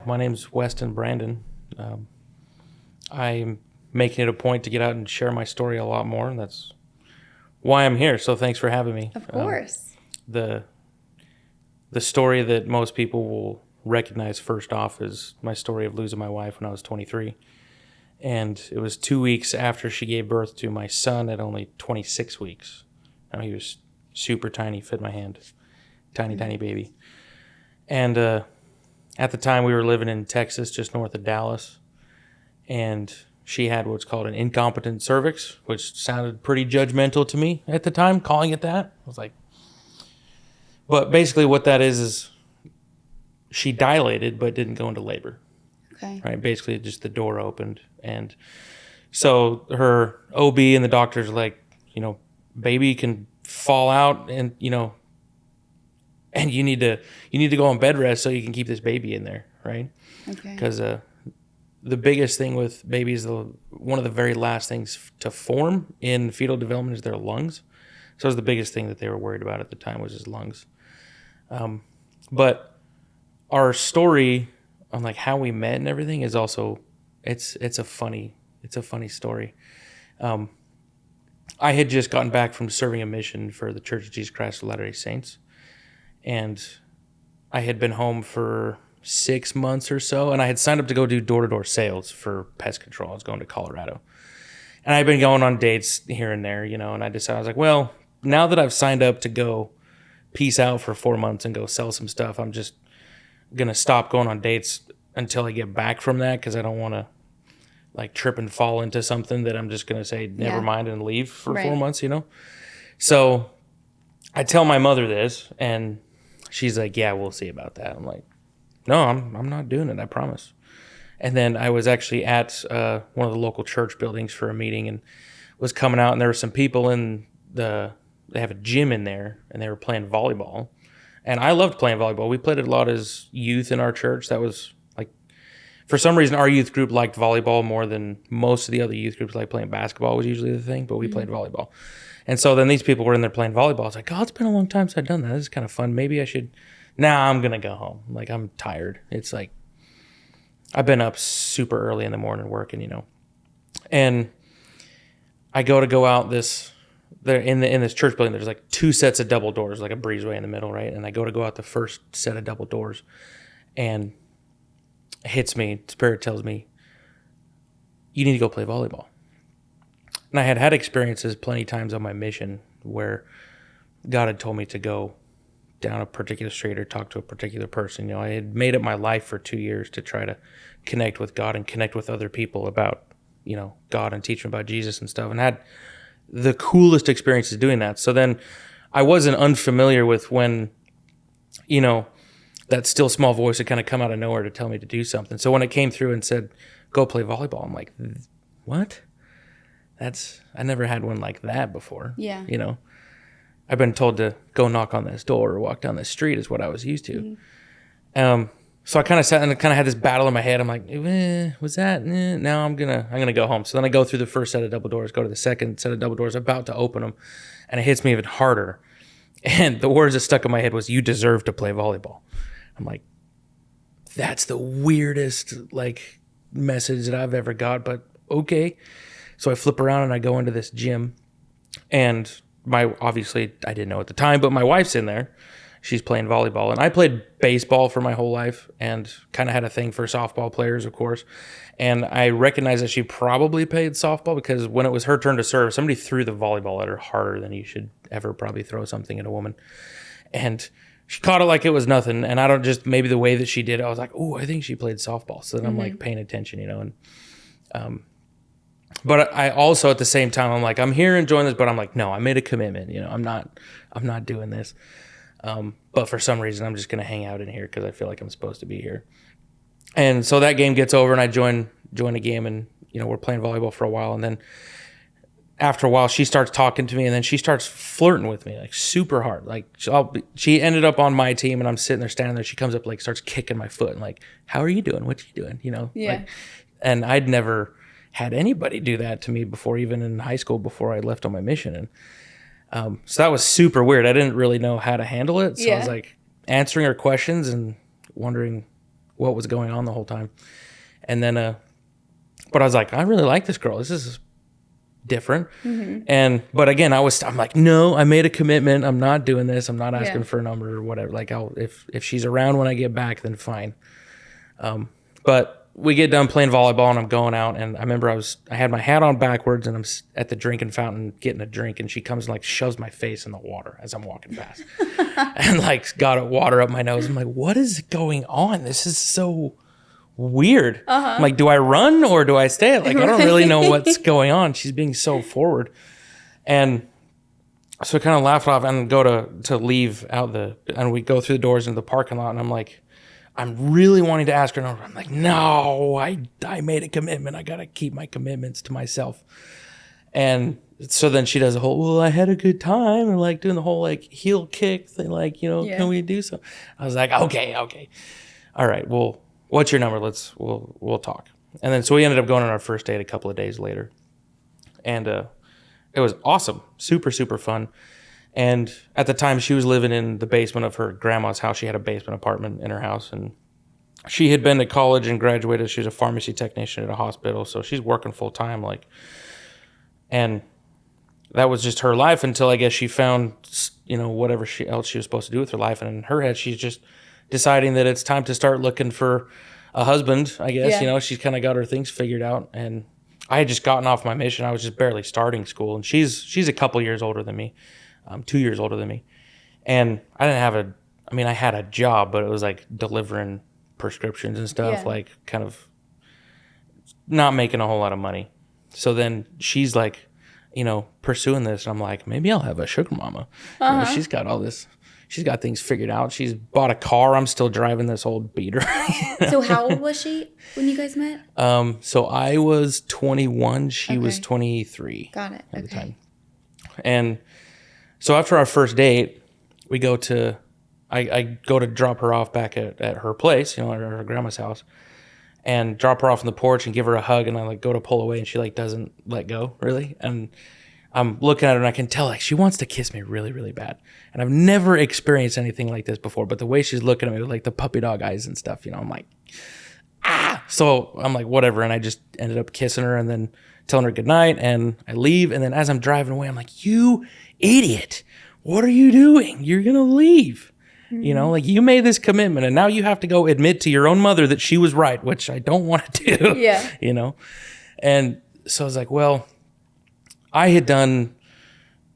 my name's Weston Brandon. I'm making it a point to get out and share my story a lot more. That's why I'm here. So thanks for having me. Of course. The story that most people will recognize first off is my story of losing my wife when I was 23. And it was 2 weeks after she gave birth to my son at only 26 weeks. Now he was super tiny, fit in my hand. Tiny baby. And at the time we were living in Texas, just north of Dallas. And she had what's called an incompetent cervix, which sounded pretty judgmental to me at the time, calling it that. I was like, but basically what that is she dilated but didn't go into labor. Okay. Right? Basically just the door opened. And so her OB and the doctors are like, baby can fall out and, and you need to go on bed rest so you can keep this baby in there. Right. Okay. Because the biggest thing with babies, one of the very last things to form in fetal development is their lungs. So it was the biggest thing that they were worried about at the time was his lungs. But our story on like how we met and everything is also, it's a funny story. I had just gotten back from serving a mission for the Church of Jesus Christ of Latter-day Saints. And I had been home for 6 months or so, and I had signed up to go do door-to-door sales for pest control. I was going to Colorado. And I'd been going on dates here and there, and I decided, I was like, well, now that I've signed up to go peace out for 4 months and go sell some stuff, I'm just going to stop going on dates until I get back from that, because I don't want to like trip and fall into something that I'm just going to say, never mind, and leave for 4 months, So I tell my mother this, and she's like, yeah, we'll see about that. I'm like, no, I'm not doing it, I promise. And then I was actually at one of the local church buildings for a meeting and was coming out, and there were some people they have a gym in there, and they were playing volleyball. And I loved playing volleyball. We played it a lot as youth in our church. That was like, for some reason, our youth group liked volleyball more than most of the other youth groups. Like playing basketball was usually the thing, but we played volleyball. And so then these people were in there playing volleyball. I was like, oh, it's been a long time since I've done that. This is kind of fun. Maybe I should. Now I'm going to go home. Like, I'm tired. It's like, I've been up super early in the morning working, And I go out there in this church building. There's like 2 sets of double doors, like a breezeway in the middle, right? And I go out the first set of double doors, and it hits me. Spirit tells me, you need to go play volleyball. And I had experiences plenty of times on my mission where God had told me to go down a particular street or talk to a particular person. I had made it my life for 2 years to try to connect with God and connect with other people about, God and teach them about Jesus and stuff, and had the coolest experiences doing that. So then I wasn't unfamiliar with when, that still small voice had kind of come out of nowhere to tell me to do something. So when it came through and said, go play volleyball, I'm like, what? I never had one like that before. Yeah. I've been told to go knock on this door or walk down this street is what I was used to. Mm-hmm. So I kind of sat and kind of had this battle in my head. I'm like, was that? Now I'm gonna go home. So then I go through the first set of double doors, go to the second set of double doors, about to open them, and it hits me even harder. And the words that stuck in my head was, "You deserve to play volleyball." I'm like, that's the weirdest message that I've ever got, but okay. So I flip around and I go into this gym, and obviously I didn't know at the time, but my wife's in there. She's playing volleyball, and I played baseball for my whole life and kind of had a thing for softball players, of course. And I recognized that she probably played softball because when it was her turn to serve, somebody threw the volleyball at her harder than you should ever probably throw something at a woman. And she caught it like it was nothing. And maybe the way that she did it, I was like, oh, I think she played softball. So then I'm like paying attention, and but I also at the same time, I'm like, I'm here enjoying this, but I'm like, no, I made a commitment. I'm not doing this. But for some reason, I'm just going to hang out in here because I feel like I'm supposed to be here. And so that game gets over, and I join a game, and we're playing volleyball for a while, and then after a while, she starts talking to me, and then she starts flirting with me like super hard. Like she ended up on my team, and I'm sitting there standing there. She comes up, like starts kicking my foot, and like, how are you doing? What you doing? Yeah. And I'd never had anybody do that to me before, even in high school, before I left on my mission. And so that was super weird. I didn't really know how to handle it. So I was like answering her questions and wondering what was going on the whole time. And then, but I was like, I really like this girl. This is different. But again, I'm like, no, I made a commitment. I'm not doing this. I'm not asking for a number or whatever. Like, if she's around when I get back, then fine. But we get done playing volleyball and I'm going out, and I remember I had my hat on backwards and I'm at the drinking fountain getting a drink, and she comes and like shoves my face in the water as I'm walking past and like got water up my nose. I'm like, what is going on? This is so weird. I'm like, do I run or do I stay? Like, I don't really know what's going on. She's being so forward. And so I kind of laughed off and go to leave out and we go through the doors into the parking lot, and I'm like, I'm really wanting to ask her. And I'm like, no, I made a commitment. I got to keep my commitments to myself. And so then she does a whole, well, I had a good time, and like doing the whole like heel kick thing, like, can we do so? I was like, okay. All right. Well, what's your number? We'll talk. And then, so we ended up going on our first date a couple of days later, and it was awesome. Super, super fun. And at the time, she was living in the basement of her grandma's house. She had a basement apartment in her house, and she had been to college and graduated. She was a pharmacy technician at a hospital, so she's working full time. Like, and that was just her life until I guess she found, whatever else she was supposed to do with her life. And in her head, she's just deciding that it's time to start looking for a husband. I guess she's kind of got her things figured out, and I had just gotten off my mission. I was just barely starting school, and she's a couple years older than me. 2 years older than me. And I had a job, but it was like delivering prescriptions and stuff, like kind of not making a whole lot of money. So then she's like, pursuing this. And I'm like, maybe I'll have a sugar mama. She's got all this. She's got things figured out. She's bought a car. I'm still driving this old beater. So how old was she when you guys met? So I was 21. She was 23. Got it. At the time. And so after our first date, we go to, I go to drop her off back at her place, at her grandma's house, and drop her off on the porch and give her a hug, and I like go to pull away, and she like doesn't let go really, and I'm looking at her and I can tell like she wants to kiss me really, really bad, and I've never experienced anything like this before, but the way she's looking at me with like the puppy dog eyes and stuff, I'm like, so I'm like whatever, and I just ended up kissing her and then telling her goodnight, and I leave, and then as I'm driving away, I'm like, you idiot, what are you doing? You're gonna leave. Like you made this commitment, and now you have to go admit to your own mother that she was right, which I don't want to do. And so I was like, well, I had done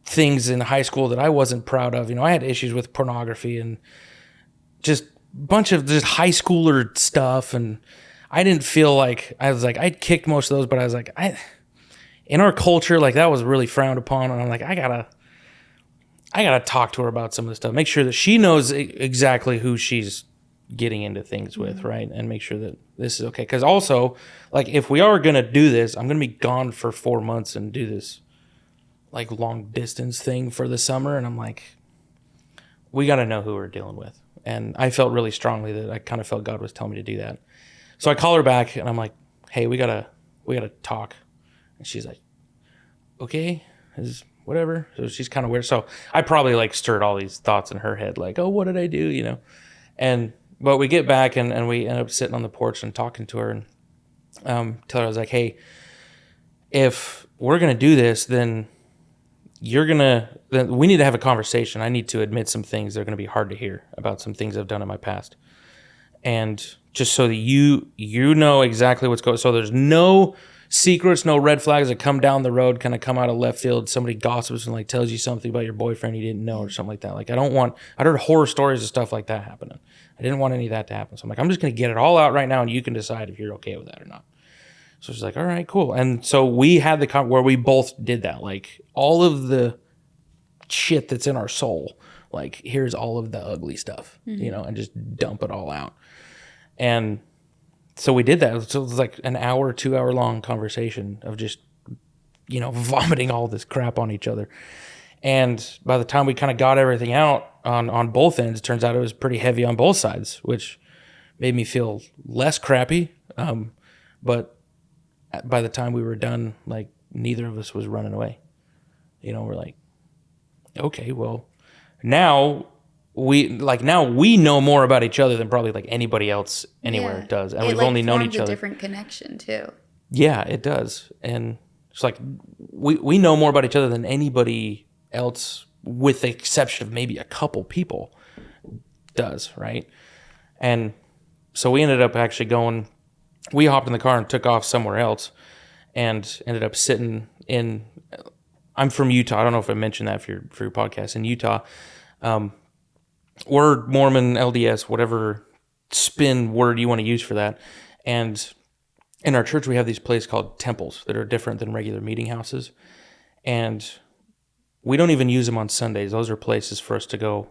things in high school that I wasn't proud of. I had issues with pornography and just a bunch of just high schooler stuff, and I didn't feel like I'd kicked most of those, but I was like, in our culture, like that was really frowned upon, and I'm like, I gotta talk to her about some of this stuff, make sure that she knows exactly who she's getting into things with, right? And make sure that this is okay. Because also, like, if we are gonna do this, I'm gonna be gone for 4 months and do this like long distance thing for the summer, and I'm like, we gotta know who we're dealing with. And I felt really strongly that I kind of felt God was telling me to do that. So I call her back and I'm like, hey, we gotta talk. And she's like, okay, whatever. So she's kind of weird. So I probably like stirred all these thoughts in her head, like, oh, what did I do? But we get back and we end up sitting on the porch and talking to her, and tell her, I was like, hey, if we're gonna do this, then we need to have a conversation. I need to admit some things that are gonna be hard to hear about some things I've done in my past, and just so that you know exactly what's going. So there's no secrets, no red flags that come down the road, kind of come out of left field. Somebody gossips and like tells you something about your boyfriend you didn't know or something like that. Like I heard horror stories and stuff like that happening. I didn't want any of that to happen. So I'm like, I'm just going to get it all out right now, and you can decide if you're okay with that or not. So she's like, all right, cool. And so we had the where we both did that. Like all of the shit that's in our soul, like here's all of the ugly stuff, and just dump it all out. And so we did that. So it was like an hour, 2 hour long conversation of just, vomiting all this crap on each other. And by the time we kind of got everything out on both ends, it turns out it was pretty heavy on both sides, which made me feel less crappy. But by the time we were done, like neither of us was running away. We're like, okay, well, now now we know more about each other than probably like anybody else anywhere Yeah. does. And It we've like only known forms each a other. different connection too. Yeah, it does. And it's like we know more about each other than anybody else, with the exception of maybe a couple people, does, right? And so we ended up actually we hopped in the car and took off somewhere else and ended up sitting in, I'm from Utah. I don't know if I mentioned that for your podcast. In Utah, we're Mormon, LDS, whatever spin word you want to use for that. And in our church, we have these places called temples that are different than regular meeting houses. And we don't even use them on Sundays. Those are places for us to go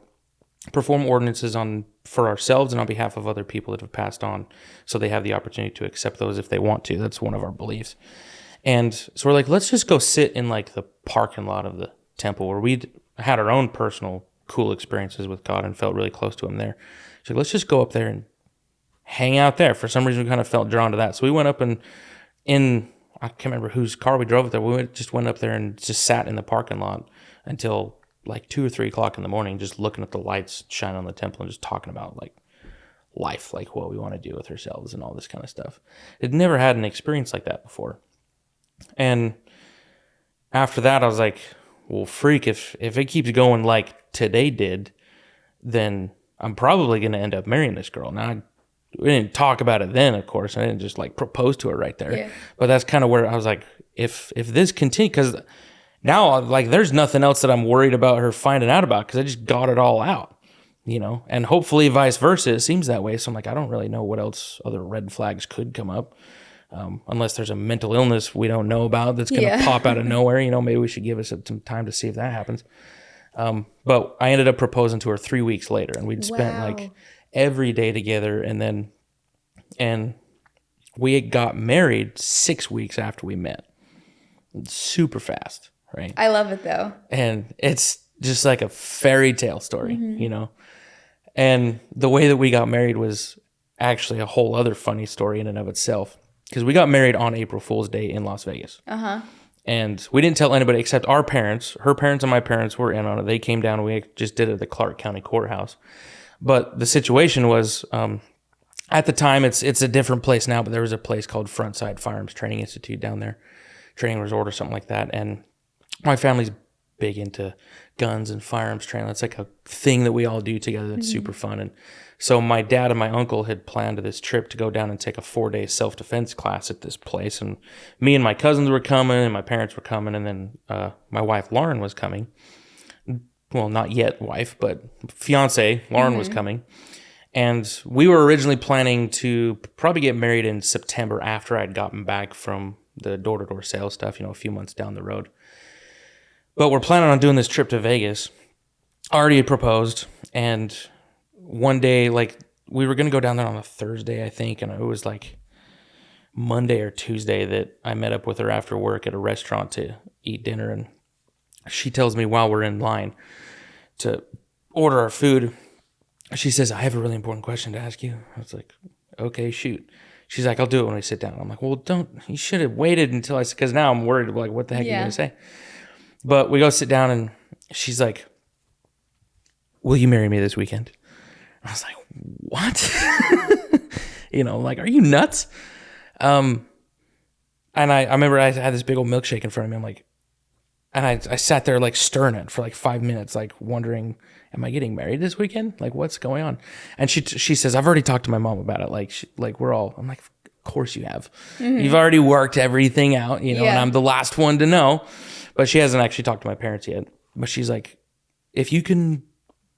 perform ordinances for ourselves and on behalf of other people that have passed on, so they have the opportunity to accept those if they want to. That's one of our beliefs. And so we're like, let's just go sit in like the parking lot of the temple, where we had our own personal cool experiences with God and felt really close to him there. So let's just go up there and hang out there. For some reason, we kind of felt drawn to that. So we went up and I can't remember whose car we drove up there. Just went up there and just sat in the parking lot until like 2 or 3 o'clock in the morning, just looking at the lights shine on the temple and just talking about like life, like what we want to do with ourselves and all this kind of stuff. I'd never had an experience like that before. And after that, I was like, well, freak, if it keeps going like today did, then I'm probably going to end up marrying this girl. Now, we didn't talk about it then, of course. I didn't just like propose to her right there. Yeah. But that's kind of where I was like, if this continues, because now like there's nothing else that I'm worried about her finding out about, because I just got it all out, and hopefully vice versa. It seems that way. So I'm like, I don't really know what else other red flags could come up. Unless there's a mental illness we don't know about that's going to pop out of nowhere. Maybe we should give us some time to see if that happens. But I ended up proposing to her 3 weeks later, and we'd spent like every day together. And we got married 6 weeks after we met. Super fast, right? I love it though. And it's just like a fairy tale story, And the way that we got married was actually a whole other funny story in and of itself. Because we got married on April Fool's Day in Las Vegas. And we didn't tell anybody except our parents. Her parents and my parents were in on it. They came down and we just did it at the Clark County Courthouse. But the situation was, at the time, it's a different place now, but there was a place called Frontside Firearms Training Institute down there, training resort or something like that. And my family's big into guns and firearms training. It's like a thing that we all do together that's super fun. And so my dad and my uncle had planned this trip to go down and take a 4-day self-defense class at this place. And me and my cousins were coming, and my parents were coming, and then my wife, Lauren, was coming. Well, not yet wife, but fiance, Lauren was coming. And we were originally planning to probably get married in September after I'd gotten back from the door-to-door sales stuff, a few months down the road. But we're planning on doing this trip to Vegas. Already had proposed, and one day, like, we were going to go down there on a Thursday, I think, and it was like Monday or Tuesday that I met up with her after work at a restaurant to eat dinner, and she tells me while we're in line to order our food, she says, I have a really important question to ask you. I was like, okay, shoot. She's like, I'll do it when we sit down. I'm like, well, you should have waited until I said, because now I'm worried, like, what the heck are you going to say? But we go sit down, and she's like, will you marry me this weekend? I was like, what? Like, are you nuts? And I remember I had this big old milkshake in front of me. I'm like, and I sat there like stirring it for like 5 minutes, like wondering, am I getting married this weekend? Like, what's going on? And she says, I've already talked to my mom about it. Like I'm like, of course you have. You've already worked everything out, and I'm the last one to know. But she hasn't actually talked to my parents yet. But she's like, if you can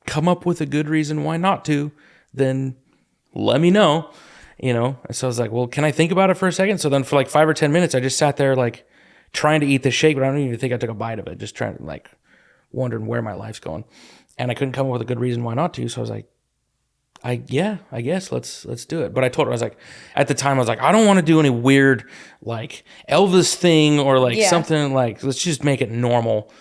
come up with a good reason why not to, then let me know, So I was like, well, can I think about it for a second? So then for like 5 or 10 minutes, I just sat there like trying to eat the shake, but I don't even think I took a bite of it. Just trying to like wondering where my life's going. And I couldn't come up with a good reason why not to. So I was like, I guess let's do it. But I told her, I was like, at the time I was like, I don't want to do any weird like Elvis thing or like something like, let's just make it normal,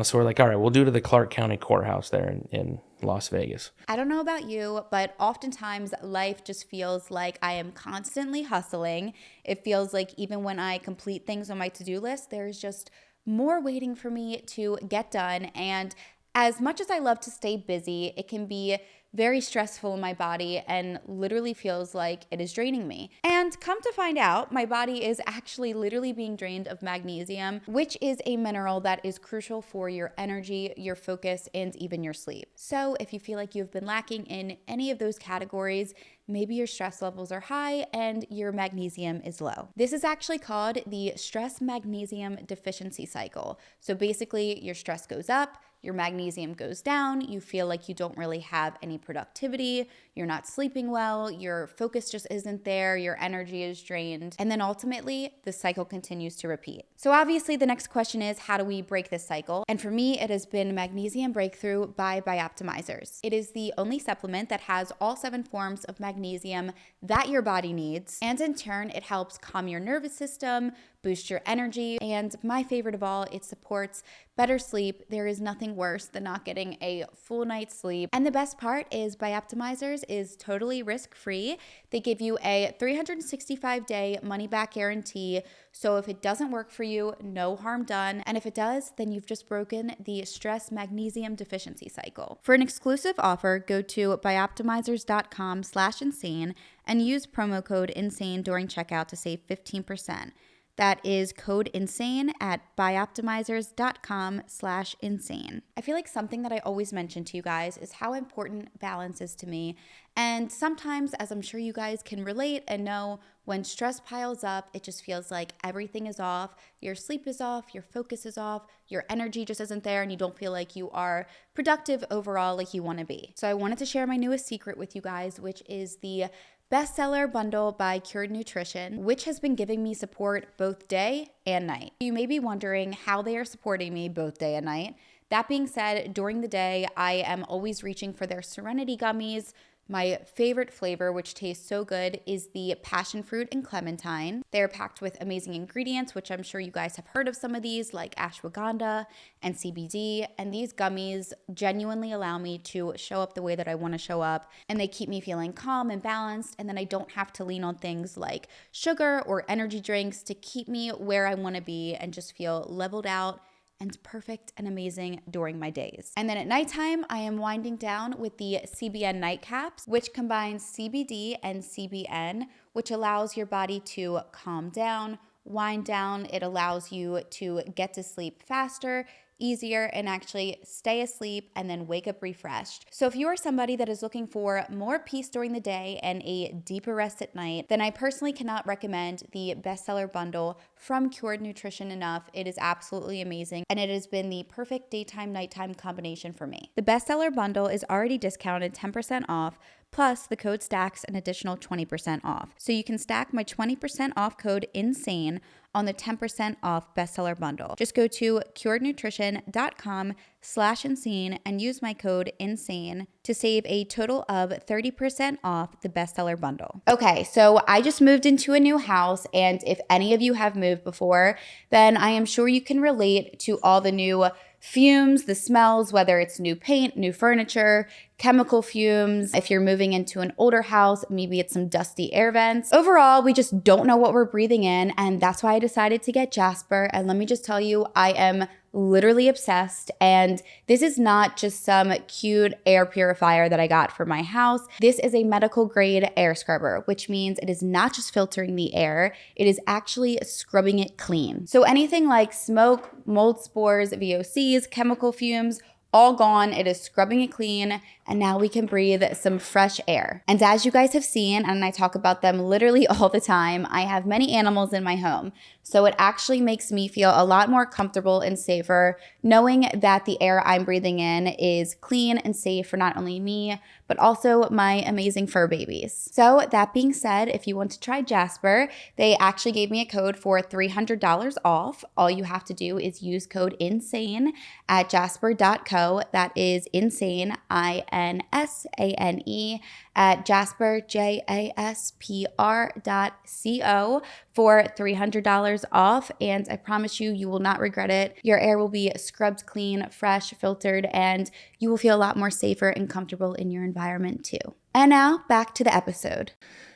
So we're like, all right, we'll do it at the Clark County Courthouse there in Las Vegas. I don't know about you, but oftentimes life just feels like I am constantly hustling. It feels like even when I complete things on my to-do list, there's just more waiting for me to get done. And As much as I love to stay busy, it can be very stressful in my body and literally feels like it is draining me. And come to find out, my body is actually literally being drained of magnesium, which is a mineral that is crucial for your energy, your focus, and even your sleep. So if you feel like you've been lacking in any of those categories, maybe your stress levels are high and your magnesium is low. This is actually called the stress magnesium deficiency cycle. So basically, your stress goes up, your magnesium goes down, you feel like you don't really have any productivity, you're not sleeping well, your focus just isn't there, your energy is drained, and then ultimately the cycle continues to repeat. So obviously the next question is, how do we break this cycle? And for me, it has been Magnesium Breakthrough by Bioptimizers. It is the only supplement that has all 7 forms of magnesium that your body needs, and in turn it helps calm your nervous system, boost your energy, and my favorite of all, it supports better sleep. There is nothing worse than not getting a full night's sleep. And the best part is Bioptimizers is totally risk-free. They give you a 365-day money-back guarantee. So if it doesn't work for you, no harm done. And if it does, then you've just broken the stress magnesium deficiency cycle. For an exclusive offer, go to bioptimizers.com/insane and use promo code INSANE during checkout to save 15%. That is code INSANE at bioptimizers.com/insane. I feel like something that I always mention to you guys is how important balance is to me. And sometimes, as I'm sure you guys can relate and know, when stress piles up, it just feels like everything is off. Your sleep is off, your focus is off, your energy just isn't there, and you don't feel like you are productive overall like you want to be. So I wanted to share my newest secret with you guys, which is the bestseller bundle by Cured Nutrition, which has been giving me support both day and night. You may be wondering how they are supporting me both day and night. That being said, during the day, I am always reaching for their Serenity gummies. My favorite flavor, which tastes so good, is the passion fruit and clementine. They're packed with amazing ingredients, which I'm sure you guys have heard of some of these, like ashwagandha and CBD. And these gummies genuinely allow me to show up the way that I want to show up. And they keep me feeling calm and balanced. And then I don't have to lean on things like sugar or energy drinks to keep me where I want to be and just feel leveled out and perfect and amazing during my days. And then at nighttime, I am winding down with the CBN night caps, which combines CBD and CBN, which allows your body to calm down, wind down. It allows you to get to sleep faster, easier, and actually stay asleep and then wake up refreshed. So if you are somebody that is looking for more peace during the day and a deeper rest at night, then I personally cannot recommend the bestseller bundle from Cured Nutrition enough. It is absolutely amazing, and it has been the perfect daytime nighttime combination for me. The bestseller bundle is already discounted 10% off, plus the code stacks an additional 20% off. So you can stack my 20% off code INSANE on the 10% off bestseller bundle. Just go to curednutrition.com/insane and use my code INSANE to save a total of 30% off the bestseller bundle. Okay, so I just moved into a new house, and if any of you have moved before, then I am sure you can relate to all the new fumes, the smells, whether it's new paint, new furniture, chemical fumes. If you're moving into an older house, maybe it's some dusty air vents. Overall, we just don't know what we're breathing in, and that's why I decided to get Jasper. And let me just tell you, I am literally obsessed. And this is not just some cute air purifier that I got for my house. This is a medical grade air scrubber, which means it is not just filtering the air, it is actually scrubbing it clean. So anything like smoke, mold spores, VOCs, chemical fumes, all gone. It is scrubbing it clean, and now we can breathe some fresh air. And as you guys have seen, and I talk about them literally all the time, I have many animals in my home. So it actually makes me feel a lot more comfortable and safer knowing that the air I'm breathing in is clean and safe for not only me, but also my amazing fur babies. So that being said, if you want to try Jasper, they actually gave me a code for $300 off. All you have to do is use code INSANE at jasper.co. That is insane, INSANE, at jasper, JASPR.co for $300 off. And I promise you, you will not regret it. Your air will be scrubbed clean, fresh, filtered, and you will feel a lot more safer and comfortable in your environment too. And now back to the episode.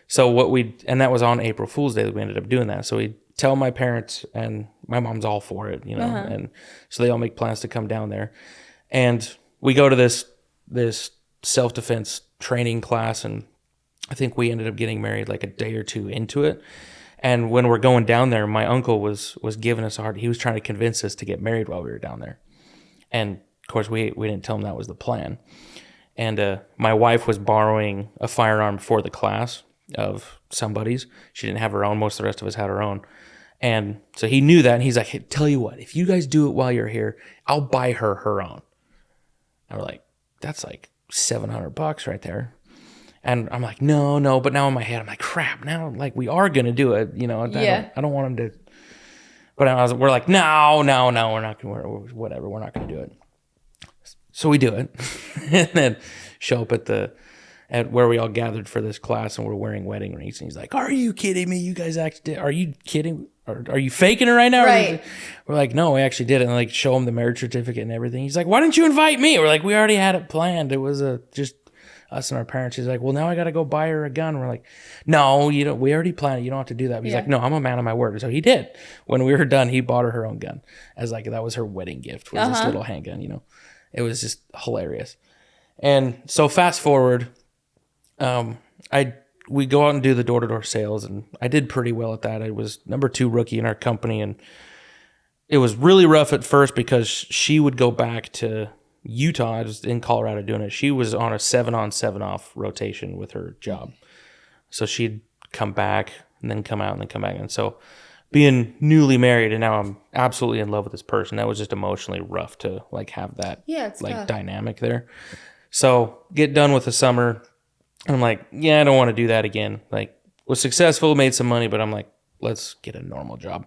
So and that was on April Fool's Day that we ended up doing that. So we tell my parents, and my mom's all for it, and so they all make plans to come down there. And we go to this self-defense training class, and I think we ended up getting married like a day or two into it. And when we're going down there, my uncle was giving us a hard. He was trying to convince us to get married while we were down there, and of course we didn't tell him that was the plan. And my wife was borrowing a firearm for the class of somebody's. She didn't have her own. Most of the rest of us had our own. And so he knew that, and he's like, hey, tell you what, if you guys do it while you're here, I'll buy her own. And we're like, that's like $700 right there. And I'm like, no. But now in my head, I'm like, crap, now like we are going to do it. You know, I don't want him to. But we're like, no, we're not going to, whatever, we're not going to do it. So we do it. And then show up at where we all gathered for this class, and we're wearing wedding rings. And he's like, are you kidding me? You guys actually did. Are you kidding? Are you faking it right now? Right. We're like, no, we actually did it. And like show him the marriage certificate and everything. He's like, why didn't you invite me? We're like, we already had it planned. It was just us and our parents. He's like, well, now I got to go buy her a gun. We're like, no, you don't. We already planned it. You don't have to do that. But he's like, no, I'm a man of my word. So he did. When we were done, he bought her own gun as like, that was her wedding gift, was this little handgun, you know. It was just hilarious. And so fast forward, we go out and do the door-to-door sales, and I did pretty well at that. I was number 2 rookie in our company, and it was really rough at first because she would go back to Utah. I was in Colorado doing it. She was on a 7-on, 7-off rotation with her job. So she'd come back and then come out and then come back. And so being newly married, and now I'm absolutely in love with this person, that was just emotionally rough to like have that tough. dynamic there. So get done with the summer. I'm like, yeah, I don't want to do that again. Like, was successful, made some money, but I'm like, let's get a normal job.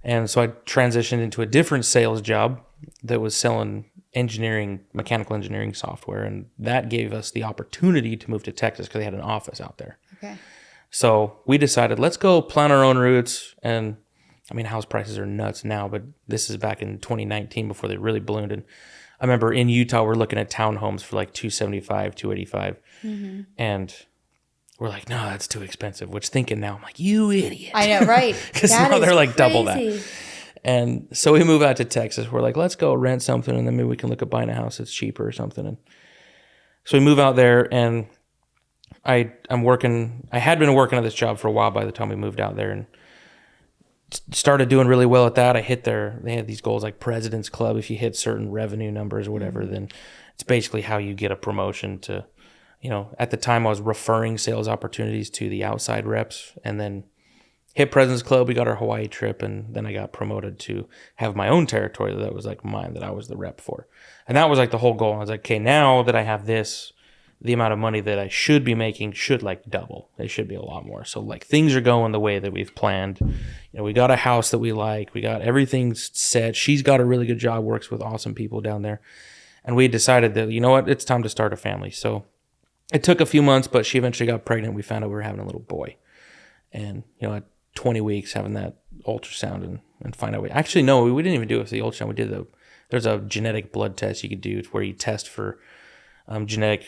And so I transitioned into a different sales job that was selling mechanical engineering software. And that gave us the opportunity to move to Texas because they had an office out there. Okay. So we decided, let's go plan our own routes. And I mean, house prices are nuts now, but this is back in 2019 before they really ballooned. And I remember in Utah, we're looking at townhomes for like $275, $285. Mm-hmm. And we're like, no, that's too expensive. Which thinking now, I'm like, you idiot. I know, right? Because now they're like double that. And so we move out to Texas. We're like, let's go rent something, and then maybe we can look at buying a house that's cheaper or something. And so we move out there, and I'm working. I had been working at this job for a while by the time we moved out there, and started doing really well at that. They had these goals like President's Club. If you hit certain revenue numbers or whatever, then it's basically how you get a promotion to, you know, at the time I was referring sales opportunities to the outside reps, and then hit President's Club. We got our Hawaii trip, and then I got promoted to have my own territory that was like mine, that I was the rep for. And that was like the whole goal. I was like, okay, now that I have this, the amount of money that I should be making should like double. It should be a lot more. So like things are going the way that we've planned. You know, we got a house that we like. We got everything set. She's got a really good job, works with awesome people down there. And we decided that, you know what, it's time to start a family. So it took a few months, but she eventually got pregnant. We found out we were having a little boy. And, you know, at 20 weeks having that ultrasound and find out. Actually, no, we didn't even do it with the ultrasound. We did there's a genetic blood test you could do where you test for genetic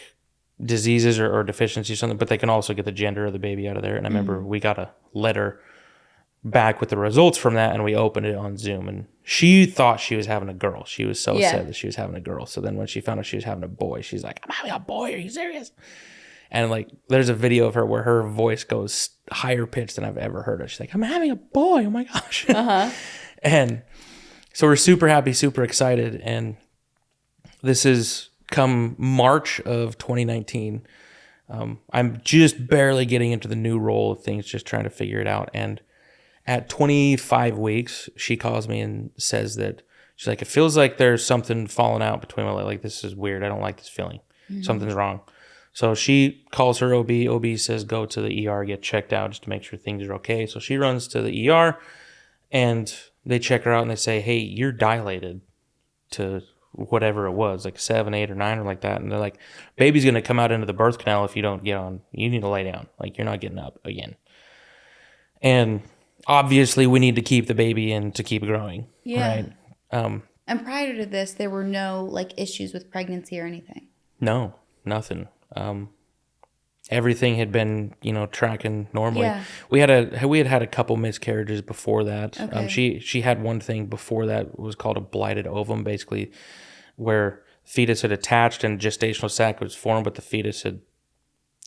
diseases or deficiencies or something, but they can also get the gender of the baby out of there. And I remember we got a letter back with the results from that, and we opened it on Zoom, and she thought she was having a girl. She was so sad that she was having a girl. So then when she found out she was having a boy, she's like, I'm having a boy. Are you serious? And like, there's a video of her where her voice goes higher pitched than I've ever heard it. She's like, I'm having a boy. Oh my gosh. And so we're super happy, super excited. And this is come March of 2019. I'm just barely getting into the new role of things, just trying to figure it out. And at 25 weeks, she calls me and says that she's like, it feels like there's something falling out between my legs. Like, this is weird. I don't like this feeling. Something's wrong. So she calls her OB. OB says, go to the ER, get checked out just to make sure things are okay. So she runs to the ER, and they check her out, and they say, hey, you're dilated to whatever it was, like 7, 8, or 9 or like that. And they're like, baby's going to come out into the birth canal if you don't get on. You need to lay down. Like, you're not getting up again. And obviously we need to keep the baby in to keep growing. Yeah. Right? And prior to this, there were no like issues with pregnancy or anything? No, nothing. Everything had been, you know, tracking normally. Yeah. We had had a couple miscarriages before that. Okay. She had one thing before that was called a blighted ovum, basically, where fetus had attached and gestational sac was formed, but the fetus had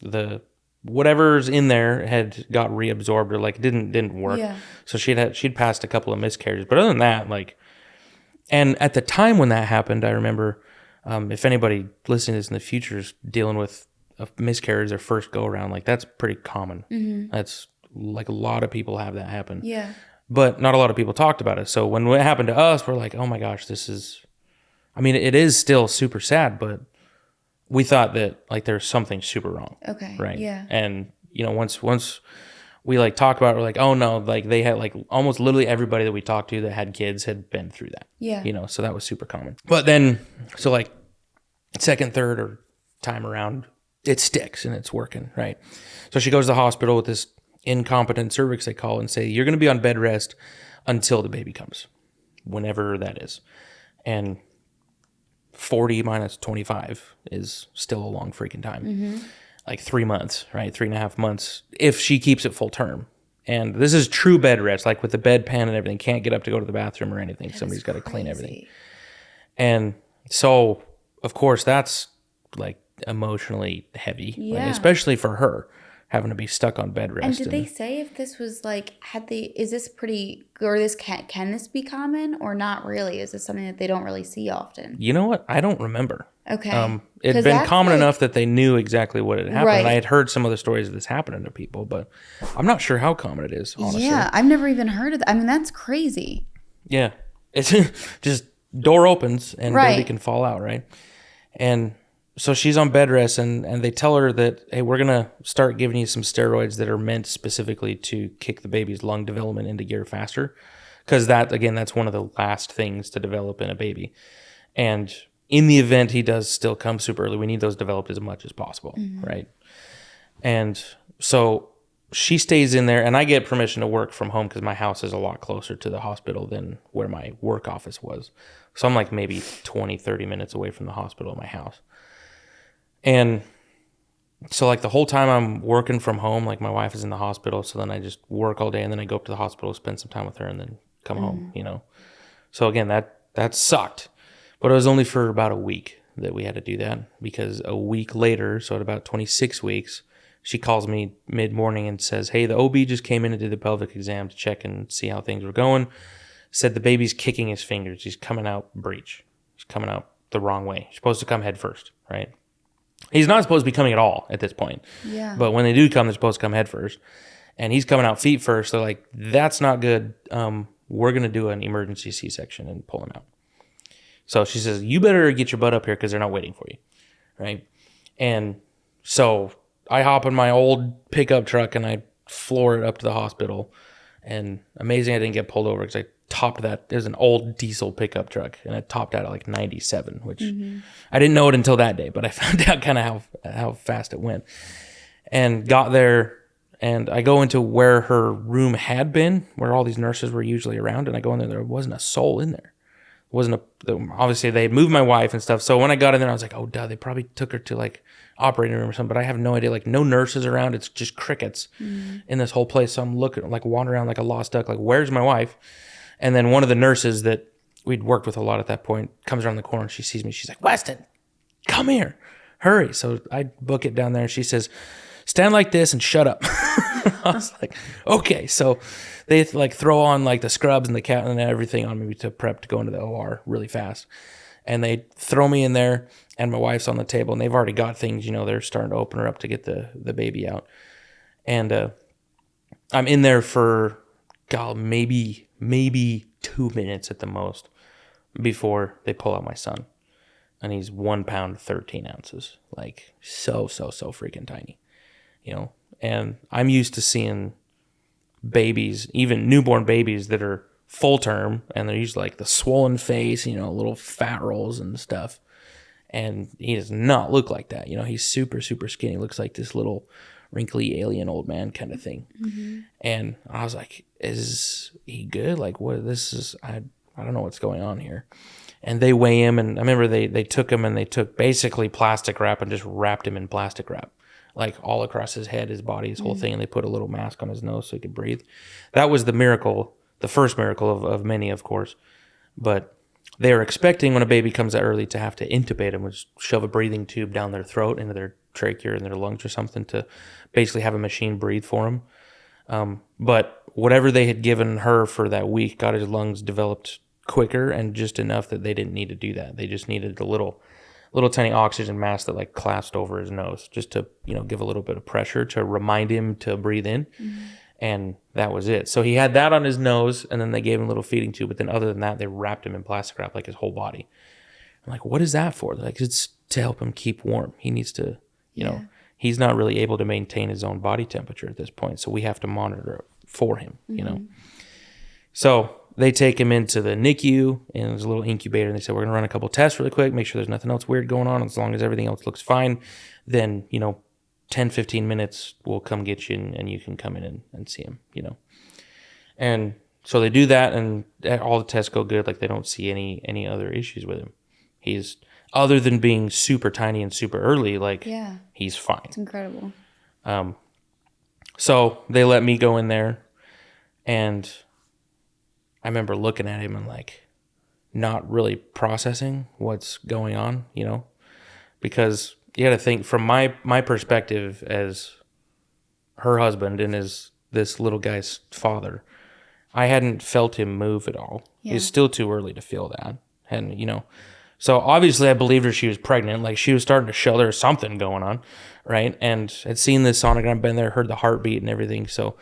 the whatever's in there had got reabsorbed or like didn't work. Yeah. So she'd passed a couple of miscarriages, but other than that, like, and at the time when that happened, I remember, if anybody listening to this in the future is dealing with a miscarriage their first go around, like that's pretty common. That's like a lot of people have that happen. Yeah. But not a lot of people talked about it. So when it happened to us, we're like, oh my gosh, it is still super sad, but we thought that like there's something super wrong. Okay. Right. Yeah. And once we like talked about it, we're like, oh no, like they had like almost literally everybody that we talked to that had kids had been through that. Yeah. So that was super common. But then, so like second, third or time around, it sticks and it's working. Right. So she goes to the hospital with this incompetent cervix, they call it, and say, you're going to be on bed rest until the baby comes, whenever that is. And 40 minus 25 is still a long freaking time. Like 3 months, right? 3.5 months if she keeps it full term. And this is true bed rest, like with the bedpan and everything. Can't get up to go to the bathroom or anything. Somebody's got to clean everything. And so, of course, that's like emotionally heavy, like, especially for her having to be stuck on bed rest. And did they say if this was like, is this pretty, or can this be common or not really? Is this something that they don't really see often? You know what? I don't remember. Okay. It had been common enough that they knew exactly what had happened. Right. And I had heard some other stories of this happening to people, but I'm not sure how common it is, honestly. Yeah, I've never even heard of that. I mean, that's crazy. Yeah. It's just door opens and Right. baby can fall out, right? And so she's on bed rest and they tell her that, hey, we're going to start giving you some steroids that are meant specifically to kick the baby's lung development into gear faster. Because that's one of the last things to develop in a baby. And in the event he does still come super early, we need those developed as much as possible, right? And so she stays in there and I get permission to work from home because my house is a lot closer to the hospital than where my work office was. So I'm like maybe 20, 30 minutes away from the hospital at my house. And so like the whole time I'm working from home, like my wife is in the hospital. So then I just work all day and then I go up to the hospital, spend some time with her and then come home, So again, that sucked, but it was only for about a week that we had to do that because a week later, so at about 26 weeks, she calls me mid-morning and says, hey, the OB just came in and did the pelvic exam to check and see how things were going. Said the baby's kicking his fingers. He's coming out breech. He's coming out the wrong way. He's supposed to come head first, right? He's not supposed to be coming at all at this point. Yeah. But when they do come, they're supposed to come head first. And he's coming out feet first. They're like, that's not good. We're going to do an emergency C-section and pull him out. So she says, you better get your butt up here because they're not waiting for you, right? And so I hop in my old pickup truck and I floor it up to the hospital. And amazing I didn't get pulled over because I topped that. There's an old diesel pickup truck and I topped out at like 97, which I didn't know it until that day, but I found out kind of how fast it went. And got there and I go into where her room had been, where all these nurses were usually around, and I go in there wasn't a soul in there. Obviously they had moved my wife and stuff. So when I got in there, I was like, oh, duh, they probably took her to like operating room or something, but I have no idea, like no nurses around. It's just crickets in this whole place. So I'm looking, like wandering around like a lost duck, like where's my wife? And then one of the nurses that we'd worked with a lot at that point comes around the corner. She sees me. She's like, Weston, come here, hurry. So I book it down there and she says, stand like this and shut up. I was like, okay. So they like throw on like the scrubs and the cat and everything on me to prep to go into the OR really fast. And they throw me in there and my wife's on the table and they've already got things, they're starting to open her up to get the baby out. And I'm in there for, God, maybe 2 minutes at the most before they pull out my son. And he's 1 pound, 13 ounces. Like so freaking tiny, and I'm used to seeing babies, even newborn babies that are full term and they're usually like the swollen face, little fat rolls and stuff. And he does not look like that. He's super, super skinny. Looks like this little wrinkly alien old man kind of thing. And I was like, is he good? Like what this is, I don't know what's going on here. And they weigh him. And I remember they took him and they took basically plastic wrap and just wrapped him in plastic wrap, like all across his head, his body, his whole thing. And they put a little mask on his nose so he could breathe. That was the miracle, the first miracle of many, of course. But they're expecting when a baby comes out early to have to intubate them, which shove a breathing tube down their throat into their trachea or in their lungs or something to basically have a machine breathe for them. But whatever they had given her for that week got his lungs developed quicker and just enough that they didn't need to do that. They just needed a little tiny oxygen mask that like clasped over his nose just to, give a little bit of pressure to remind him to breathe in. Mm-hmm. And that was it. So he had that on his nose, and then they gave him a little feeding tube. But then other than that, they wrapped him in plastic wrap, like his whole body. I'm like, what is that for? They're like, it's to help him keep warm. He needs to, he's not really able to maintain his own body temperature at this point. So we have to monitor it for him, So they take him into the NICU, and there's a little incubator. And they said, we're going to run a couple tests really quick, make sure there's nothing else weird going on. As long as everything else looks fine, then, 10, 15 minutes, we'll come get you and you can come in and see him, And so they do that, and all the tests go good. Like, they don't see any other issues with him. He's, other than being super tiny and super early, he's fine. It's incredible. So they let me go in there, and I remember looking at him and not really processing what's going on, because you got to think from my perspective as her husband and as this little guy's father, I hadn't felt him move at all. Yeah. It's still too early to feel that. And, so obviously I believed her she was pregnant. Like, she was starting to show there was something going on, right? And I'd seen the sonogram, been there, heard the heartbeat and everything. So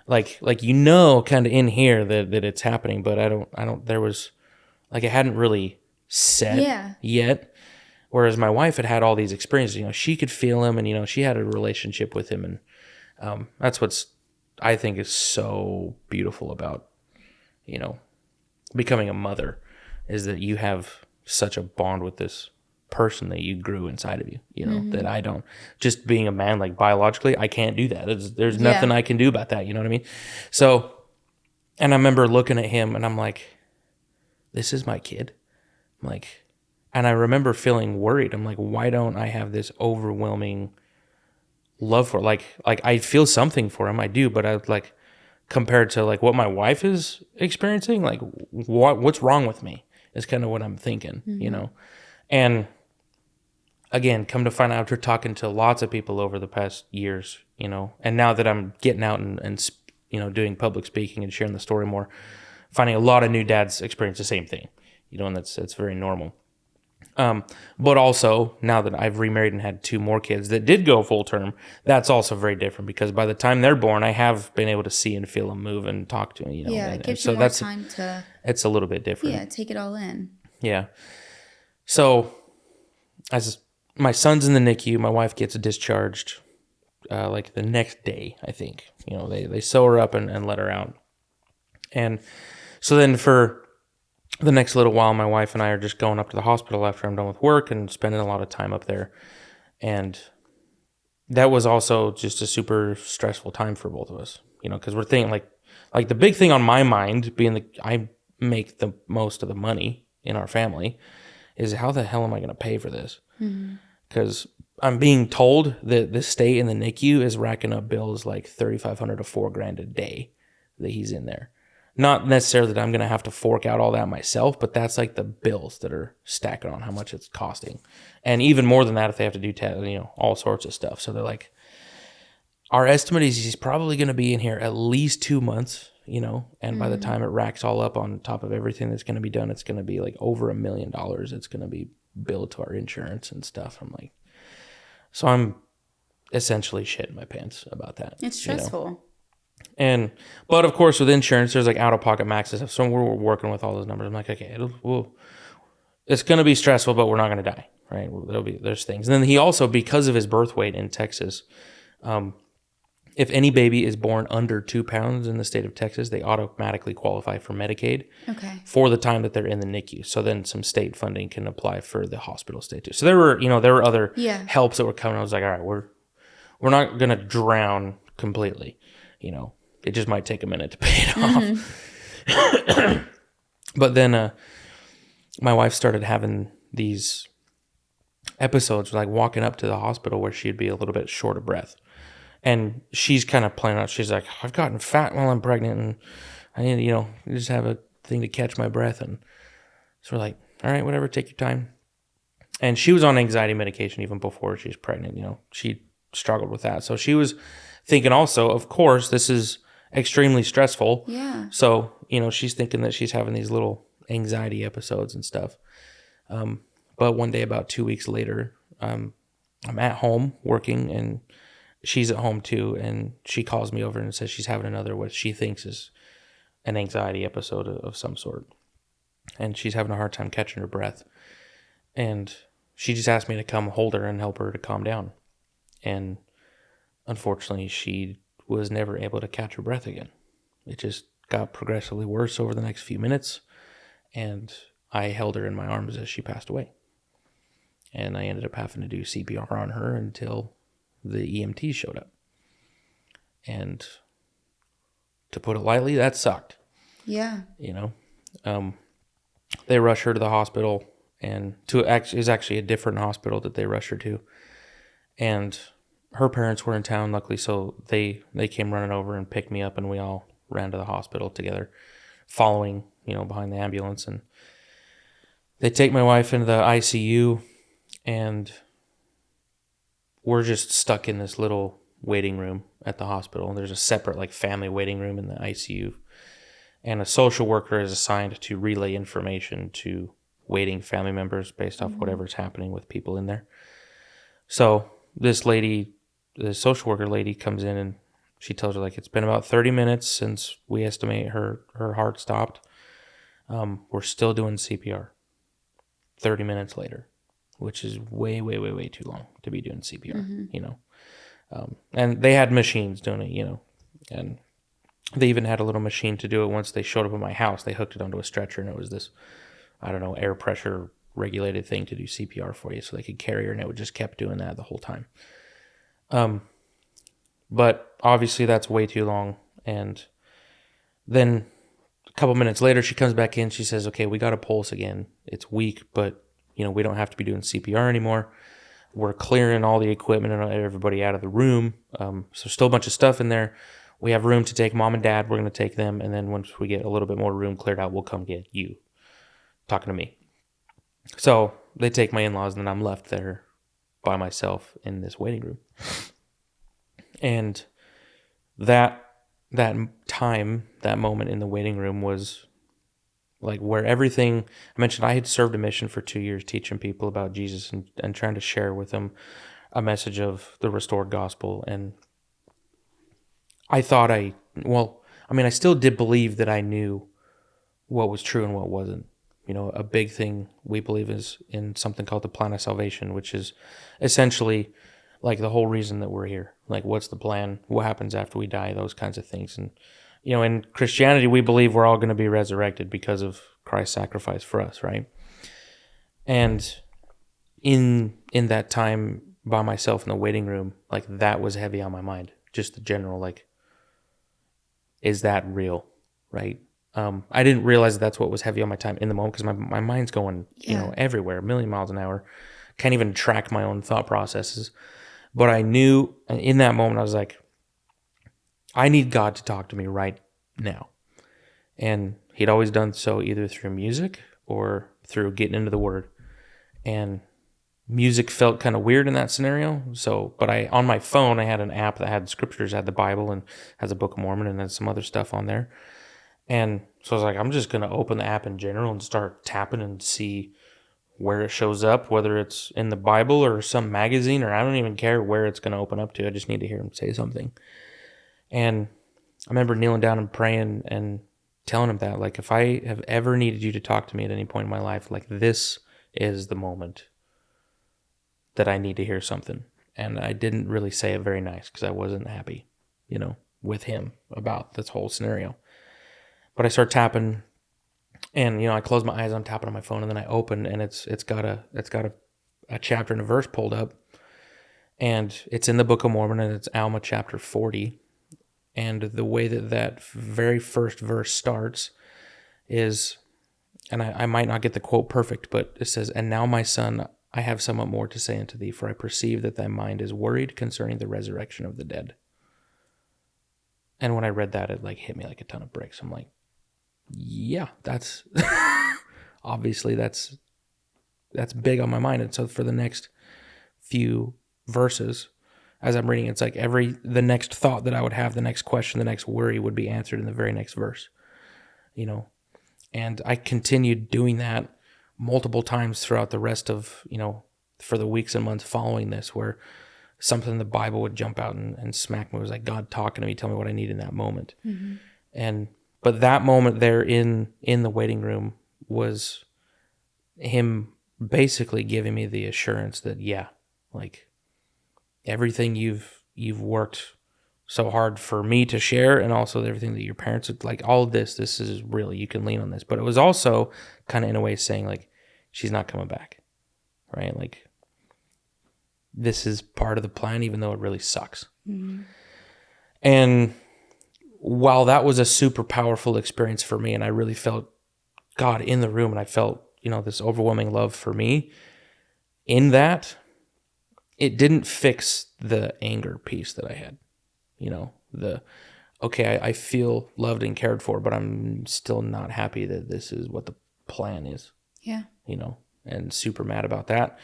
kind of in here that it's happening, but I don't, there was, it hadn't really set yet. Whereas my wife had all these experiences, she could feel him, and, she had a relationship with him. And that's what's, I think, is so beautiful about, becoming a mother, is that you have such a bond with this person that you grew inside of you, that I don't, just being a man, biologically, I can't do that. There's nothing I can do about that. You know what I mean? So, and I remember looking at him and I'm like, this is my kid. And I remember feeling worried. I'm like, why don't I have this overwhelming love for, I feel something for him. I do, but I compared to what my wife is experiencing, what's wrong with me is kind of what I'm thinking, And again, come to find out after talking to lots of people over the past years, and now that I'm getting out and doing public speaking and sharing the story more, finding a lot of new dads experience the same thing, and that's very normal. But also, now that I've remarried and had 2 more kids that did go full term, that's also very different, because by the time they're born, I have been able to see and feel them move and talk to them. Yeah, it gives you more time to... It's a little bit different. Yeah, take it all in. Yeah. So, as my son's in the NICU, my wife gets discharged the next day, I think. They sew her up and let her out. And so then for the next little while, my wife and I are just going up to the hospital after I'm done with work and spending a lot of time up there. And that was also just a super stressful time for both of us, because we're thinking like the big thing on my mind, being I make the most of the money in our family, is how the hell am I going to pay for this? Because I'm being told that the stay in the NICU is racking up bills $3,500 to $4,000 a day that he's in there. Not necessarily that I'm going to have to fork out all that myself, but that's the bills that are stacking on how much it's costing. And even more than that if they have to do, all sorts of stuff. So they're our estimate is he's probably going to be in here at least 2 months, and by the time it racks all up on top of everything that's going to be done, it's going to be over $1 million. It's going to be billed to our insurance and stuff. So I'm essentially shitting my pants about that. It's stressful. But of course, with insurance, there's out-of-pocket maxes. So we're working with all those numbers. I'm like, okay, it's going to be stressful, but we're not going to die, right? There's things. And then he also, because of his birth weight in Texas, if any baby is born under 2 pounds in the state of Texas, they automatically qualify for Medicaid for the time that they're in the NICU. So then some state funding can apply for the hospital stay too. So there were other helps that were coming. I was like, all right, we're not going to drown completely. It just might take a minute to pay it off. But then my wife started having these episodes, walking up to the hospital where she'd be a little bit short of breath. And she's kind of playing out. She's like, I've gotten fat while I'm pregnant, and I need to, just have a thing to catch my breath. And So we're like, all right, whatever, take your time. And she was on anxiety medication even before she was pregnant. She struggled with that. So she was thinking also, of course, this is extremely stressful. Yeah. So, she's thinking that she's having these little anxiety episodes and stuff. But one day, about 2 weeks later, I'm at home working, and she's at home too. And she calls me over and says she's having another, what she thinks is an anxiety episode of some sort. And she's having a hard time catching her breath. And she just asked me to come hold her and help her to calm down. And unfortunately, she was never able to catch her breath again. It just got progressively worse over the next few minutes. And I held her in my arms as she passed away. And I ended up having to do CPR on her until the EMT showed up. And to put it lightly, that sucked. Yeah. They rushed her to the hospital, and is actually a different hospital that they rushed her to. And her parents were in town, luckily, so they came running over and picked me up, and we all ran to the hospital together, following, behind the ambulance. And they take my wife into the ICU, and we're just stuck in this little waiting room at the hospital. There's a separate family waiting room in the ICU. And a social worker is assigned to relay information to waiting family members based off whatever's happening with people in there. So this lady, the social worker lady, comes in and she tells her, it's been about 30 minutes since we estimate her heart stopped. We're still doing CPR 30 minutes later, which is way, way, way, way too long to be doing CPR, and they had machines doing it, and they even had a little machine to do it once they showed up at my house. They hooked it onto a stretcher, and it was this, I don't know, air pressure regulated thing to do CPR for you, so they could carry her, and it would just kept doing that the whole time. But obviously that's way too long. And then a couple minutes later, she comes back in. She says, okay, we got a pulse again. It's weak, but we don't have to be doing CPR anymore. We're clearing all the equipment and everybody out of the room. So still a bunch of stuff in there. We have room to take mom and dad. We're going to take them. And then once we get a little bit more room cleared out, we'll come get you. Talking to me. So they take my in-laws, and then I'm left there by myself in this waiting room. And that time, that moment in the waiting room was where everything, I mentioned I had served a mission for 2 years teaching people about Jesus and trying to share with them a message of the restored gospel. And I thought I still did believe that I knew what was true and what wasn't. A big thing we believe is in something called the plan of salvation, which is essentially the whole reason that we're here. What's the plan? What happens after we die? Those kinds of things. And, in Christianity, we believe we're all going to be resurrected because of Christ's sacrifice for us, right? And in that time by myself in the waiting room, that was heavy on my mind. Just the general, is that real, right? I didn't realize that's what was heavy on my time in the moment, because my mind's going, everywhere, a million miles an hour. Can't even track my own thought processes. But I knew in that moment, I was like, I need God to talk to me right now. And he'd always done so either through music or through getting into the Word. And music felt kind of weird in that scenario. But on my phone, I had an app that had scriptures, had the Bible, and has a Book of Mormon, and then some other stuff on there. And so I was like, I'm just going to open the app in general and start tapping and see where it shows up, whether it's in the Bible or some magazine, or I don't even care where it's going to open up to. I just need to hear him say something. And I remember kneeling down and praying and telling him that, if I have ever needed you to talk to me at any point in my life, this is the moment that I need to hear something. And I didn't really say it very nice, because I wasn't happy, with him about this whole scenario. But I start tapping, and I close my eyes, I'm tapping on my phone, and then I open, and it's got a chapter and a verse pulled up, and it's in the Book of Mormon, and it's Alma chapter 40. And the way that very first verse starts is, and I might not get the quote perfect, but it says, "And now, my son, I have somewhat more to say unto thee, for I perceive that thy mind is worried concerning the resurrection of the dead." And when I read that, it hit me like a ton of bricks. I'm like, yeah, that's obviously that's big on my mind. And so for the next few verses, as I'm reading, it's like the next thought that I would have, the next question, the next worry would be answered in the very next verse, and I continued doing that multiple times throughout the rest of, for the weeks and months following this, where something in the Bible would jump out and smack me. It was like God talking to me, tell me what I need in that moment. But that moment there in the waiting room was him basically giving me the assurance that, like everything you've worked so hard for me to share, and also everything that your parents would, like, all of this is real. You can lean on this. But it was also kind of in a way saying, like, she's not coming back, right? Like, this is part of the plan, even though it really sucks. And while that was a super powerful experience for me, and I really felt God in the room, and I felt, this overwhelming love for me in that, it didn't fix the anger piece that I had. I feel loved and cared for, but I'm still not happy that this is what the plan is. Yeah. And super mad about that.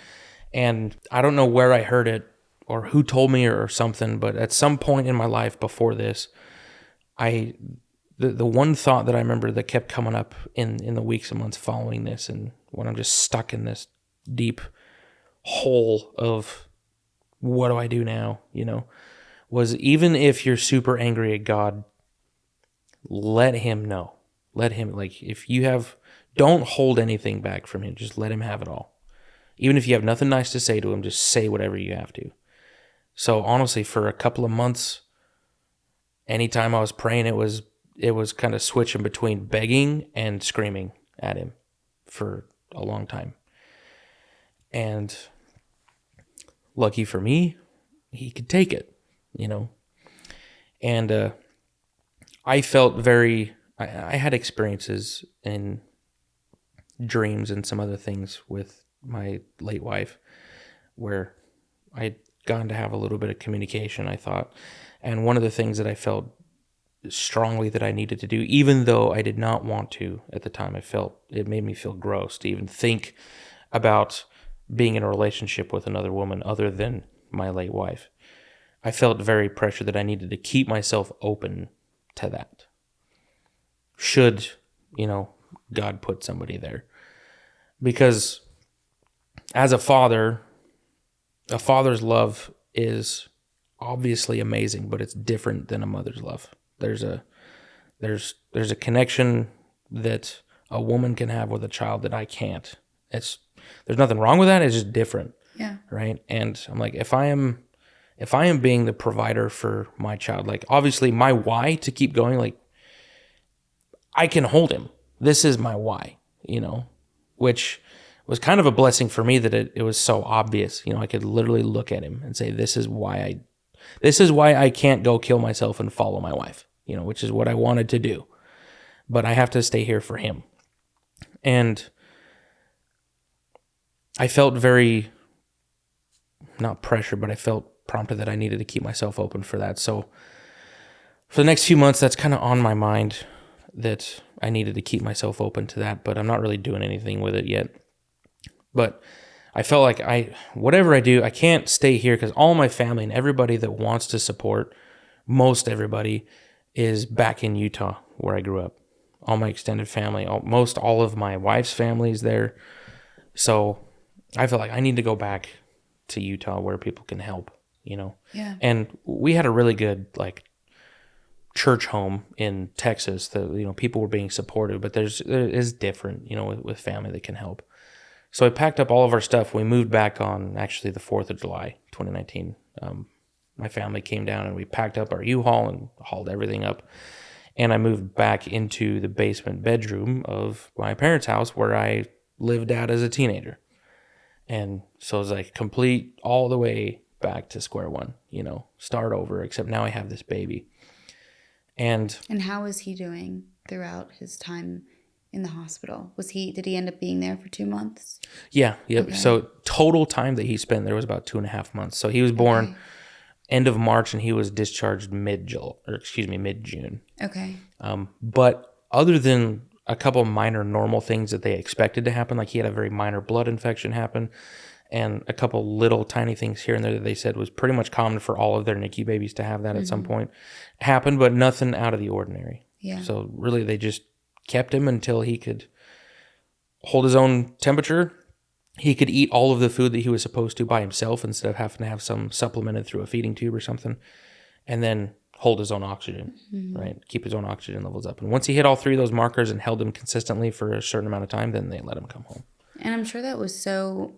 And I don't know where I heard it or who told me or something, but at some point in my life before this, the one thought that I remember that kept coming up in the weeks and months following this, and when I'm just stuck in this deep hole of what do I do now, was, even if you're super angry at God, let him know. Let him, like, if you have, don't hold anything back from him. Just let him have it all. Even if you have nothing nice to say to him, just say whatever you have to. So honestly, for a couple of months, anytime I was praying, it was kind of switching between begging and screaming at him for a long time. And lucky for me, he could take it, And I felt I had experiences in dreams and some other things with my late wife where I'd gotten to have a little bit of communication, I thought. And one of the things that I felt strongly that I needed to do, even though I did not want to at the time, it made me feel gross to even think about being in a relationship with another woman other than my late wife. I felt very pressured that I needed to keep myself open to that. Should, God put somebody there. Because as a father's love is obviously amazing, but it's different than a mother's love. There's a connection that a woman can have with a child that I can't. There's nothing wrong with that. It's just different. Yeah. Right. And I'm like, if I am being the provider for my child, like, obviously my why to keep going, like, I can hold him. This is my why, which was kind of a blessing for me that it was so obvious. I could literally look at him and say, this is why I can't go kill myself and follow my wife, which is what I wanted to do. But I have to stay here for him. And I felt very, not pressure, but I felt prompted that I needed to keep myself open for that. So for the next few months, that's kind of on my mind, that I needed to keep myself open to that, but I'm not really doing anything with it yet. But I felt like whatever I do, I can't stay here because all my family and everybody that wants to support, most everybody, is back in Utah where I grew up. All my extended family, most all of my wife's family is there. So I feel like I need to go back to Utah where people can help, Yeah. And we had a really good, like, church home in Texas that, people were being supportive, but there is different, with family that can help. So I packed up all of our stuff. We moved back on actually the 4th of July, 2019. My family came down and we packed up our U-Haul and hauled everything up. And I moved back into the basement bedroom of my parents' house where I lived at as a teenager. And so it was like complete all the way back to square one, start over, except now I have this baby. And how is he doing throughout his time in the hospital? Did he end up being there for 2 months? Yeah. Yep. Okay. So total time that he spent there was about 2.5 months. So he was born end of March and he was discharged mid-June. Okay. But other than a couple minor normal things that they expected to happen. Like he had a very minor blood infection happen, and a couple little tiny things here and there that they said was pretty much common for all of their NICU babies to have that at some point happened, but nothing out of the ordinary. Yeah. So really they just kept him until he could hold his own temperature. He could eat all of the food that he was supposed to by himself instead of having to have some supplemented through a feeding tube or something, and then hold his own oxygen, right? Keep his own oxygen levels up. And once he hit all 3 of those markers and held them consistently for a certain amount of time, then they let him come home. And I'm sure that was so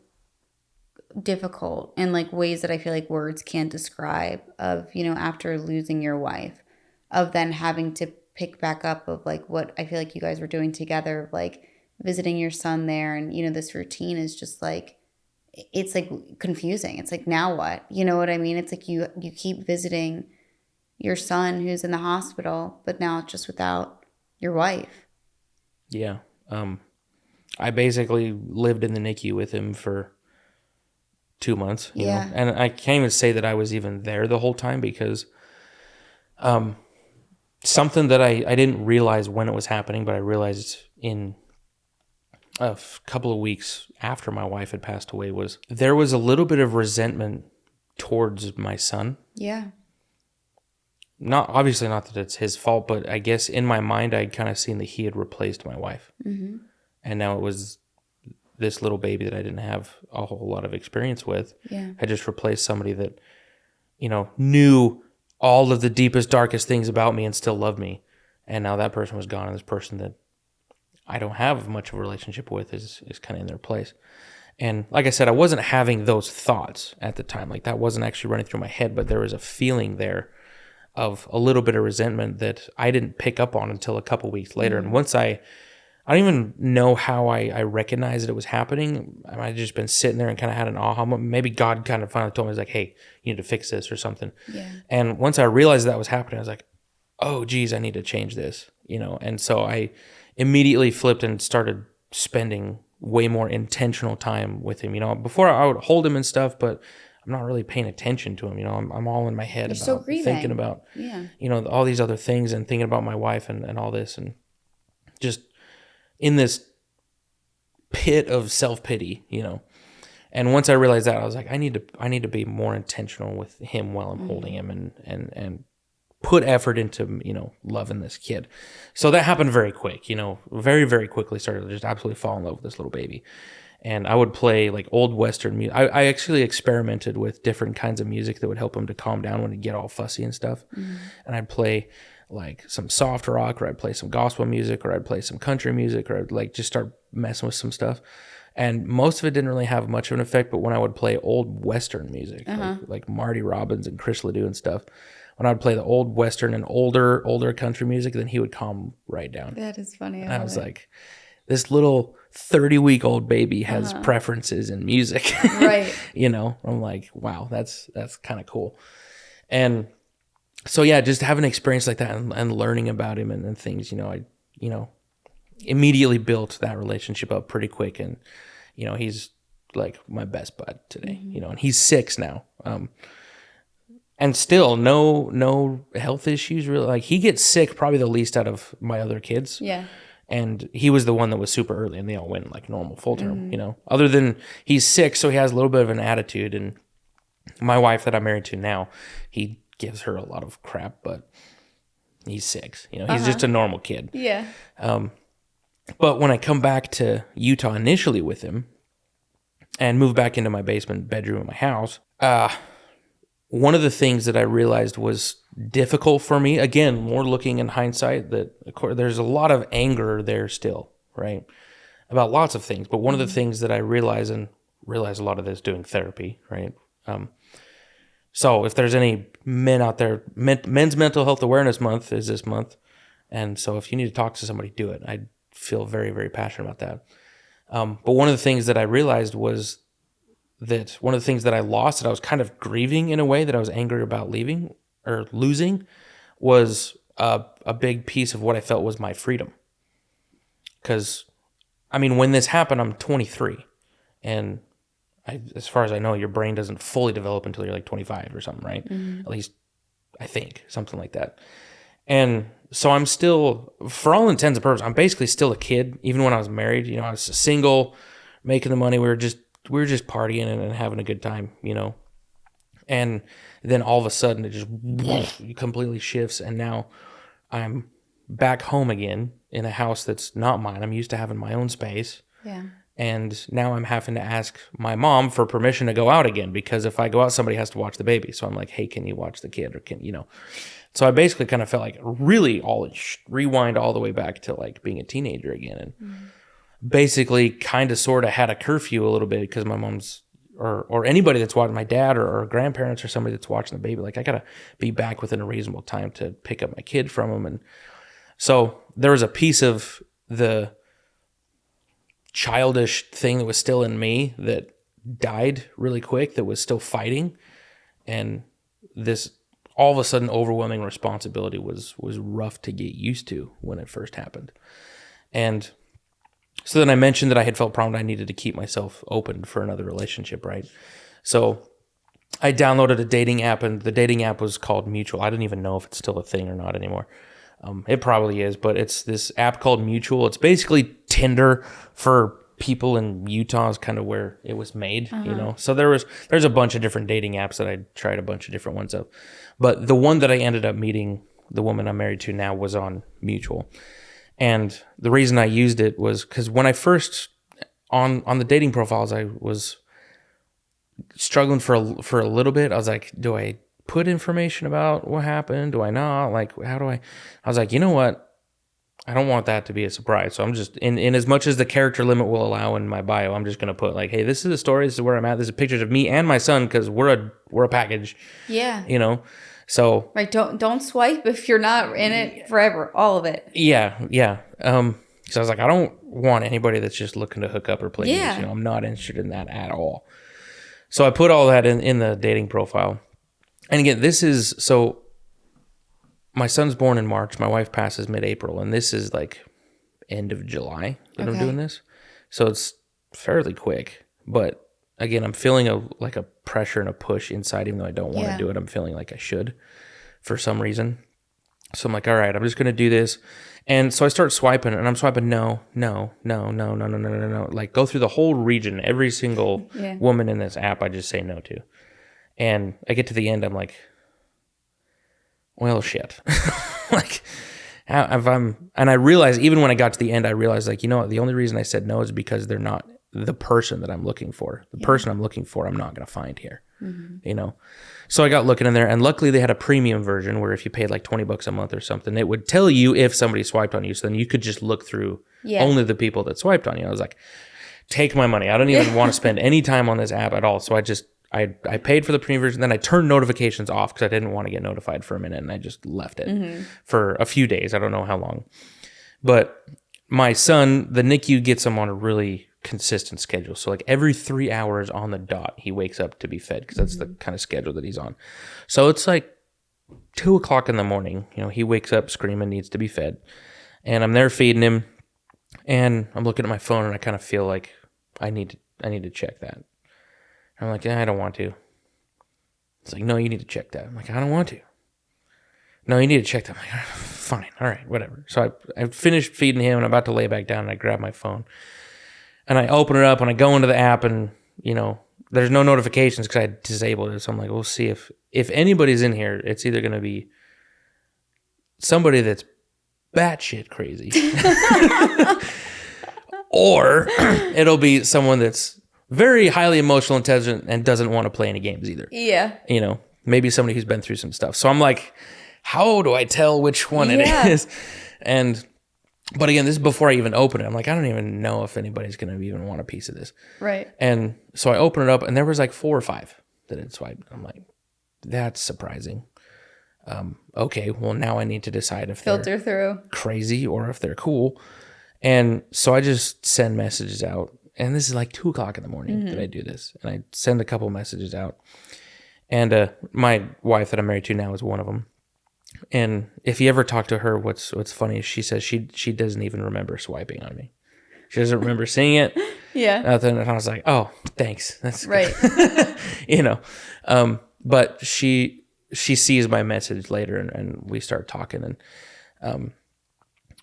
difficult in like ways that I feel like words can't describe, of, you know, after losing your wife, of then having to pick back up of like what I feel like you guys were doing together, like visiting your son there. And, you know, this routine is just like, it's like confusing. It's like, now what? You know what I mean? It's like you keep visiting your son who's in the hospital, but now it's just without your wife. Yeah. I basically lived in the NICU with him for 2 months, you know? And I can't even say that I was even there the whole time, because something that I didn't realize when it was happening, but I realized in a couple of weeks after my wife had passed away, was there was a little bit of resentment towards my son. Yeah. Obviously not that it's his fault, but I guess in my mind I'd kind of seen that he had replaced my wife. Mm-hmm. And now it was this little baby that I didn't have a whole lot of experience with. Yeah. I just replaced somebody that, you know, knew all of the deepest, darkest things about me and still loved me. And now that person was gone, and this person that I don't have much of a relationship with is kind of in their place. And like I said, I wasn't having those thoughts at the time. Like that wasn't actually running through my head, but there was a feeling there of a little bit of resentment that I didn't pick up on until a couple weeks later. And once I don't even know how I recognized that it was happening. I might have just been sitting there and kind of had an aha moment. Maybe God kind of finally told me, like, hey, you need to fix this or something. Yeah. And once I realized that was happening, I was like, oh, geez, I need to change this, you know? And so I immediately flipped and started spending way more intentional time with him. You know, before I would hold him and stuff, but I'm not really paying attention to him. You know, I'm all in my head about thinking about, you know, all these other things and thinking about my wife and all this, and just in this pit of self-pity, you know. And once I realized that, I was like, I need to be more intentional with him while I'm holding him, and put effort into, you know, loving this kid. So that happened very quick, you know, very, very quickly started to just absolutely fall in love with this little baby. And I would play like old Western music. I actually experimented with different kinds of music that would help him to calm down when he'd get all fussy and stuff. And I'd play like some soft rock, or I'd play some gospel music, or I'd play some country music, or I'd like just start messing with some stuff. And most of it didn't really have much of an effect, but when I would play old Western music, like Marty Robbins and Chris Ledoux and stuff, when I would play the old Western and older country music, then he would calm right down. That is funny. And I was like, this little 30-week-old baby has preferences in music. Right. You know, I'm like, wow, that's kind of cool. And so, yeah, just having an experience like that and learning about him and things, you know, I immediately built that relationship up pretty quick. And, you know, he's like my best bud today, you know, and he's 6 now. And still no health issues really. Like he gets sick probably the least out of my other kids. Yeah. And he was the one that was super early, and they all went like normal full term, you know, other than he's 6. So he has a little bit of an attitude. And my wife that I'm married to now, he gives her a lot of crap, but he's 6, you know, he's just a normal kid. Yeah. But when I come back to Utah initially with him and move back into my basement bedroom in my house, one of the things that I realized was difficult for me, again, more looking in hindsight, that of course, there's a lot of anger there still, right? About lots of things. But one of the things that I realize a lot of this doing therapy, right? So if there's any men out there, Men's Mental Health Awareness Month is this month. And so if you need to talk to somebody, do it. I feel very, very passionate about that. But one of the things that I realized was that one of the things that I lost, that I was kind of grieving in a way, that I was angry about leaving or losing, was a big piece of what I felt was my freedom. Because, I mean, when this happened, I'm 23. And as far as I know, your brain doesn't fully develop until you're like 25 or something, right? At least I think, something like that. And so I'm still, for all intents and purposes, I'm basically still a kid. Even when I was married, I was single, making the money. We were just partying and having a good time, And then all of a sudden it just completely shifts. And now I'm back home again in a house that's not mine. I'm used to having my own space. Yeah. And now I'm having to ask my mom for permission to go out again, because if I go out, somebody has to watch the baby. So I'm like, hey, can you watch the kid? Or So I basically kind of felt like really rewind all the way back to like being a teenager again. And basically kind of sort of had a curfew a little bit, because my mom's or anybody that's watching, my dad or grandparents or somebody that's watching the baby, like I got to be back within a reasonable time to pick up my kid from them. And so there was a piece of the childish thing that was still in me that died really quick, that was still fighting. And this all of a sudden overwhelming responsibility was rough to get used to when it first happened. And so then I mentioned that I had felt prompted I needed to keep myself open for another relationship, right? So I downloaded a dating app, and the dating app was called Mutual. I don't even know if it's still a thing or not anymore. It probably is, but it's this app called Mutual. It's basically Tinder for people in Utah, is kind of where it was made, So there's a bunch of different dating apps that I tried a bunch of different ones of. But the one that I ended up meeting, the woman I'm married to now, was on Mutual. And the reason I used it was because when I first, on the dating profiles, I was struggling for a little bit. I was like, do I put information about what happened? Do I not? Like, how do I was like, you know what? I don't want that to be a surprise. So I'm just, in as much as the character limit will allow in my bio, I'm just going to put like, hey, this is a story. This is where I'm at. This is pictures of me and my son, because we're a package. Yeah. So. Right. Don't swipe if you're not in it forever. All of it. Yeah. Yeah. So I was like, I don't want anybody that's just looking to hook up or play games. I'm not interested in that at all. So I put all that in the dating profile. And again, so my son's born in March. My wife passes mid-April, and this is like end of July that I'm doing this. So it's fairly quick. But again, I'm feeling a pressure and a push inside, even though I don't want to do it. I'm feeling like I should for some reason. So I'm like, all right, I'm just going to do this. And so I start swiping, and I'm swiping no. Like, go through the whole region. Every single woman in this app, I just say no to. And I get to the end, I'm like, well, shit. Like, and I realized, even when I got to the end, I realized, like, you know what? The only reason I said no is because they're not the person that I'm looking for. The person I'm looking for, I'm not going to find here. So I got looking in there, and luckily they had a premium version where if you paid like $20 a month or something, it would tell you if somebody swiped on you. So then you could just look through only the people that swiped on you. I was like, take my money. I don't even want to spend any time on this app at all. So I paid for the premium version. Then I turned notifications off because I didn't want to get notified for a minute, and I just left it for a few days. I don't know how long. But my son, the NICU gets him on a really consistent schedule. So like every 3 hours on the dot, he wakes up to be fed, because that's the kind of schedule that he's on. So it's like 2:00 in the morning. He wakes up screaming, needs to be fed. And I'm there feeding him, and I'm looking at my phone, and I kind of feel like I need to check that. I'm like, I don't want to. It's like, no, you need to check that. I'm like, I don't want to. No, you need to check that. I'm like, fine, all right, whatever. So I finished feeding him, and I'm about to lay back down, and I grab my phone. And I open it up, and I go into the app, and, there's no notifications because I disabled it. So I'm like, we'll see if anybody's in here, it's either going to be somebody that's batshit crazy or it'll be someone that's very highly emotional, intelligent, and doesn't want to play any games either. Yeah. Maybe somebody who's been through some stuff. So I'm like, how do I tell which one it is? But again, this is before I even open it. I'm like, I don't even know if anybody's going to even want a piece of this. Right. And so I open it up, and there was like 4 or 5 that had swiped. I'm like, that's surprising. Okay, well, now I need to decide if filter through crazy or if they're cool. And so I just send messages out. And this is like 2:00 in the morning that I do this. And I send a couple messages out. And my wife that I'm married to now is one of them. And if you ever talk to her, what's funny is she says she doesn't even remember swiping on me. She doesn't remember seeing it. Yeah. Nothing. And I was like, oh, thanks. That's right. But she sees my message later, and we start talking.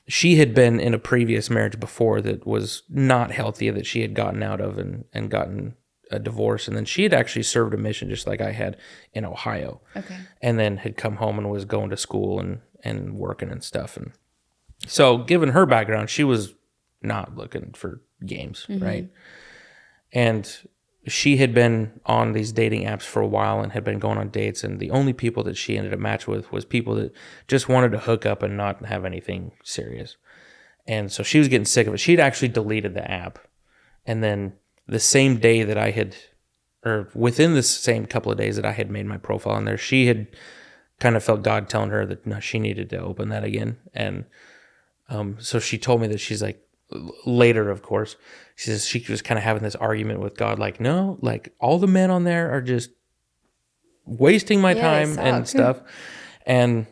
she had been in a previous marriage before that was not healthy, that she had gotten out of and gotten a divorce. And then she had actually served a mission just like I had in Ohio. Okay. And then had come home and was going to school and working and stuff. And so given her background, she was not looking for games, right? And she had been on these dating apps for a while and had been going on dates. And the only people that she ended up matched with was people that just wanted to hook up and not have anything serious. And so she was getting sick of it. She'd actually deleted the app. And then the same day that I had, or within the same couple of days that I had made my profile on there, she had kind of felt God telling her that no, she needed to open that again. And so she told me that she's like, later, of course, she says she was kind of having this argument with God, like, no, like all the men on there are just wasting my time and stuff. And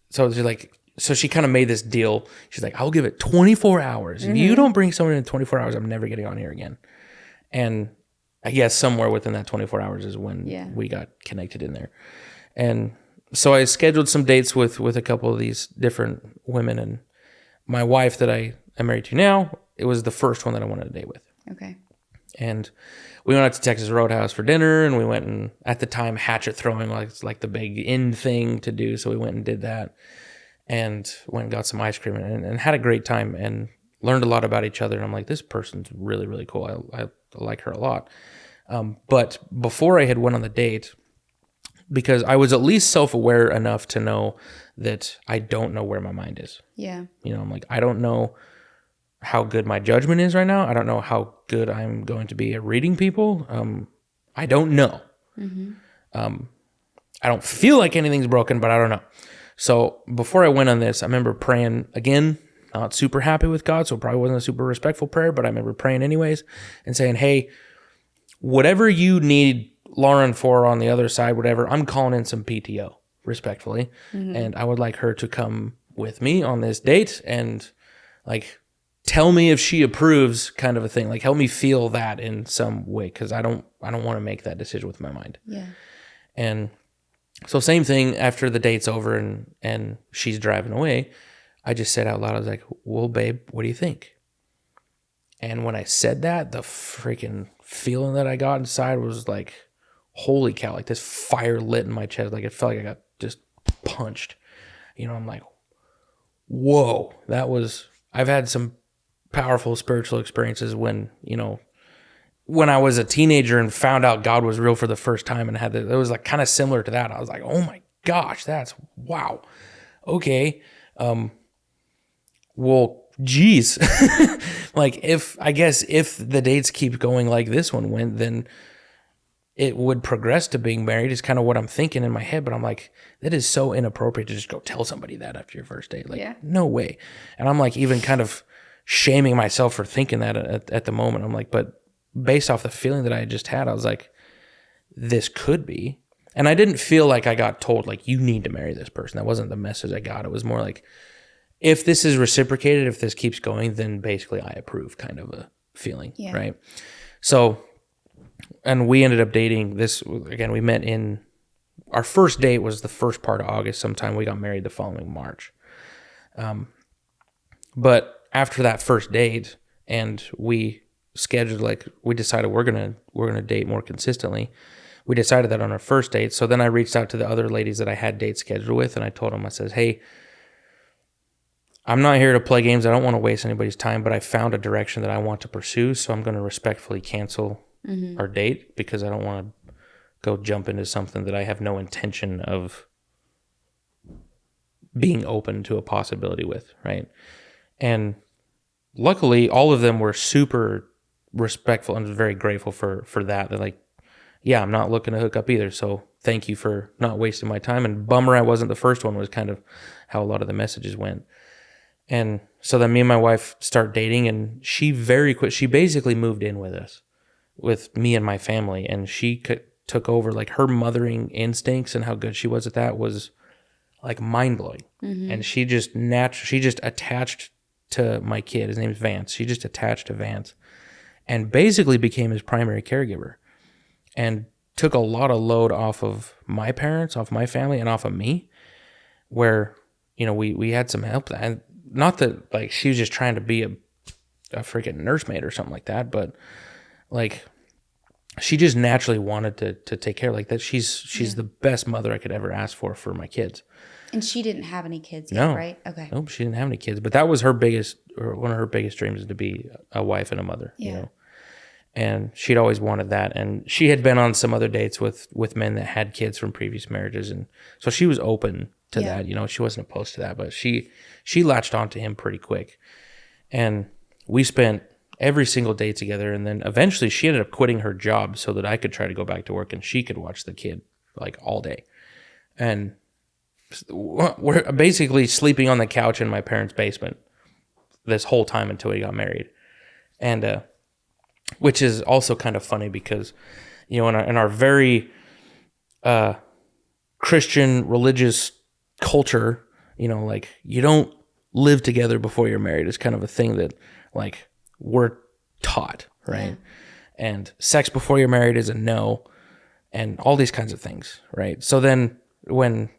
so she's like, so she kind of made this deal. She's like, I'll give it 24 hours. If you don't bring someone in 24 hours, I'm never getting on here again. And I guess somewhere within that 24 hours is when we got connected in there. And so I scheduled some dates with a couple of these different women, and my wife that I am married to now, it was the first one that I wanted to date with. Okay. And we went out to Texas Roadhouse for dinner, and we went and, at the time, hatchet throwing was like the big in thing to do. So we went and did that and went and got some ice cream and had a great time and learned a lot about each other. And I'm like, this person's really, really cool. I like her a lot. But before I had went on the date, because I was at least self-aware enough to know that I don't know where my mind is. Yeah. You know, I'm like, I don't know how good my judgment is right now. I don't know how good I'm going to be at reading people. I don't know. I don't feel like anything's broken, but I don't know. So before I went on this, I remember praying again, not super happy with God, so it probably wasn't a super respectful prayer, but I remember praying anyways and saying, hey, whatever you need Lauren for on the other side, whatever, I'm calling in some PTO, respectfully. And I would like her to come with me on this date and like tell me if she approves, kind of a thing. Like help me feel that in some way, because I don't want to make that decision with my mind. Yeah. And so same thing after the date's over and she's driving away, I just said out loud, I was like, well, babe, what do you think? And when I said that, the freaking feeling that I got inside was like, holy cow, like this fire lit in my chest. Like it felt like I got just punched. You know, I'm like, whoa, I've had some powerful spiritual experiences when, you know, when I was a teenager and found out God was real for the first time and it was like kind of similar to that. I was like, oh my gosh, that's wow. Okay. Well, geez. Like if the dates keep going like this one went, then it would progress to being married is kind of what I'm thinking in my head. But I'm like, that is so inappropriate to just go tell somebody that after your first date. Like, no way. And I'm like, even kind of shaming myself for thinking that at the moment. I'm like, but based off the feeling that I had just had, I was like, this could be. And I didn't feel like I got told, like, you need to marry this person. That wasn't the message I got. It was more like, if this is reciprocated, if this keeps going, then basically I approve, kind of a feeling, right? So, and we ended up dating this, again, we met in, our first date was the first part of August sometime. We got married the following March. But after that first date, and we scheduled, like, we decided we're gonna date more consistently. We decided that on our first date. So then I reached out to the other ladies that I had dates scheduled with, and I told them, I said, hey, I'm not here to play games. I don't want to waste anybody's time, but I found a direction that I want to pursue. So I'm going to respectfully cancel our date because I don't want to go jump into something that I have no intention of being open to a possibility with, right? And luckily, all of them were super respectful and very grateful for that. They're like, yeah, I'm not looking to hook up either. So thank you for not wasting my time. And bummer I wasn't the first one was kind of how a lot of the messages went. And so then me and my wife start dating, and she she basically moved in with us, with me and my family. And she took over, like, her mothering instincts and how good she was at that was like mind blowing. And she just attached to my kid. His name is Vance. She just attached to Vance and basically became his primary caregiver and took a lot of load off of my parents, off my family, and off of me, where, we had some help. And not that like she was just trying to be a freaking nursemaid or something like that, but like she just naturally wanted to take care like that. She's the best mother I could ever ask for my kids. And she didn't have any kids yet, No. right? Okay. Nope, she didn't have any kids, but that was her biggest, or one of her biggest dreams, is to be a wife and a mother, and she'd always wanted that. And she had been on some other dates with men that had kids from previous marriages, and so she was open to that. She wasn't opposed to that, but she latched onto him pretty quick, and we spent every single day together. And then eventually she ended up quitting her job so that I could try to go back to work and she could watch the kid like all day. And we're basically sleeping on the couch in my parents' basement this whole time until we got married. And which is also kind of funny because, in our very Christian religious culture, like you don't live together before you're married. It's kind of a thing that like we're taught, right? Yeah. And sex before you're married is a no, and all these kinds of things, right? So then when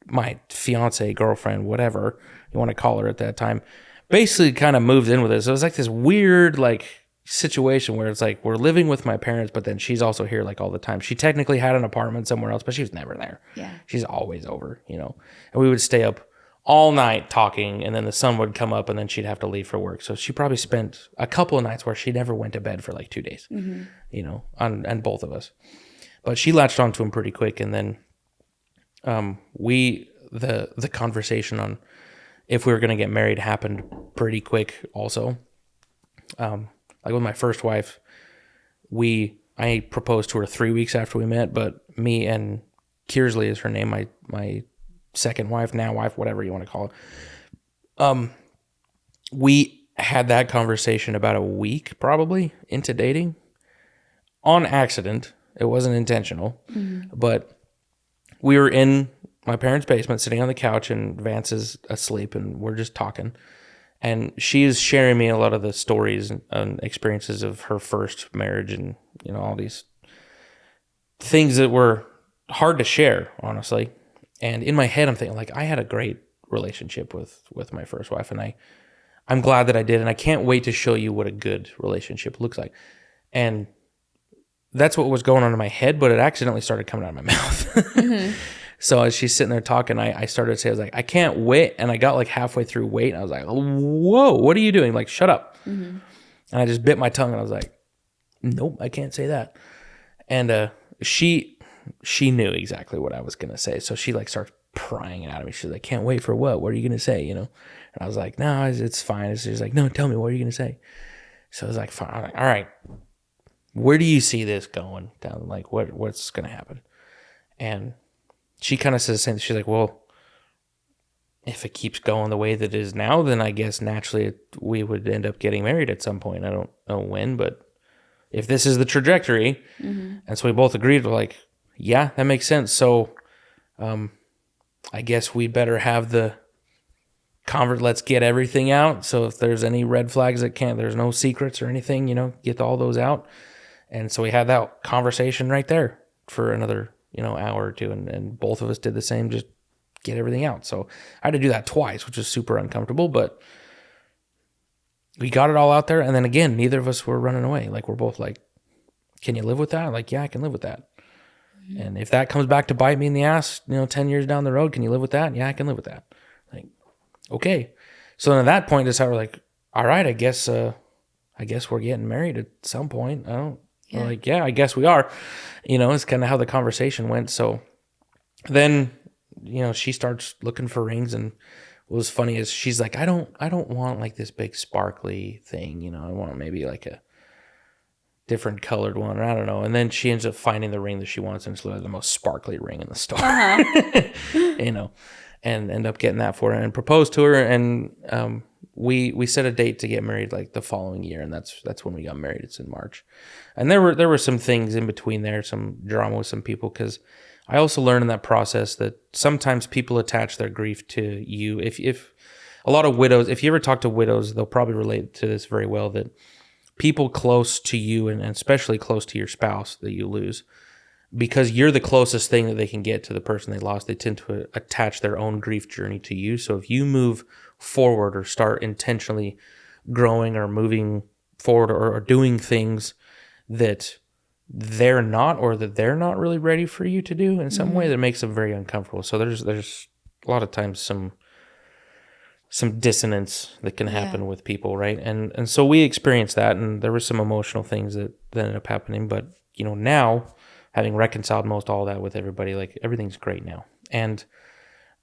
my fiance, girlfriend, whatever you want to call her at that time, basically kind of moved in with us. It was like this weird like situation where it's like we're living with my parents, but then she's also here like all the time. She technically had an apartment somewhere else, but she was never there. Yeah. She's always over, and we would stay up all night talking, and then the sun would come up and then she'd have to leave for work. So she probably spent a couple of nights where she never went to bed for like 2 days, on both of us. But she latched onto him pretty quick. And then the conversation on if we were going to get married happened pretty quick also. Like with my first wife, I proposed to her 3 weeks after we met, but me and Kearsley is her name, my second wife, now wife, whatever you want to call it. We had that conversation about a week probably into dating on accident. It wasn't intentional, but we were in my parents' basement sitting on the couch and Vance is asleep and we're just talking. And she is sharing me a lot of the stories and experiences of her first marriage and, all these things that were hard to share, honestly. And in my head, I'm thinking like, I had a great relationship with my first wife, and I'm glad that I did. And I can't wait to show you what a good relationship looks like. And that's what was going on in my head, but it accidentally started coming out of my mouth. So as she's sitting there talking, I started to say, I was like, I can't wait. And I got like halfway through wait, and I was like, whoa, what are you doing? Like, shut up. And I just bit my tongue and I was like, nope, I can't say that. And she knew exactly what I was going to say. So she like starts prying it out of me. She's like, can't wait for what? What are you going to say? And I was like, no, it's fine. She's like, no, tell me, what are you going to say? So I was like, fine. I'm like, all right, where do you see this going down? Like what's going to happen? And she kind of says the same thing. She's like, well, if it keeps going the way that it is now, then I guess naturally we would end up getting married at some point. I don't know when, but if this is the trajectory. And so we both agreed, like, yeah, that makes sense. So I guess we better have the let's get everything out. So if there's any red flags there's no secrets or anything, get all those out. And so we had that conversation right there for another, hour or two. And both of us did the same, just get everything out. So I had to do that twice, which was super uncomfortable, but we got it all out there. And then again, neither of us were running away. Like we're both like, can you live with that? Like, yeah, I can live with that. And if that comes back to bite me in the ass, 10 years down the road, can you live with that? Yeah, I can live with that. Like, okay. So then at that point, that's how we're like, all right, I guess we're getting married at some point. We're like, yeah, I guess we are. It's kind of how the conversation went. So then, she starts looking for rings, and what was funny is she's like, I don't want like this big sparkly thing. I want maybe like a different colored one, or I don't know. And then she ends up finding the ring that she wants, and it's literally the most sparkly ring in the store. And end up getting that for her and proposed to her. And we set a date to get married like the following year, and that's when we got married. It's in March. And there were some things in between there, some drama with some people, because I also learned in that process that sometimes people attach their grief to you. If a lot of widows, if you ever talk to widows, they'll probably relate to this very well, that people close to you, and especially close to your spouse that you lose, because you're the closest thing that they can get to the person they lost, they tend to attach their own grief journey to you. So if you move forward or start intentionally growing or moving forward or doing things that they're not, or that they're not really ready for you to do in some way, that makes them very uncomfortable. So there's a lot of times some dissonance that can happen with people, right? And so we experienced that, and there were some emotional things that ended up happening. But now, having reconciled most all that with everybody, like, everything's great now. And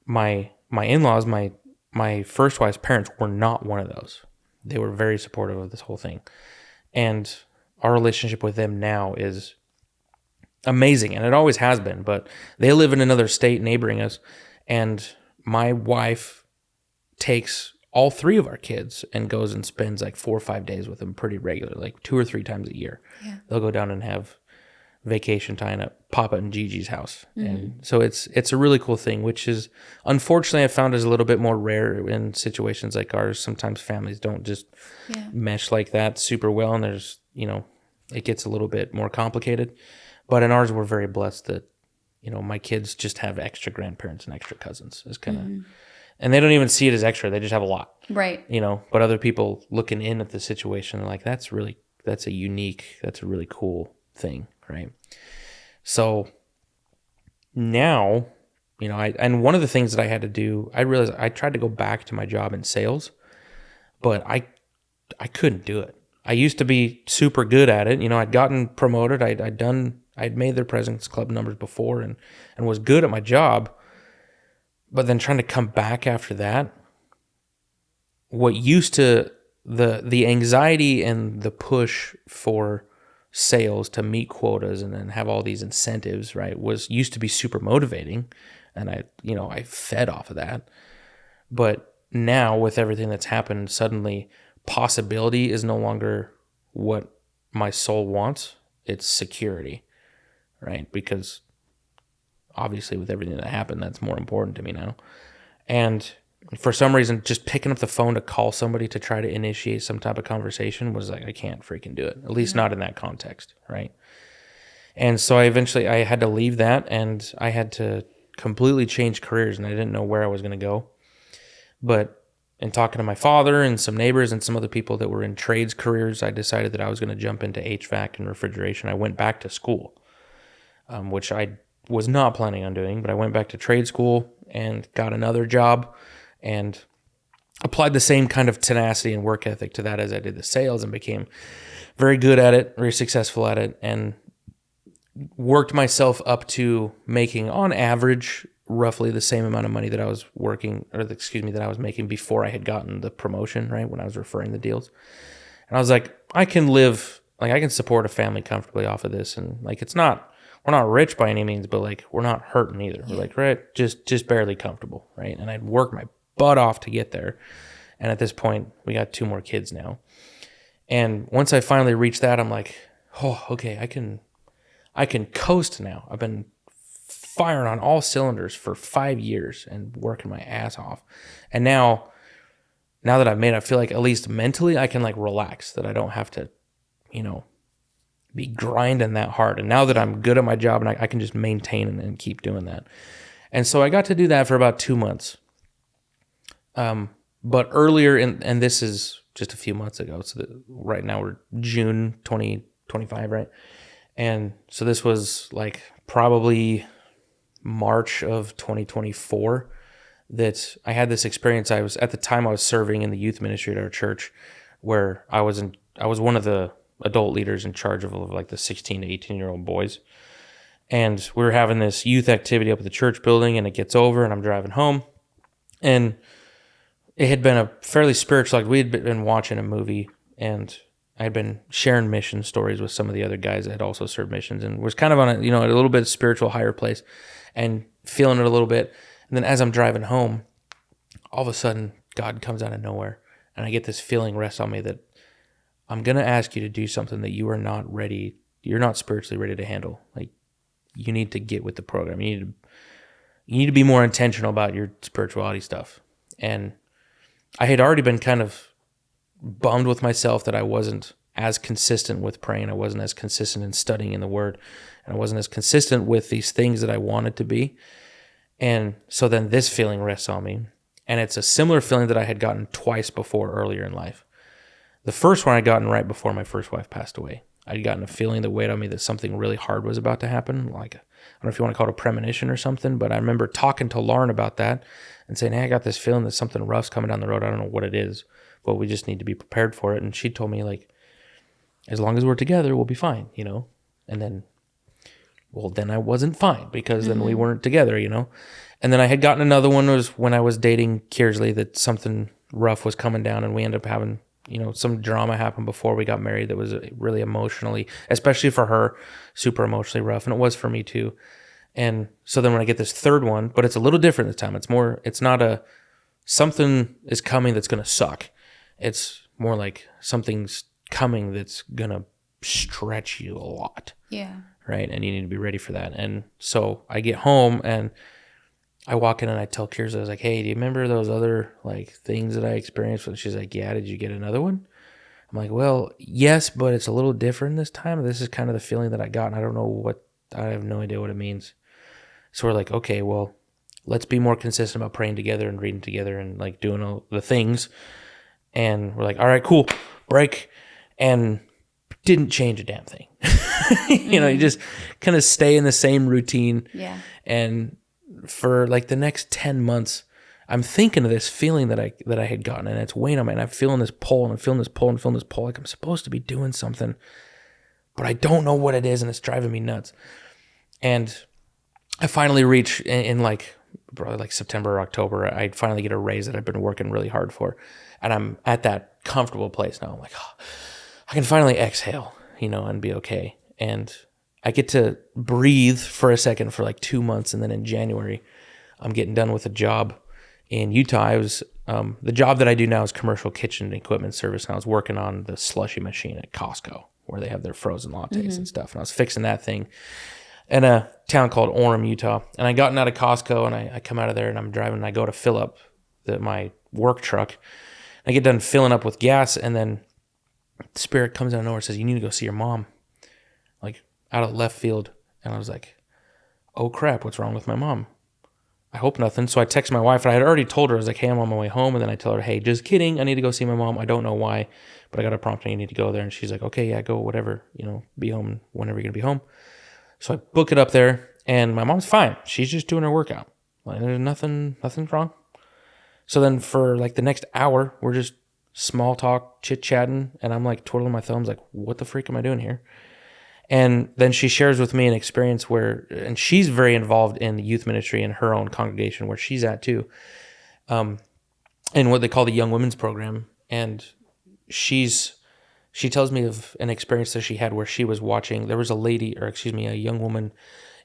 my in-laws, my first wife's parents were not one of those. They were very supportive of this whole thing, and our relationship with them now is amazing, and it always has been. But they live in another state neighboring us, and my wife takes all 3 of our kids and goes and spends like 4 or 5 days with them pretty regularly, like 2 or 3 times a year. Yeah. They'll go down and have vacation time at Papa and Gigi's house. And so it's a really cool thing, which is, unfortunately, I found is a little bit more rare in situations like ours. Sometimes families don't just mesh like that super well, and there's, it gets a little bit more complicated. But in ours, we're very blessed that, my kids just have extra grandparents and extra cousins. It's kind of, and they don't even see it as extra. They just have a lot. Right. But other people looking in at the situation are like, that's a really cool thing, right? So now, and one of the things that I had to do, I realized I tried to go back to my job in sales, but I couldn't do it. I used to be super good at it. I'd gotten promoted. I'd made their President's Club numbers before and was good at my job. But then trying to come back after that, what used to, the anxiety and the push for sales to meet quotas and then have all these incentives, right, used to be super motivating. And I fed off of that. But now, with everything that's happened, suddenly possibility is no longer what my soul wants. It's security, right? Because obviously with everything that happened, that's more important to me now. And for some reason, just picking up the phone to call somebody to try to initiate some type of conversation was like, I can't freaking do it. At least not in that context, right? And so I had to leave that, and I had to completely change careers, and I didn't know where I was going to go. But in talking to my father and some neighbors and some other people that were in trades careers, I decided that I was going to jump into HVAC and refrigeration. I went back to school, which I was not planning on doing, but I went back to trade school and got another job and applied the same kind of tenacity and work ethic to that as I did the sales, and became very good at it, very successful at it, and worked myself up to making, on average, roughly the same amount of money that I was that I was making before I had gotten the promotion, right, when I was referring the deals. And I was like, I can support a family comfortably off of this, and like, we're not rich by any means, but like, we're not hurting either. We're like, right, just barely comfortable, right? And I'd worked my butt off to get there. And at this point, we got 2 more kids now. And once I finally reached that, I'm like, oh, okay, I can coast now. I've been firing on all cylinders for 5 years and working my ass off. And now that I've made it, I feel like at least mentally I can like relax, that I don't have to, be grinding that hard. And now that I'm good at my job, and I can just maintain and keep doing that. And so I got to do that for about 2 months. But earlier, and this is just a few months ago, so right now we're June 2025, right? And so this was like probably March of 2024 that I had this experience. At the time I was serving in the youth ministry at our church, where I was one of the adult leaders in charge of like the 16 to 18-year-old boys. And we were having this youth activity up at the church building, and it gets over, and I'm driving home, and it had been a fairly spiritual, like we had been watching a movie, and I had been sharing mission stories with some of the other guys that had also served missions, and was kind of on a little bit spiritual higher place and feeling it a little bit. And then as I'm driving home, all of a sudden God comes out of nowhere, and I get this feeling rest on me that I'm going to ask you to do something that you're not spiritually ready to handle. Like, you need to get with the program. You need to be more intentional about your spirituality stuff. And I had already been kind of bummed with myself that I wasn't as consistent with praying. I wasn't as consistent in studying in the Word. And I wasn't as consistent with these things that I wanted to be. And so then this feeling rests on me. And it's a similar feeling that I had gotten twice before earlier in life. The first one I'd gotten right before my first wife passed away. I'd gotten a feeling that weighed on me that something really hard was about to happen. Like, I don't know if you want to call it a premonition or something, but I remember talking to Lauren about that and saying, hey, I got this feeling that something rough's coming down the road. I don't know what it is, but we just need to be prepared for it. And she told me, like, as long as we're together, we'll be fine, you know? And then, well, then I wasn't fine because then we weren't together, you know? And then I had gotten another one was when I was dating Kearsley, that something rough was coming down, and we ended up having, you know, some drama happened before we got married that was really emotionally, especially for her, super emotionally rough. And it was for me too. And so then when I get this third one, but it's a little different this time. It's not a, something is coming that's going to suck. It's more like something's coming that's going to stretch you a lot. Yeah. Right. And you need to be ready for that. And so I get home and I walk in and I tell Kirsten, I was like, hey, do you remember those other like things that I experienced? And she's like, yeah, did you get another one? I'm like, well, yes, but it's a little different this time. This is kind of the feeling that I got, and I have no idea what it means. So we're like, okay, well, let's be more consistent about praying together and reading together and like doing all the things. And we're like, all right, cool, break. And didn't change a damn thing. You know, you just kind of stay in the same routine. Yeah. And for like the next 10 months, I'm thinking of this feeling that I had gotten, and it's weighing on me, and I'm feeling this pull, and I'm feeling this pull, and feeling this pull, like I'm supposed to be doing something, but I don't know what it is, and it's driving me nuts. And I finally reach in like probably like September or October, I finally get a raise that I've been working really hard for, and I'm at that comfortable place now. I'm like, oh, I can finally exhale, you know, and be okay. And I get to breathe for a second for like 2 months. And then in January, I'm getting done with a job in Utah. I was, the job that I do now is commercial kitchen equipment service. And I was working on the slushy machine at Costco where they have their frozen lattes and stuff. And I was fixing that thing in a town called Orem, Utah. And I gotten out of Costco and I come out of there and I'm driving and I go to fill up my work truck. I get done filling up with gas, and then the Spirit comes out of nowhere and says, you need to go see your mom. Like, out of left field. And I was like, oh crap, what's wrong with my mom? I hope nothing. So I text my wife, and I had already told her, I was like, hey, I'm on my way home. And then I tell her, hey, just kidding, I need to go see my mom. I don't know why, but I got a prompt, and you need to go there. And she's like, okay, yeah, go, whatever, you know, be home whenever you're gonna be home. So I book it up there, and my mom's fine. She's just doing her workout. Like, there's nothing's wrong. So then for like the next hour, we're just small talk, chit-chatting, and I'm like twirling my thumbs like, what the freak am I doing here? And then she shares with me an experience where, and she's very involved in the youth ministry in her own congregation where she's at too, in what they call the Young Women's Program. And she tells me of an experience that she had where she was watching, there was a young woman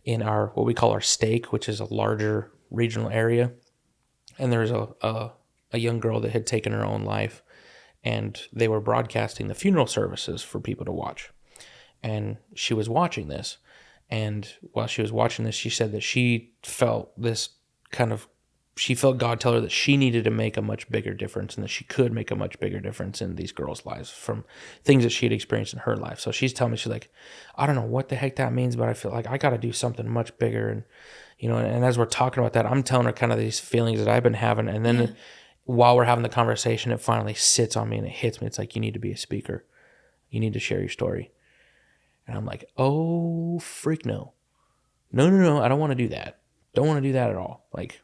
in what we call our stake, which is a larger regional area. And there was a young girl that had taken her own life, and they were broadcasting the funeral services for people to watch. And she was watching this, and while she was watching this, she said that she felt God tell her that she needed to make a much bigger difference, and that she could make a much bigger difference in these girls' lives from things that she had experienced in her life. So she's telling me, she's like, I don't know what the heck that means, but I feel like I got to do something much bigger. And, you know, and as we're talking about that, I'm telling her kind of these feelings that I've been having. And then while we're having the conversation, it finally sits on me and it hits me. It's like, you need to be a speaker. You need to share your story. And I'm like, oh, freak no. No, I don't want to do that. Don't want to do that at all. Like,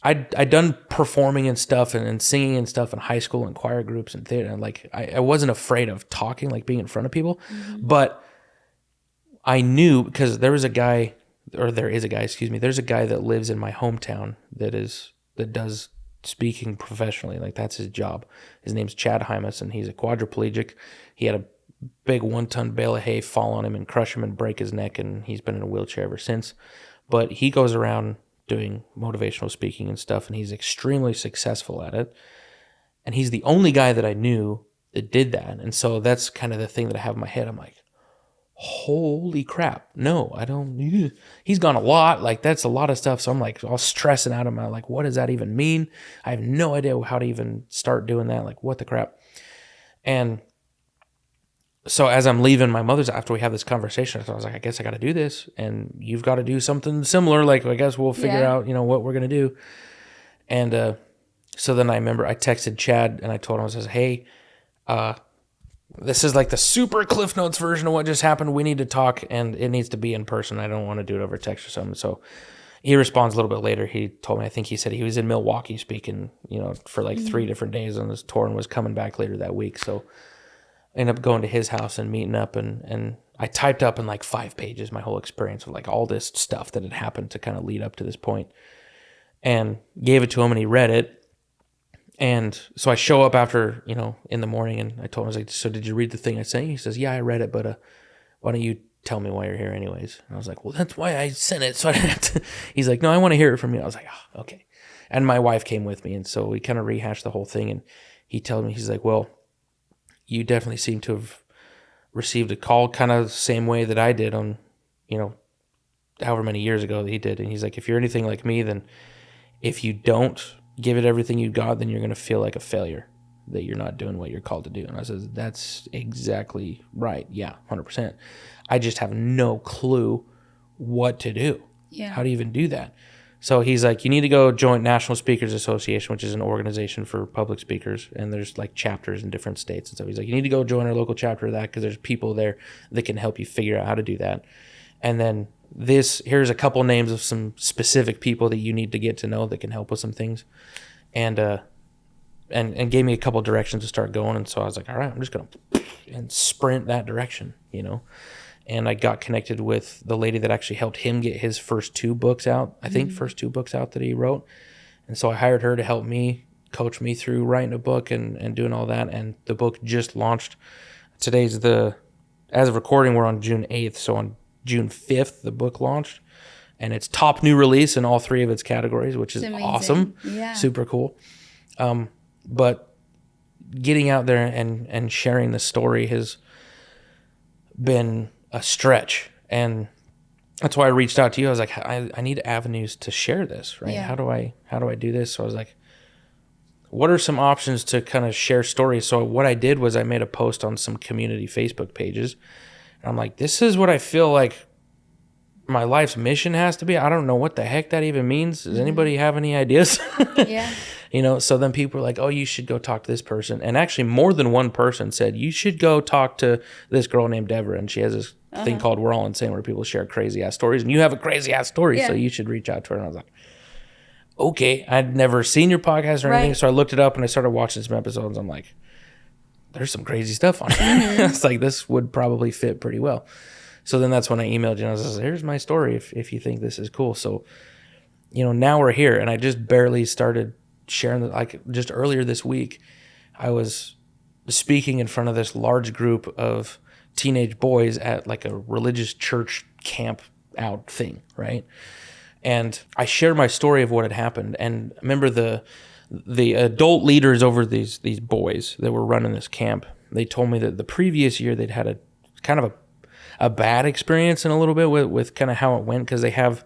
I'd done performing and stuff and singing and stuff in high school and choir groups and theater. And like, I wasn't afraid of talking, like being in front of people. But I knew, because there's a guy that lives in my hometown that does speaking professionally. Like, that's his job. His name's Chad Hymas, and he's a quadriplegic. He had a big 1-ton bale of hay fall on him and crush him and break his neck, and he's been in a wheelchair ever since. But he goes around doing motivational speaking and stuff, and he's extremely successful at it. And he's the only guy that I knew that did that. And so that's kind of the thing that I have in my head. I'm like, holy crap. No, I don't. He's gone a lot. Like, that's a lot of stuff. So I'm like all stressing out of my, like, what does that even mean? I have no idea how to even start doing that. Like, what the crap? And so as I'm leaving my mother's, after we have this conversation, I was like, I guess I got to do this, and you've got to do something similar. Like, I guess we'll figure out, what we're going to do. And so then I remember I texted Chad and I told him, I says, hey, this is like the super Cliff Notes version of what just happened. We need to talk, and it needs to be in person. I don't want to do it over text or something. So he responds a little bit later. He told me, I think he said he was in Milwaukee speaking, for like 3 different days on this tour and was coming back later that week. So I ended up going to his house and meeting up, and I typed up in like 5 pages my whole experience of like all this stuff that had happened to kind of lead up to this point, and gave it to him, and he read it. And so I show up after, in the morning, and I told him, I was like, so did you read the thing I sent you? He says, yeah, I read it, but why don't you tell me why you're here anyways? And I was like, well, that's why I sent it. So I didn't have to. He's like, no, I want to hear it from you. I was like, oh, okay. And my wife came with me. And so we kind of rehashed the whole thing. And he told me, he's like, well, you definitely seem to have received a call kind of the same way that I did on, however many years ago that he did. And he's like, if you're anything like me, then if you don't give it everything you got, then you're going to feel like a failure, that you're not doing what you're called to do. And I said, that's exactly right. Yeah, 100%. I just have no clue what to do. Yeah. How to even do that. So he's like, you need to go join National Speakers Association, which is an organization for public speakers. And there's like chapters in different states. And so he's like, you need to go join our local chapter of that, because there's people there that can help you figure out how to do that. And then here's a couple names of some specific people that you need to get to know that can help with some things, and gave me a couple directions to start going. And so I was like, all right, I'm just gonna and sprint that direction, and I got connected with the lady that actually helped him get his first 2 books out. I think first 2 books out that he wrote. And so I hired her to help me, coach me through writing a book and doing all that. And the book just launched. As of recording, we're on June 8th. So on June 5th, the book launched, and it's top new release in all 3 of its categories, which is awesome. Yeah. Super cool. But getting out there and sharing the story has been a stretch. And that's why I reached out to you. I was like, I need avenues to share this, right? Yeah. How do I do this? So I was like, what are some options to kind of share stories? So what I did was I made a post on some community Facebook pages. I'm like, this is what I feel like my life's mission has to be. I don't know what the heck that even means. Does anybody have any ideas? Yeah. So then people were like, oh, you should go talk to this person. And actually more than one person said, you should go talk to this girl named Deborah. And she has this thing called We're All Insane, where people share crazy ass stories. And you have a crazy ass story. So you should reach out to her. And I was like, okay, I'd never seen your podcast or anything. Right. So I looked it up and I started watching some episodes. I'm like, there's some crazy stuff on it. It's like, this would probably fit pretty well. So then that's when I emailed you and I was like, here's my story if you think this is cool. So, now we're here, and I just barely started sharing just earlier this week, I was speaking in front of this large group of teenage boys at like a religious church camp out thing, right? And I shared my story of what had happened. And I remember the adult leaders over these boys that were running this camp, they told me that the previous year they'd had a kind of a bad experience in a little bit with kind of how it went, because they have,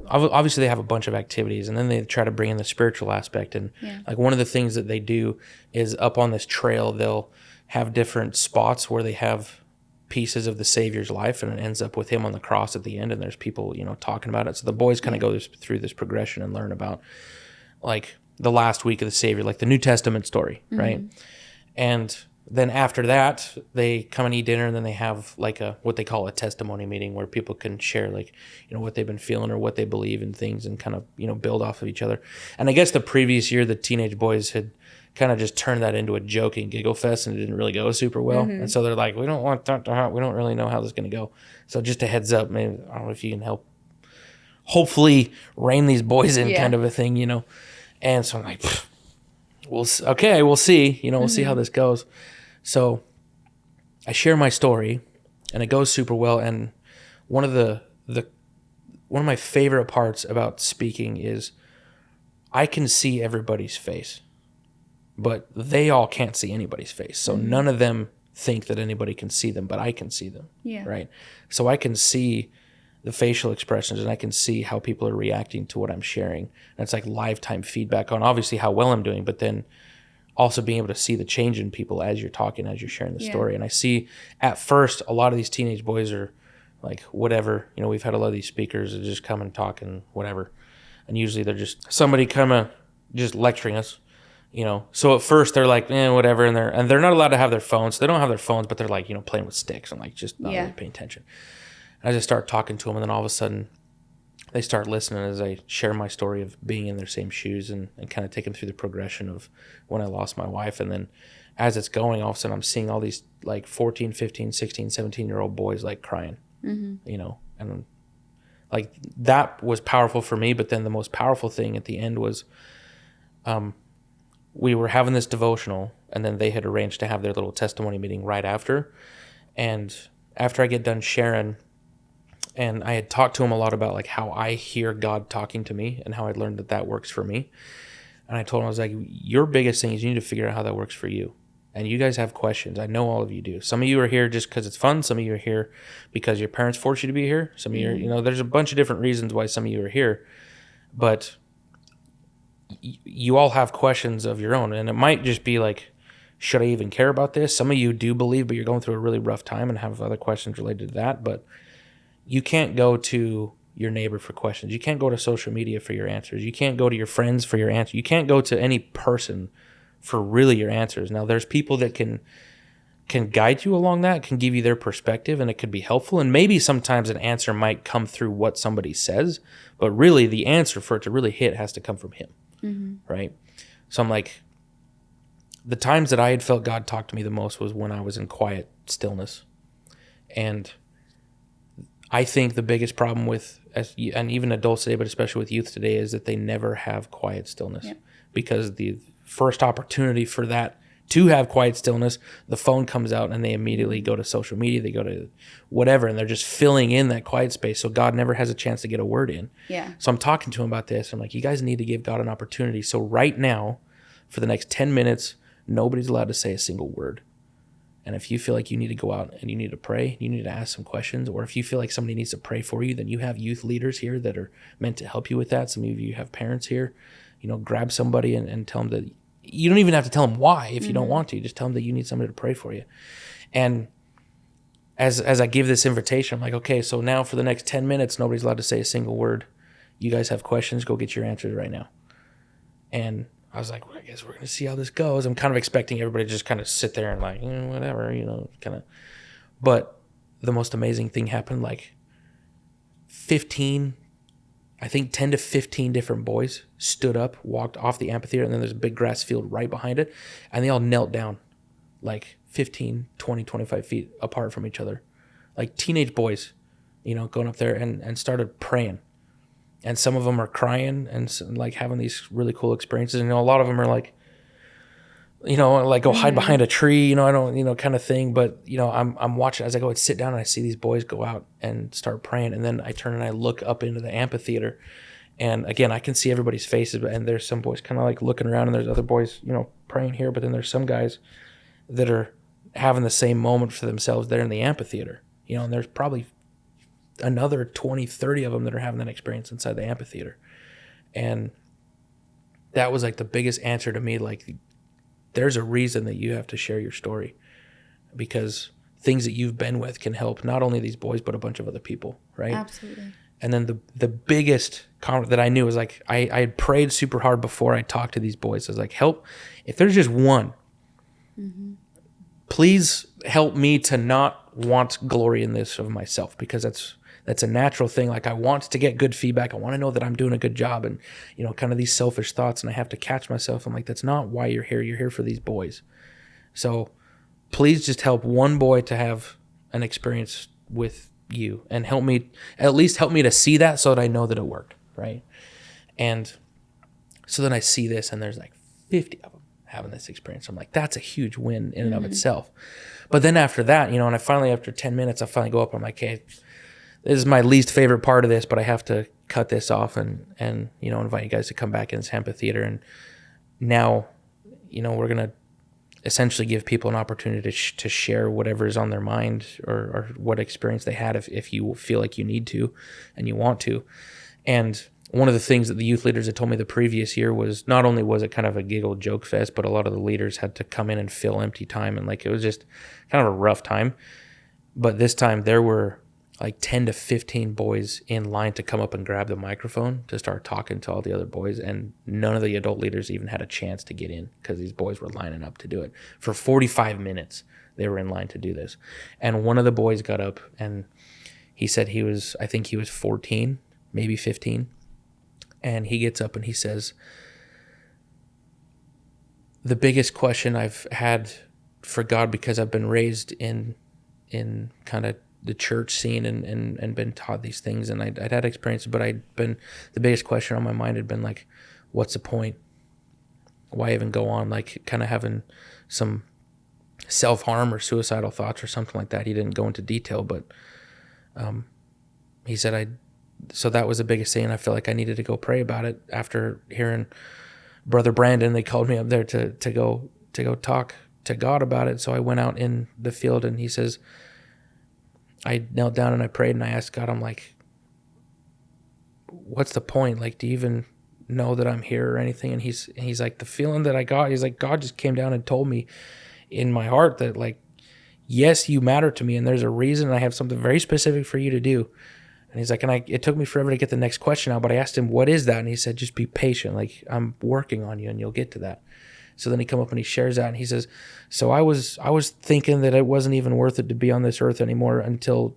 obviously they have a bunch of activities, and then they try to bring in the spiritual aspect. And like one of the things that they do is up on this trail, they'll have different spots where they have pieces of the Savior's life, and it ends up with him on the cross at the end, and there's people, talking about it. So the boys kind of go through this progression and learn about like the last week of the Savior, like the New Testament story, right? And then after that, they come and eat dinner, and then they have like what they call a testimony meeting, where people can share like, what they've been feeling or what they believe in things, and kind of, build off of each other. And I guess the previous year, the teenage boys had kind of just turned that into a joke and giggle fest, and it didn't really go super well. And so they're like, we don't want that to happen. We don't really know how this is going to go. So just a heads up, maybe, I don't know if you can help hopefully rein these boys in, kind of a thing, And so I'm like, we'll see, we'll see how this goes. So I share my story, and it goes super well. And one of my favorite parts about speaking is I can see everybody's face, but they all can't see anybody's face. So none of them think that anybody can see them, but I can see them. Yeah. Right. So I can see the facial expressions, and I can see how people are reacting to what I'm sharing. And it's like lifetime feedback on obviously how well I'm doing, but then also being able to see the change in people as you're talking, as you're sharing the story. And I see at first a lot of these teenage boys are like, whatever, you know, we've had a lot of these speakers that just come and talk and whatever. And usually they're just somebody kind of just lecturing us, you know. So at first they're like, whatever. And they're not allowed to have their phones. They don't have their phones, but they're like, you know, playing with sticks and like just not really paying attention. And I just start talking to them. And then all of a sudden they start listening as I share my story of being in their same shoes and kind of take them through the progression of when I lost my wife. And then as it's going, all of a sudden I'm seeing all these like 14, 15, 16, 17-year-old boys like crying, you know, and like that was powerful for me. But then the most powerful thing at the end was we were having this devotional, and then they had arranged to have their little testimony meeting right after. And after I get done sharing, and I had talked to him a lot about like how I hear God talking to me and how I learned that that works for me. And I told him, I was like, your biggest thing is you need to figure out how that works for you. And you guys have questions. I know all of you do. Some of you are here just because it's fun. Some of you are here because your parents forced you to be here. Some of you are, you know, there's a bunch of different reasons why some of you are here. But you all have questions of your own. And it might just be like, should I even care about this? Some of you do believe, but you're going through a really rough time and have other questions related to that. But you can't go to your neighbor for questions. You can't go to social media for your answers. You can't go to your friends for your answer. You can't go to any person for really your answers. Now, there's people that can guide you along that, can give you their perspective, and it could be helpful. And maybe sometimes an answer might come through what somebody says, but really the answer for it to really hit has to come from him, right? So I'm like, the times that I had felt God talk to me the most was when I was in quiet stillness. And I think the biggest problem with, and even adults today, but especially with youth today, is that they never have quiet stillness. Because the first opportunity for that to have quiet stillness, the phone comes out and they immediately go to social media, they go to whatever, and they're just filling in that quiet space. So God never has a chance to get a word in. So I'm talking to him about this. I'm like, you guys need to give God an opportunity. So right now, for the next 10 minutes, nobody's allowed to say a single word. And if you feel like you need to go out and you need to pray, you need to ask some questions, or if you feel like somebody needs to pray for you, then you have youth leaders here that are meant to help you with that. Some of you have parents here. You know, grab somebody and tell them that you don't even have to tell them why if you don't want to. Just tell them that you need somebody to pray for you. And as I give this invitation, I'm like, okay, so now for the next 10 minutes, nobody's allowed to say a single word. You guys have questions, go get your answers right now. And I was like, well, I guess we're going to see how this goes. I'm kind of expecting everybody to just kind of sit there and like, whatever, you know, kind of. But the most amazing thing happened, like 10 to 15 different boys stood up, walked off the amphitheater, and then there's a big grass field right behind it. And they all knelt down like 15, 20, 25 feet apart from each other. Like teenage boys, you know, going up there and started praying. And some of them are crying and like having these really cool experiences. And, you know, a lot of them are like, you know, like go hide behind a tree, you know, I don't, you know, kind of thing. But, you know, I'm watching as I go and sit down and I see these boys go out and start praying. And then I turn and I look up into the amphitheater. And again, I can see everybody's faces, and there's some boys kind of like looking around, and there's other boys, you know, praying here. But then there's some guys that are having the same moment for themselves there in the amphitheater, you know, and there's probably another 20, 30 of them that are having that experience inside the amphitheater. And that was like the biggest answer to me. Like, there's a reason that you have to share your story, because things that you've been with can help not only these boys, but a bunch of other people. Right. Absolutely. And then the biggest comment that I knew was like, I had prayed super hard before I talked to these boys. I was like, help, if there's just one, please help me to not want glory in this of myself, because that's a natural thing. Like, I want to get good feedback. I want to know that I'm doing a good job, and, you know, kind of these selfish thoughts, and I have to catch myself. I'm like, that's not why you're here. You're here for these boys. So please just help one boy to have an experience with you, and at least help me to see that so that I know that it worked. Right. And so then I see this, and there's like 50 of them having this experience. I'm like, that's a huge win in and of itself. But then after that, you know, and after 10 minutes, I finally go up. I'm like, hey, this is my least favorite part of this, but I have to cut this off and you know, invite you guys to come back in this amphitheater. And now, you know, we're going to essentially give people an opportunity to share whatever is on their mind, or what experience they had, if you feel like you need to and you want to. And one of the things that the youth leaders had told me the previous year was not only was it kind of a giggle joke fest, but a lot of the leaders had to come in and fill empty time. And like, it was just kind of a rough time. But this time there were like 10 to 15 boys in line to come up and grab the microphone to start talking to all the other boys. And none of the adult leaders even had a chance to get in because these boys were lining up to do it. For 45 minutes, they were in line to do this. And one of the boys got up and he said I think he was 14, maybe 15. And he gets up and he says, the biggest question I've had for God, because I've been raised in kind of the church scene and been taught these things, and I'd had experience, but the biggest question on my mind had been like, what's the point? Why even go on? Like kind of having some self-harm or suicidal thoughts or something like that. He didn't go into detail, but he said so that was the biggest thing, and I feel like I needed to go pray about it. After hearing Brother Brandon, they called me up there to go talk to God about it. So I went out in the field, and he says, I knelt down and I prayed and I asked God, I'm like, what's the point? Like, do you even know that I'm here or anything? And he's like, the feeling that I got, he's like, God just came down and told me in my heart that, like, yes, you matter to me, and there's a reason, and I have something very specific for you to do. And he's like, it took me forever to get the next question out, but I asked him, what is that? And he said, just be patient. Like, I'm working on you and you'll get to that. So then he come up and he shares that, and he says, so I was thinking that it wasn't even worth it to be on this earth anymore until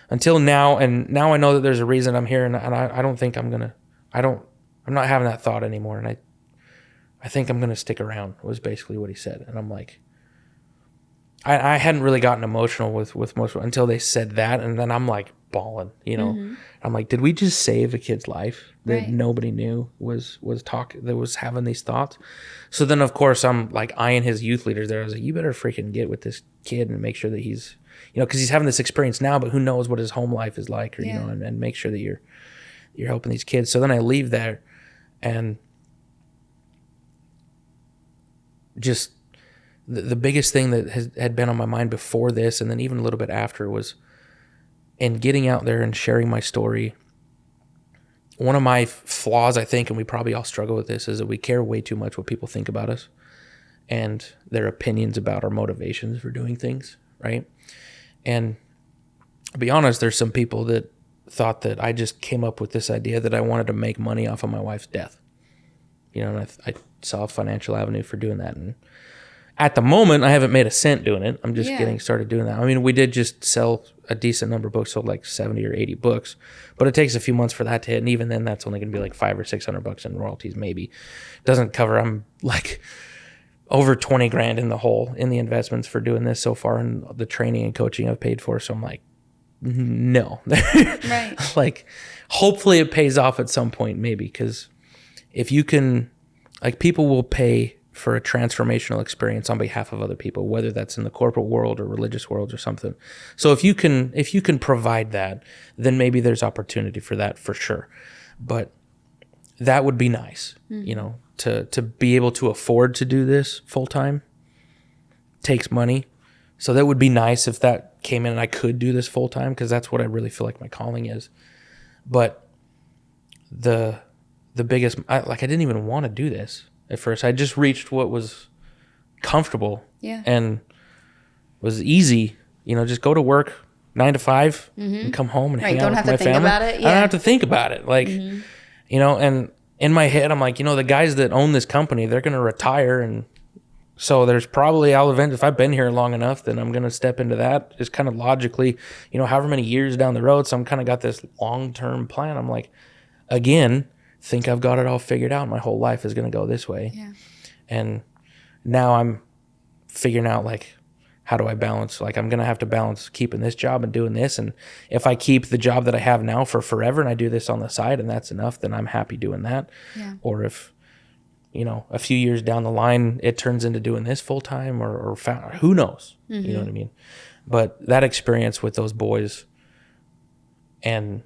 now. And now I know that there's a reason I'm here, and I don't think I'm not having that thought anymore. And I think I'm going to stick around, was basically what he said. And I'm like, I hadn't really gotten emotional with most until they said that. And then I'm like bawling, Mm-hmm. I'm like, did we just save a kid's life that nobody knew was having these thoughts? So then of course I'm like eyeing his youth leaders there. I was like, you better freaking get with this kid and make sure that he's, cause he's having this experience now, but who knows what his home life is like, or, and make sure that you're helping these kids. So then I leave there, and just the biggest thing that had been on my mind before this, and then even a little bit after, was in getting out there and sharing my story. One of my flaws, I think, and we probably all struggle with this, is that we care way too much what people think about us and their opinions about our motivations for doing things, right? And to be honest, there's some people that thought that I just came up with this idea that I wanted to make money off of my wife's death. And I saw a financial avenue for doing that. And at the moment, I haven't made a cent doing it. I'm just getting started doing that. I mean, we did just sell a decent number of books, sold like 70 or 80 books, but it takes a few months for that to hit. And even then, that's only going to be like $500 or $600 in royalties, maybe. Doesn't cover, I'm like over 20 grand in the hole in the investments for doing this so far, and the training and coaching I've paid for. So I'm like, no. Right. Like, hopefully it pays off at some point, maybe, because if you can, like, people will pay for a transformational experience on behalf of other people, whether that's in the corporate world or religious world or something. So if you can provide that, then maybe there's opportunity for that, for sure. But that would be nice, to be able to afford to do this full time takes money. So that would be nice if that came in and I could do this full time, because that's what I really feel like my calling is. But the biggest, I didn't even want to do this at first. I just reached what was comfortable and was easy. Just go to work 9 to 5 and come home and hang out with my family. Don't have to think about it. I don't have to think about it. Like, and in my head, I'm like, the guys that own this company, they're going to retire. And so there's probably, if I've been here long enough, then I'm going to step into that. Just kind of logically, however many years down the road. So I'm kind of got this long-term plan. I'm like, again, think I've got it all figured out. My whole life is going to go this way. Yeah. And now I'm figuring out, like, how do I balance? Like, I'm going to have to balance keeping this job and doing this. And if I keep the job that I have now for forever and I do this on the side and that's enough, then I'm happy doing that. Yeah. Or if, a few years down the line, it turns into doing this full time or who knows? You know what I mean? But that experience with those boys and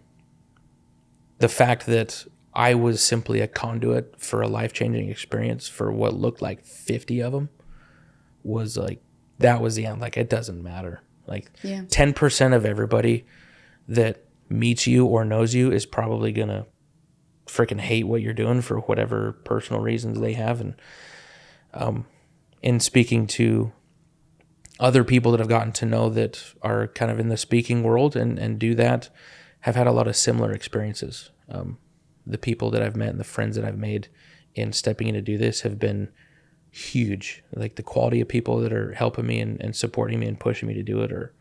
the fact that I was simply a conduit for a life-changing experience for what looked like 50 of them was like, that was the end. Like, it doesn't matter. Like, 10% of everybody that meets you or knows you is probably going to freaking hate what you're doing for whatever personal reasons they have. And in speaking to other people that I've gotten to know that are kind of in the speaking world and do that, have had a lot of similar experiences. The people that I've met and the friends that I've made in stepping in to do this have been huge. Like the quality of people that are helping me and supporting me and pushing me to do it are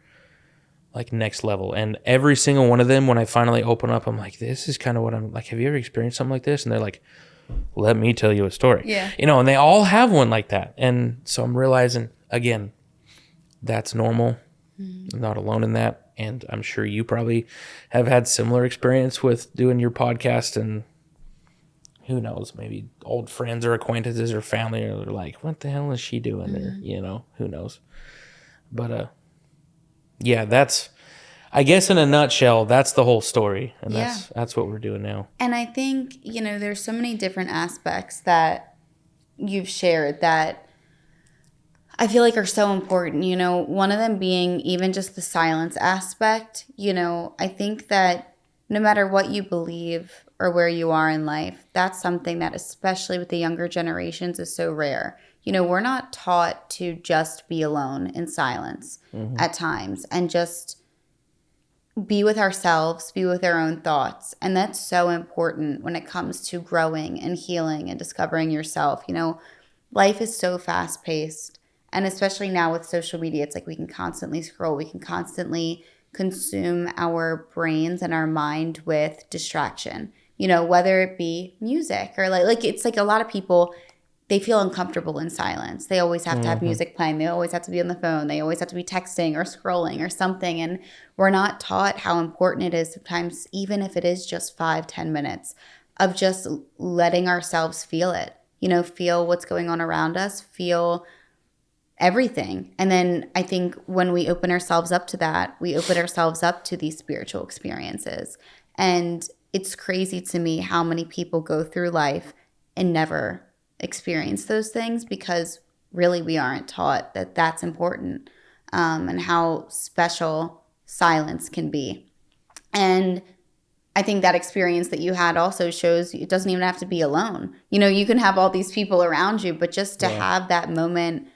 like next level. And every single one of them, when I finally open up, I'm like, this is kind of what I'm like, have you ever experienced something like this? And they're like, let me tell you a story. Yeah. You know, and they all have one like that. And so I'm realizing, again, that's normal. I'm not alone in that. And I'm sure you probably have had similar experience with doing your podcast, and who knows, maybe old friends or acquaintances or family are like, what the hell is she doing there? You know, who knows? But, yeah, that's, I guess in a nutshell, that's the whole story. And that's what we're doing now. And I think, you know, there's so many different aspects that you've shared that I feel like are so important, you know, one of them being even just the silence aspect. You know, I think that no matter what you believe or where you are in life, that's something that, especially with the younger generations, is so rare. You know, we're not taught to just be alone in silence at times and just be with ourselves, be with our own thoughts. And that's so important when it comes to growing and healing and discovering yourself. You know, life is so fast paced. And especially now with social media, it's like we can constantly scroll. We can constantly consume our brains and our mind with distraction, you know, whether it be music or like it's like a lot of people, they feel uncomfortable in silence. They always have to have music playing. They always have to be on the phone. They always have to be texting or scrolling or something. And we're not taught how important it is sometimes, even if it is just 5-10 minutes of just letting ourselves feel it, you know, feel what's going on around us, feel everything. And then I think when we open ourselves up to that, we open ourselves up to these spiritual experiences. And it's crazy to me how many people go through life and never experience those things because really we aren't taught that that's important, and how special silence can be. And I think that experience that you had also shows it doesn't even have to be alone. You know, you can have all these people around you, but just to have that moment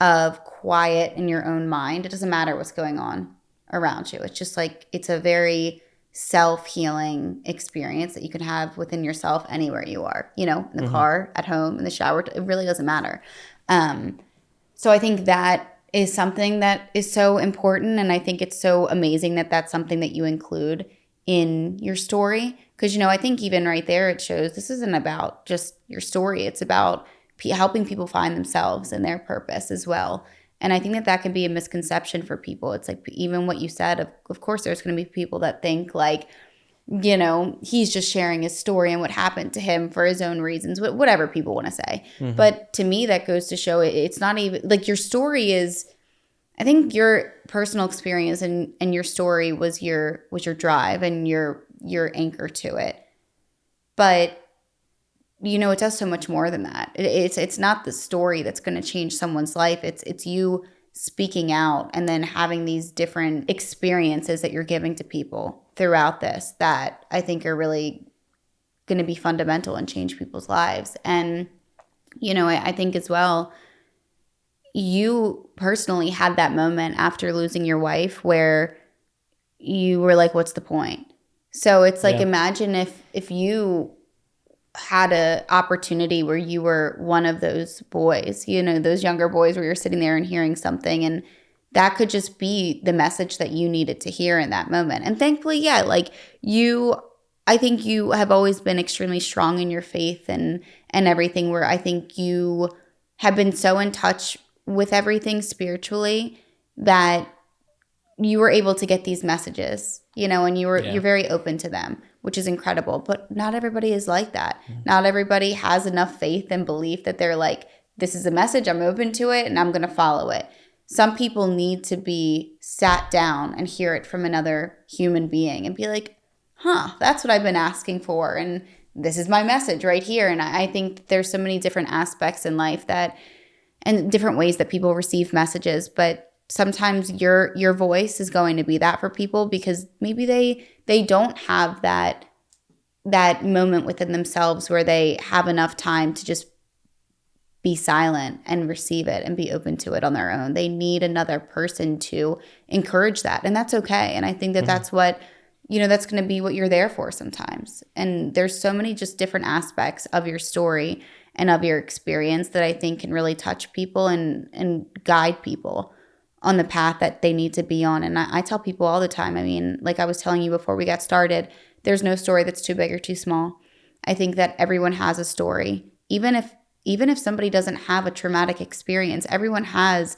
of quiet in your own mind. It doesn't matter what's going on around you. It's just like, it's a very self-healing experience that you can have within yourself anywhere you are, you know, in the car, at home, in the shower. It really doesn't matter. So I think that is something that is so important. And I think it's so amazing that that's something that you include in your story. Because, you know, I think even right there, it shows this isn't about just your story. It's about helping people find themselves and their purpose as well. And I think that that can be a misconception for people. It's like even what you said, of course, there's going to be people that think like, you know, he's just sharing his story and what happened to him for his own reasons, whatever people want to say. But to me, that goes to show it's not even like your story is, I think your personal experience and your story was your drive and your anchor to it. But you know, it does so much more than that. It's not the story that's going to change someone's life. It's you speaking out and then having these different experiences that you're giving to people throughout this that I think are really going to be fundamental and change people's lives. And, you know, I think as well, you personally had that moment after losing your wife where you were like, what's the point? So it's like, imagine if you had a opportunity where you were one of those boys, you know, those younger boys where you're sitting there and hearing something, and that could just be the message that you needed to hear in that moment. And thankfully, like I think you have always been extremely strong in your faith and everything, where I think you have been so in touch with everything spiritually that you were able to get these messages, you know, and you're very open to them, which is incredible. But not everybody is like that. Not everybody has enough faith and belief that they're like, this is a message, I'm open to it, and I'm going to follow it. Some people need to be sat down and hear it from another human being and be like, that's what I've been asking for, and this is my message right here. And I think there's so many different aspects in life that, and different ways that people receive messages, but sometimes your voice is going to be that for people because maybe they don't have that that moment within themselves where they have enough time to just be silent and receive it and be open to it on their own. They need another person to encourage that. And that's okay. And I think that that's what, that's going to be what you're there for sometimes. And there's so many just different aspects of your story and of your experience that I think can really touch people and guide people on the path that they need to be on. And I tell people all the time, I mean, like I was telling you before we got started, there's no story that's too big or too small. I think that everyone has a story. Even if somebody doesn't have a traumatic experience, everyone has,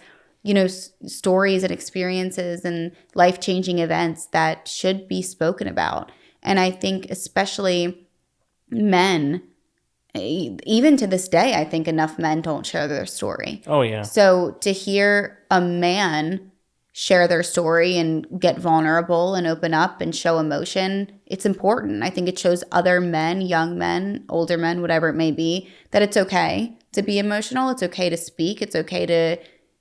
stories and experiences and life-changing events that should be spoken about. And I think especially men, even to this day, I think enough men don't share their story. Oh, yeah. So to hear a man share their story and get vulnerable and open up and show emotion, it's important. I think it shows other men, young men, older men, whatever it may be, that it's okay to be emotional. It's okay to speak. It's okay to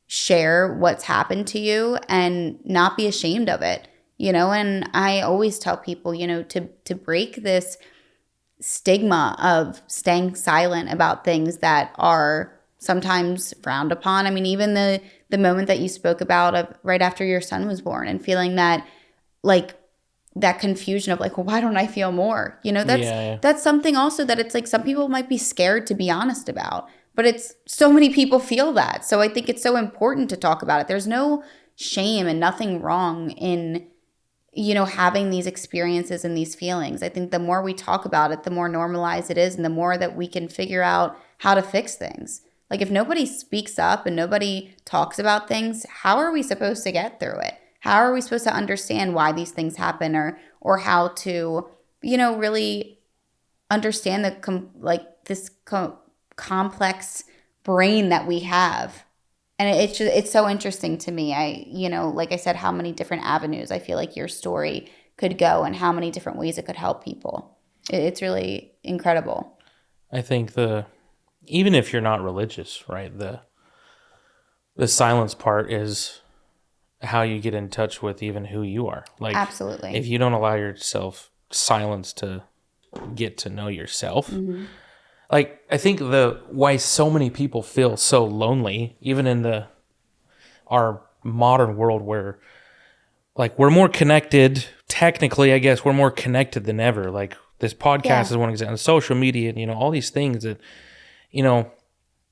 share what's happened to you and not be ashamed of it. And I always tell people, to break this stigma of staying silent about things that are sometimes frowned upon. I mean, even the moment that you spoke about of right after your son was born and feeling that, like, that confusion of like, well, why don't I feel more? That's something also that it's like some people might be scared to be honest about, but it's so many people feel that. So I think it's so important to talk about it. There's no shame and nothing wrong in having these experiences and these feelings. I think the more we talk about it, the more normalized it is and the more that we can figure out how to fix things. Like if nobody speaks up and nobody talks about things, how are we supposed to get through it? How are we supposed to understand why these things happen or how to, really understand this complex brain that we have? And it's so interesting to me. Like I said, how many different avenues I feel like your story could go and how many different ways it could help people. It's really incredible. I think even if you're not religious, right, the silence part is how you get in touch with even who you are. Like, absolutely. If you don't allow yourself silence to get to know yourself, like I think why so many people feel so lonely, even in our modern world where like we're more connected, technically, I guess we're more connected than ever. Like this podcast is one example, social media, and all these things that,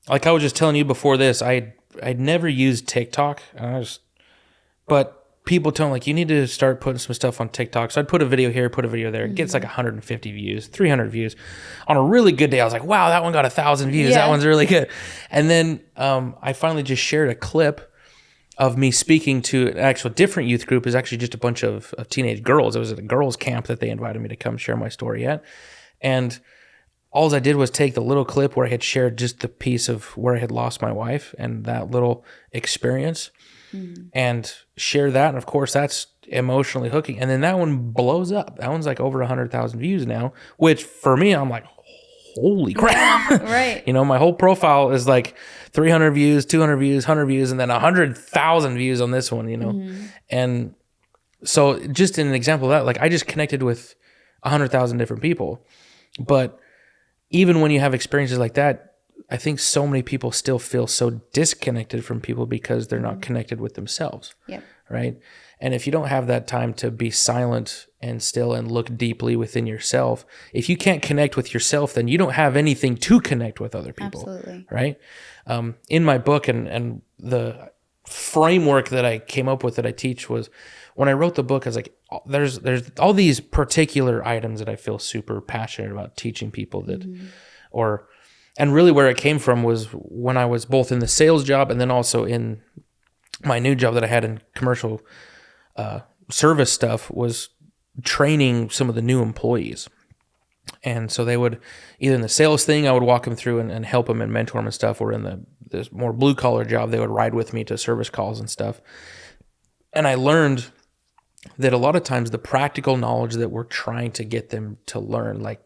like I was just telling you before this, I'd never used TikTok, but people tell me like you need to start putting some stuff on TikTok. So I'd put a video here, put a video there. It gets like 150 views, 300 views. On a really good day, I was like, wow, that one got 1,000 views. Yeah. That one's really good. And then I finally just shared a clip of me speaking to an actual different youth group. Is actually just a bunch of teenage girls. It was at a girls' camp that they invited me to come share my story at. And all I did was take the little clip where I had shared just the piece of where I had lost my wife and that little experience and share that. And of course, that's emotionally hooking. And then that one blows up. That one's like over 100,000 views now, which for me, I'm like, holy crap. Right. My whole profile is like 300 views, 200 views, 100 views, and then 100,000 views on this one, And so just an example of that, like I just connected with 100,000 different people. But even when you have experiences like that, I think so many people still feel so disconnected from people because they're not connected with themselves. Yep. Right. And if you don't have that time to be silent and still and look deeply within yourself, if you can't connect with yourself, then you don't have anything to connect with other people. Absolutely. Right. In my book and the framework that I came up with that I teach was when I wrote the book, I was like, there's all these particular items that I feel super passionate about teaching people that, and really where it came from was when I was both in the sales job and then also in my new job that I had in commercial service stuff was training some of the new employees. And so they would, either in the sales thing, I would walk them through and help them and mentor them and stuff, or in this more blue collar job, they would ride with me to service calls and stuff. And I learned that a lot of times the practical knowledge that we're trying to get them to learn, like,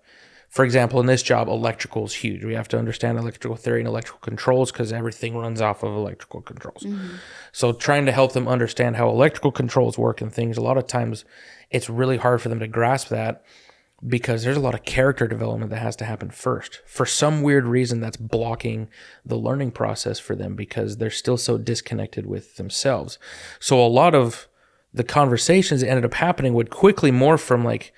for example, in this job, electrical is huge. We have to understand electrical theory and electrical controls because everything runs off of electrical controls. So trying to help them understand how electrical controls work and things, a lot of times it's really hard for them to grasp that. because there's a lot of character development that has to happen first. For some weird reason, that's blocking the learning process for them because they're still so disconnected with themselves. So a lot of the conversations that ended up happening would quickly morph from like,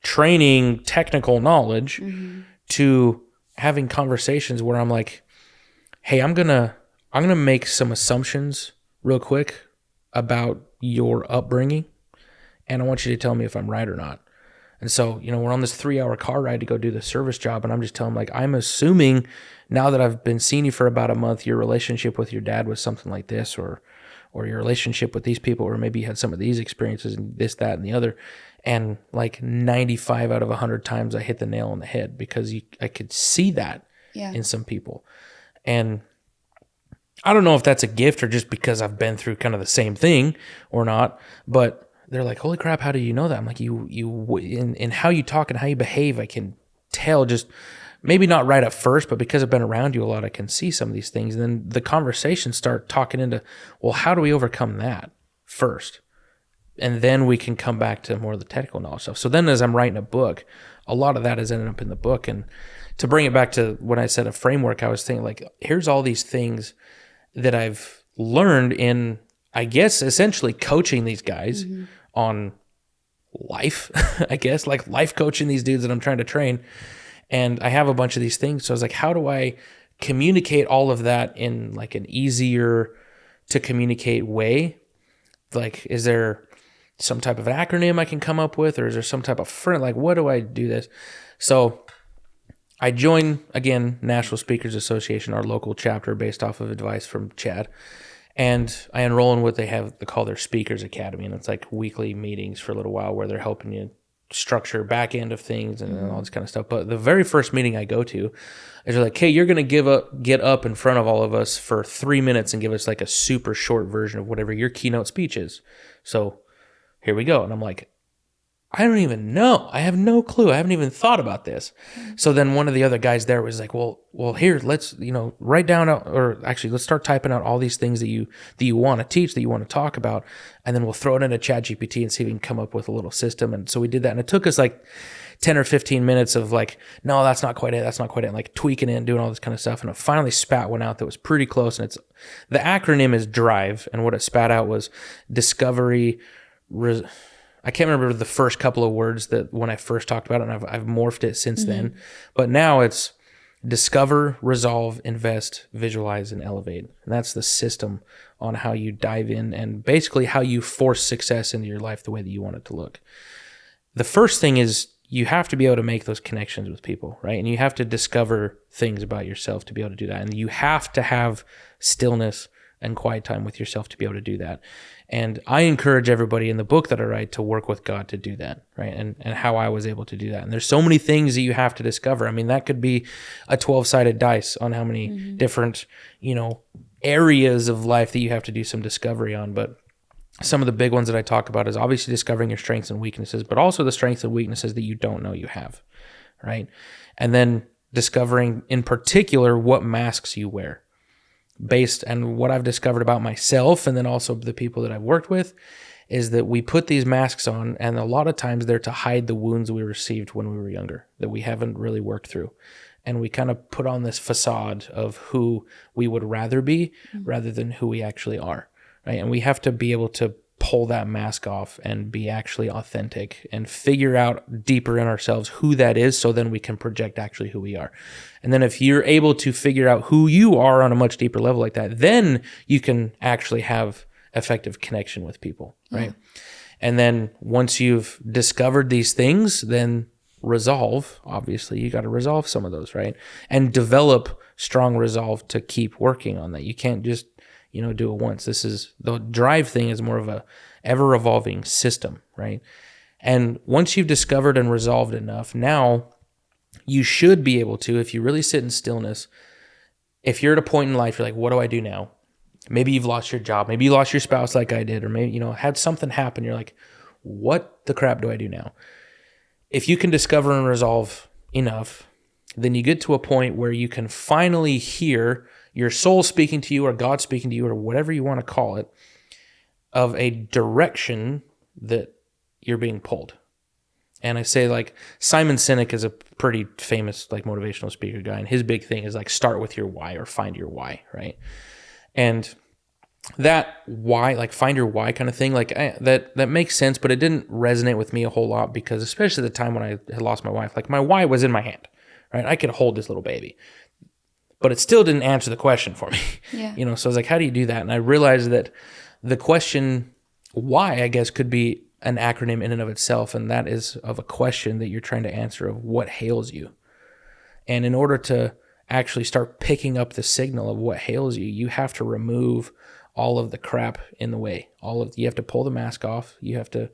training technical knowledge to having conversations where I'm like, hey, I'm gonna make some assumptions real quick about your upbringing, and I want you to tell me if I'm right or not. And so, we're on this 3-hour car ride to go do the service job, and I'm just telling him, like, I'm assuming now that I've been seeing you for about a month, your relationship with your dad was something like this, or your relationship with these people, or maybe you had some of these experiences and this, that, and the other. And like 95 out of 100 times I hit the nail on the head because I could see that in some people. And I don't know if that's a gift or just because I've been through kind of the same thing or not, but they're like, holy crap, how do you know that? I'm like, you in how you talk and how you behave, I can tell, just maybe not right at first, but because I've been around you a lot, I can see some of these things. And then the conversations start talking into, well, how do we overcome that first? And then we can come back to more of the technical knowledge stuff. So then as I'm writing a book, a lot of that is ending up in the book. And to bring it back to when I said a framework, I was thinking like, here's all these things that I've learned in, I guess, essentially coaching these guys on life, I guess, like life coaching these dudes that I'm trying to train. And I have a bunch of these things. So I was like, how do I communicate all of that in like an easier to communicate way? Like, is there some type of acronym I can come up with, or is there some type of friend? Like, what do I do this? So I joined, again, National Speakers Association, our local chapter based off of advice from Chad. And I enroll in what they call their Speakers Academy. And it's like weekly meetings for a little while where they're helping you structure back end of things and all this kind of stuff. But the very first meeting I go to is like, hey, you're going to get up in front of all of us for 3 minutes and give us like a super short version of whatever your keynote speech is. So here we go. And I'm like, I don't even know. I have no clue. I haven't even thought about this. So then one of the other guys there was like, well, here, let's, write down, or actually let's start typing out all these things that you want to teach, that you want to talk about. And then we'll throw it into ChatGPT and see if we can come up with a little system. And so we did that. And it took us like 10 or 15 minutes of like, no, that's not quite it. That's not quite it. And like tweaking it and doing all this kind of stuff. And it finally spat one out that was pretty close. And the acronym is DRIVE. And what it spat out was discovery, I can't remember the first couple of words that when I first talked about it, and I've morphed it since then. But now it's discover, resolve, invest, visualize, and elevate. And that's the system on how you dive in and basically how you force success into your life the way that you want it to look. The first thing is you have to be able to make those connections with people, right? And you have to discover things about yourself to be able to do that. And you have to have stillness and quiet time with yourself to be able to do that. And I encourage everybody in the book that I write to work with God to do that, right? And how I was able to do that. And there's so many things that you have to discover. I mean, that could be a 12-sided dice on how many different, areas of life that you have to do some discovery on. But some of the big ones that I talk about is obviously discovering your strengths and weaknesses, but also the strengths and weaknesses that you don't know you have, right? And then discovering in particular what masks you wear. Based on what I've discovered about myself and then also the people that I've worked with is that we put these masks on, and a lot of times they're to hide the wounds we received when we were younger that we haven't really worked through. And we kind of put on this facade of who we would rather be rather than who we actually are, right? And we have to be able to pull that mask off and be actually authentic and figure out deeper in ourselves who that is, so then we can project actually who we are. And then if you're able to figure out who you are on a much deeper level like that, then you can actually have effective connection with people, right? And then once you've discovered these things, then resolve, obviously you got to resolve some of those, right? And develop strong resolve to keep working on that. You can't just do it once. The drive thing is more of a ever evolving system, right? And once you've discovered and resolved enough, now you should be able to, if you really sit in stillness, if you're at a point in life, you're like, what do I do now? Maybe you've lost your job. Maybe you lost your spouse like I did, or maybe, had something happen. You're like, what the crap do I do now? If you can discover and resolve enough, then you get to a point where you can finally hear your soul speaking to you, or God speaking to you, or whatever you want to call it, of a direction that you're being pulled. And I say, like, Simon Sinek is a pretty famous, like, motivational speaker guy. And his big thing is, like, start with your why or find your why, right? And that why, like, find your why kind of thing, like, that makes sense, but it didn't resonate with me a whole lot because especially the time when I had lost my wife, like, my why was in my hand, right? I could hold this little baby, but it still didn't answer the question for me. Yeah. So I was like, how do you do that? And I realized that the question why, I guess, could be an acronym in and of itself, and that is of a question that you're trying to answer of what ails you. And in order to actually start picking up the signal of what ails you, you have to remove all of the crap in the way. You have to pull the mask off. You have to,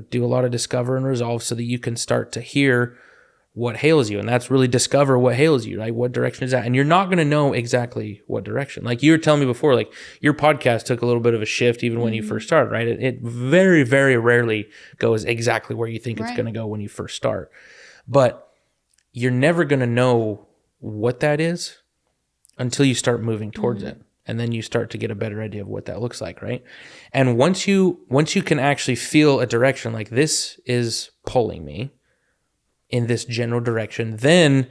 do a lot of discover and resolve so that you can start to hear what ails you. And that's really discover what ails you, right? What direction is that? And you're not going to know exactly what direction. Like you were telling me before, like your podcast took a little bit of a shift even when you first started, right? It very, very rarely goes exactly where you think it's going to go when you first start. But you're never going to know what that is until you start moving towards it. And then you start to get a better idea of what that looks like, right? And once you can actually feel a direction, like this is pulling me in this general direction, then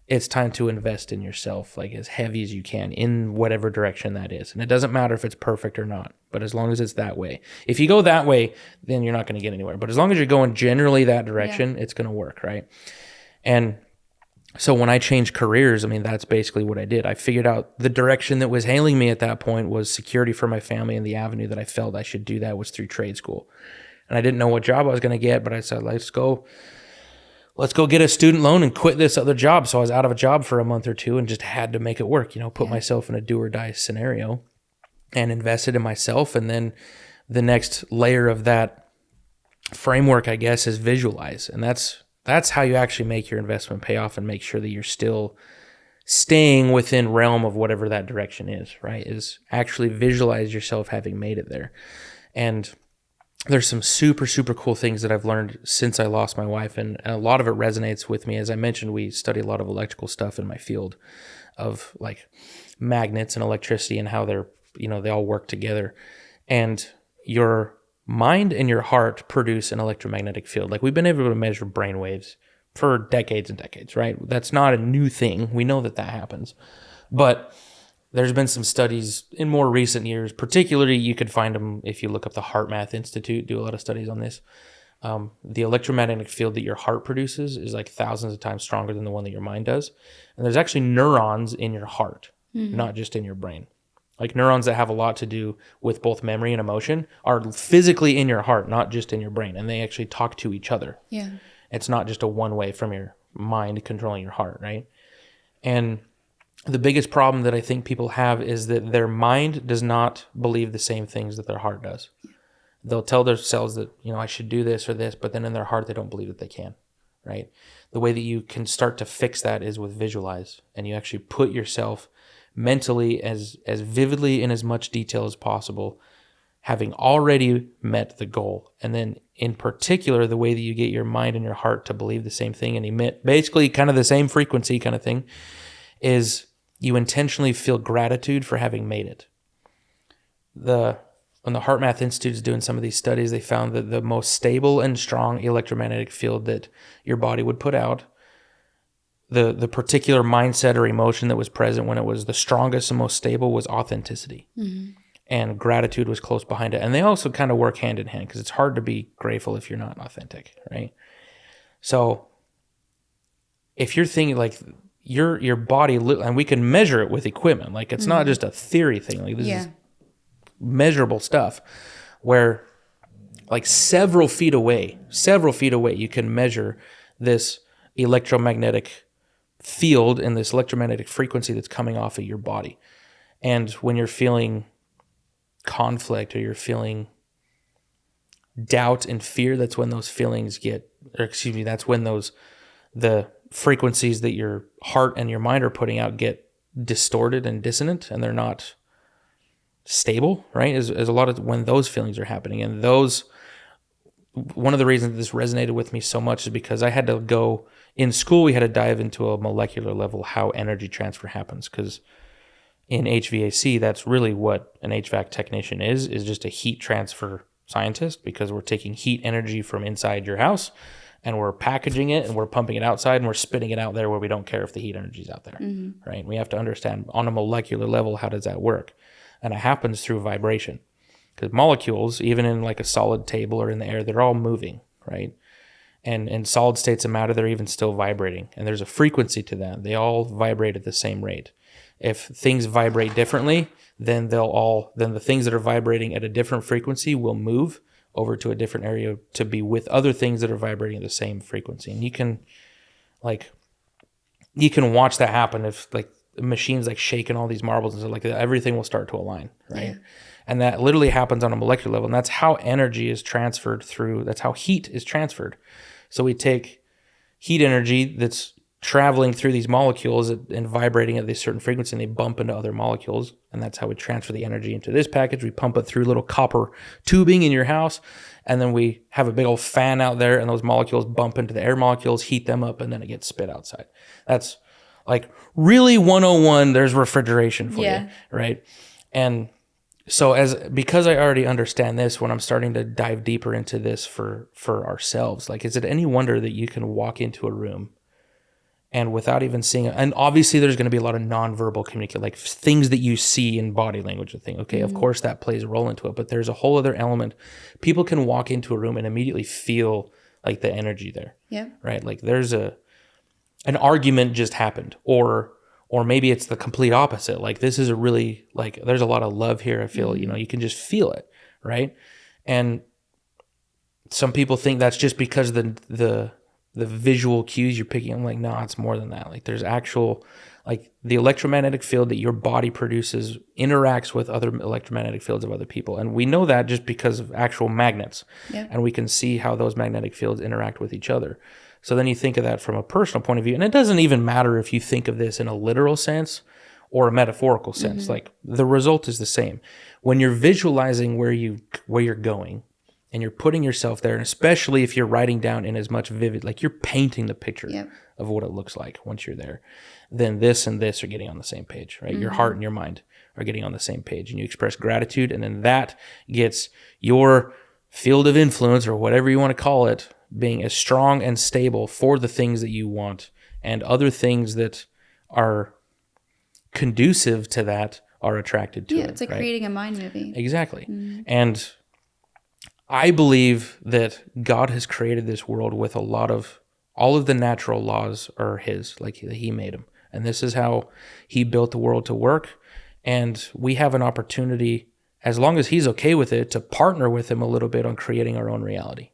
it's time to invest in yourself, like as heavy as you can in whatever direction that is. And it doesn't matter if it's perfect or not, but as long as it's that way. If you go that way, then you're not going to get anywhere. But as long as you're going generally that direction, it's going to work, right? And so when I changed careers, I mean, that's basically what I did. I figured out the direction that was hailing me at that point was security for my family, and the avenue that I felt I should do that was through trade school. And I didn't know what job I was going to get, but I said, let's go get a student loan and quit this other job. So I was out of a job for a month or two and just had to make it work, put myself in a do or die scenario and invested in myself. And then the next layer of that framework, I guess, is visualize. And that's how you actually make your investment pay off and make sure that you're still staying within realm of whatever that direction is, right? Is actually visualize yourself having made it there. And there's some super, super cool things that I've learned since I lost my wife. And a lot of it resonates with me. As I mentioned, we study a lot of electrical stuff in my field of like magnets and electricity and how they're, they all work together. And your mind and your heart produce an electromagnetic field. Like we've been able to measure brain waves for decades and decades, right? That's not a new thing. We know that happens. But there's been some studies in more recent years, particularly you could find them if you look up the Heart Math Institute, do a lot of studies on this. The electromagnetic field that your heart produces is like thousands of times stronger than the one that your mind does. And there's actually neurons in your heart, not just in your brain. Like neurons that have a lot to do with both memory and emotion are physically in your heart, not just in your brain. And they actually talk to each other. Yeah. It's not just a one way from your mind controlling your heart, right? And the biggest problem that I think people have is that their mind does not believe the same things that their heart does. They'll tell themselves that, I should do this or this, but then in their heart, they don't believe that they can, right? The way that you can start to fix that is with visualize, and you actually put yourself mentally as vividly in as much detail as possible, having already met the goal. And then in particular, the way that you get your mind and your heart to believe the same thing and emit basically kind of the same frequency kind of thing is you intentionally feel gratitude for having made it. When the Heart Math Institute is doing some of these studies, they found that the most stable and strong electromagnetic field that your body would put out, the particular mindset or emotion that was present when it was the strongest and most stable was authenticity. Mm-hmm. And gratitude was close behind it. And they also kind of work hand in hand because it's hard to be grateful if you're not authentic, right? So if you're thinking like your body, and we can measure it with equipment, like it's not just a theory thing, like this is measurable stuff where like several feet away, you can measure this electromagnetic field and this electromagnetic frequency that's coming off of your body. And when you're feeling conflict or you're feeling doubt and fear, that's when those feelings that's when the frequencies that your heart and your mind are putting out get distorted and dissonant, and they're not stable, right? Is a lot of when those feelings are happening. And one of the reasons this resonated with me so much is because I had to go in school, we had to dive into a molecular level how energy transfer happens, because in HVAC, that's really what an HVAC technician is just a heat transfer scientist, because we're taking heat energy from inside your house and we're packaging it and we're pumping it outside and we're spitting it out there where we don't care if the heat energy is out there, right? We have to understand on a molecular level, how does that work? And it happens through vibration, because molecules, even in like a solid table or in the air, they're all moving, right? And in solid states of matter, they're even still vibrating, and there's a frequency to that. They all vibrate at the same rate. If things vibrate differently, then the things that are vibrating at a different frequency will move over to a different area to be with other things that are vibrating at the same frequency. And you can watch that happen if like machines like shaking all these marbles and stuff like that. Everything will start to align, right? Yeah. And that literally happens on a molecular level, and that's how energy is transferred through. That's how heat is transferred. So we take heat energy that's traveling through these molecules and vibrating at this certain frequency, and they bump into other molecules, and that's how we transfer the energy into this package. We pump it through little copper tubing in your house, and then we have a big old fan out there, and those molecules bump into the air molecules, heat them up, and then it gets spit outside. That's like really 101. There's refrigeration for you, right? And so because I already understand this, when I'm starting to dive deeper into this for ourselves, like, is it any wonder that you can walk into a room and without even seeing it, and obviously there's going to be a lot of nonverbal communication, like things that you see in body language, a thing. Okay, of course that plays a role into it, but there's a whole other element. People can walk into a room and immediately feel like the energy there. Yeah. Right? Like there's an argument just happened, or maybe it's the complete opposite. Like this is a really, like, there's a lot of love here. I feel, you can just feel it, right? And some people think that's just because the visual cues you're picking. I'm like, no, it's more than that. Like there's actual, like the electromagnetic field that your body produces interacts with other electromagnetic fields of other people. And we know that just because of actual magnets. Yeah. And we can see how those magnetic fields interact with each other. So then you think of that from a personal point of view, and it doesn't even matter if you think of this in a literal sense or a metaphorical sense. Like the result is the same. When you're visualizing where you're going, and you're putting yourself there, and especially if you're writing down in as much vivid, like you're painting the picture of what it looks like once you're there, then this and this are getting on the same page, right? Your heart and your mind are getting on the same page, and you express gratitude, and then that gets your field of influence, or whatever you want to call it, being as strong and stable for the things that you want, and other things that are conducive to that are attracted to it. Yeah, it's like creating a mind movie. Exactly. And I believe that God has created this world with all of the natural laws are his, like he made them. And this is how he built the world to work. And we have an opportunity, as long as he's okay with it, to partner with him a little bit on creating our own reality,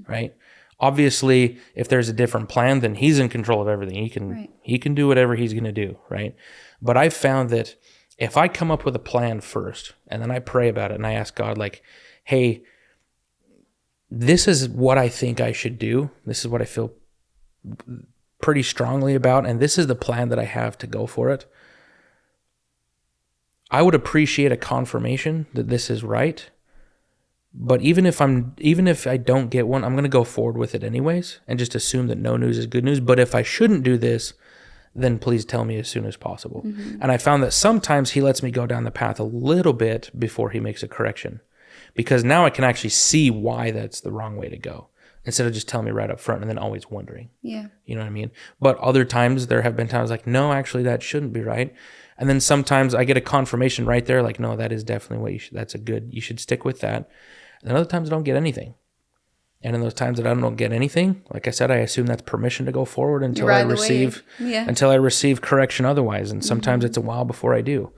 right? Obviously, if there's a different plan, then he's in control of everything. He can do whatever he's going to do, right? But I've found that if I come up with a plan first, and then I pray about it, and I ask God, like, hey, this is what I think I should do. This is what I feel pretty strongly about, and this is the plan that I have to go for it. I would appreciate a confirmation that this is right. But even if I don't get one, I'm going to go forward with it anyways and just assume that no news is good news. But if I shouldn't do this, then please tell me as soon as possible. And I found that sometimes he lets me go down the path a little bit before he makes a correction, because now I can actually see why that's the wrong way to go, instead of just telling me right up front and then always wondering. Yeah. You know what I mean? But other times there have been times like, no, actually that shouldn't be right. And then sometimes I get a confirmation right there, like, no, that is definitely what you should stick with that. And other times I don't get anything. And in those times that I don't get anything, like I said, I assume that's permission to go forward until I receive correction otherwise. And sometimes it's a while before I do.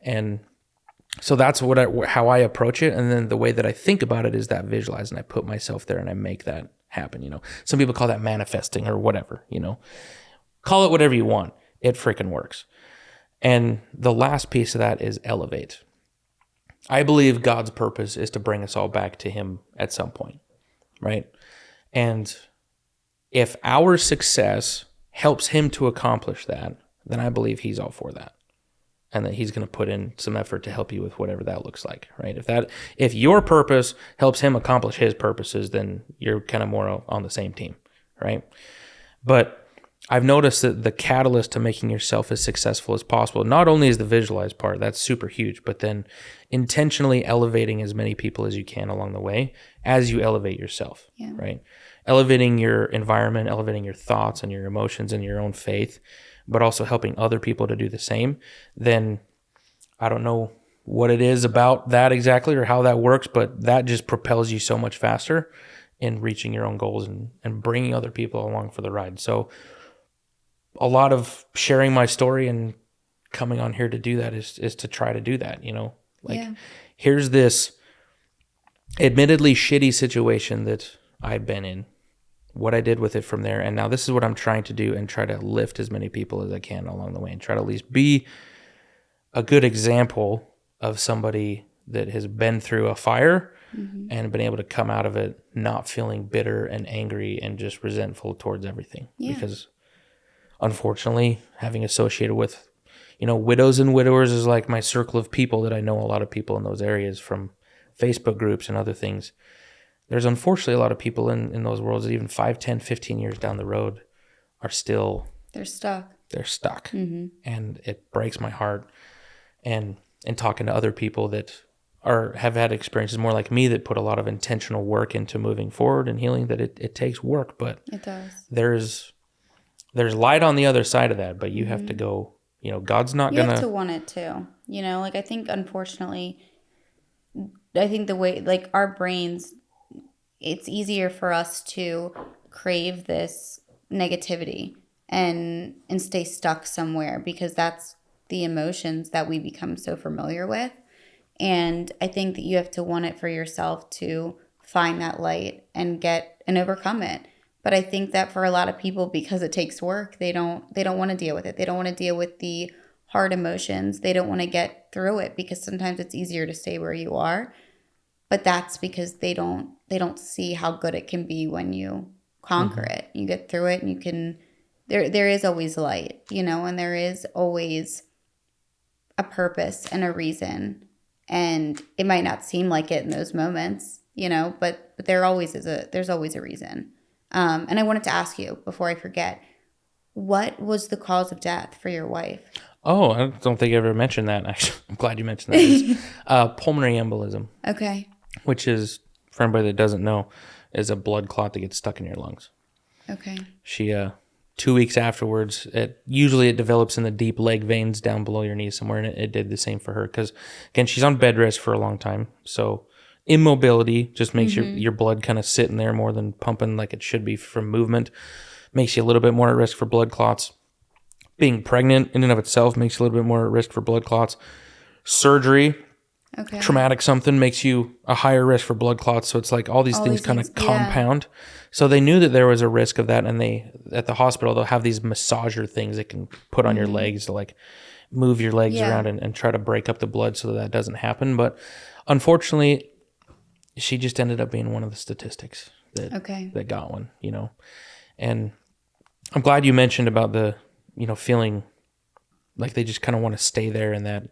And so that's how I approach it. And then the way that I think about it is that visualize, and I put myself there and I make that happen. Some people call that manifesting or whatever, call it whatever you want. It freaking works. And the last piece of that is elevate. I believe God's purpose is to bring us all back to him at some point, right? And if our success helps him to accomplish that, then I believe he's all for that. And that he's going to put in some effort to help you with whatever that looks like, right? If your purpose helps him accomplish his purposes, then you're kind of more on the same team, right? But I've noticed that the catalyst to making yourself as successful as possible, not only is the visualized part, that's super huge, but then intentionally elevating as many people as you can along the way as you elevate yourself, right? elevating your environment, elevating your thoughts and your emotions and your own faith, but also helping other people to do the same, then I don't know what it is about that exactly or how that works, but that just propels you so much faster in reaching your own goals and bringing other people along for the ride. So a lot of sharing my story and coming on here to do that is to try to do that, like here's this admittedly shitty situation that I've been in, what I did with it from there. And now this is what I'm trying to do and try to lift as many people as I can along the way and try to at least be a good example of somebody that has been through a fire and been able to come out of it not feeling bitter and angry and just resentful towards everything. Because unfortunately, having associated with, widows and widowers is like my circle of people that I know a lot of people in those areas from Facebook groups and other things. There's unfortunately a lot of people in those worlds that even 5, 10, 15 years down the road are still... They're stuck. And it breaks my heart. And talking to other people that have had experiences more like me that put a lot of intentional work into moving forward and healing, that it takes work, but it does. There's light on the other side of that, but you have to go, God's not you gonna... You have to want it too. I think unfortunately, the way, like our brains, it's easier for us to crave this negativity and stay stuck somewhere because that's the emotions that we become so familiar with. And I think that you have to want it for yourself to find that light and overcome it. But I think that for a lot of people, because it takes work, they don't want to deal with it. They don't want to deal with the hard emotions. They don't want to get through it because sometimes it's easier to stay where you are. But that's because they don't see how good it can be when you conquer it. You get through it and you can, there is always light, and there is always a purpose and a reason. And it might not seem like it in those moments, but there's always a reason. And I wanted to ask you before I forget, what was the cause of death for your wife? Oh, I don't think I ever mentioned that. Actually, I'm glad you mentioned that. It's, pulmonary embolism. Okay. Which is, for anybody that doesn't know, is a blood clot that gets stuck in your lungs. Okay. She, 2 weeks afterwards, usually it develops in the deep leg veins down below your knee somewhere, and it did the same for her. Because, again, she's on bed rest for a long time. So immobility just makes your blood kind of sit in there more than pumping like it should be from movement. Makes you a little bit more at risk for blood clots. Being pregnant in and of itself makes you a little bit more at risk for blood clots. Surgery, traumatic something, makes you a higher risk for blood clots. So it's like all these things kind of compound. So they knew that there was a risk of that, and at the hospital, they'll have these massager things that can put on your legs to like move your legs around and try to break up the blood so that doesn't happen. But unfortunately, she just ended up being one of the statistics that got one, And I'm glad you mentioned about the, feeling like they just kind of want to stay there in that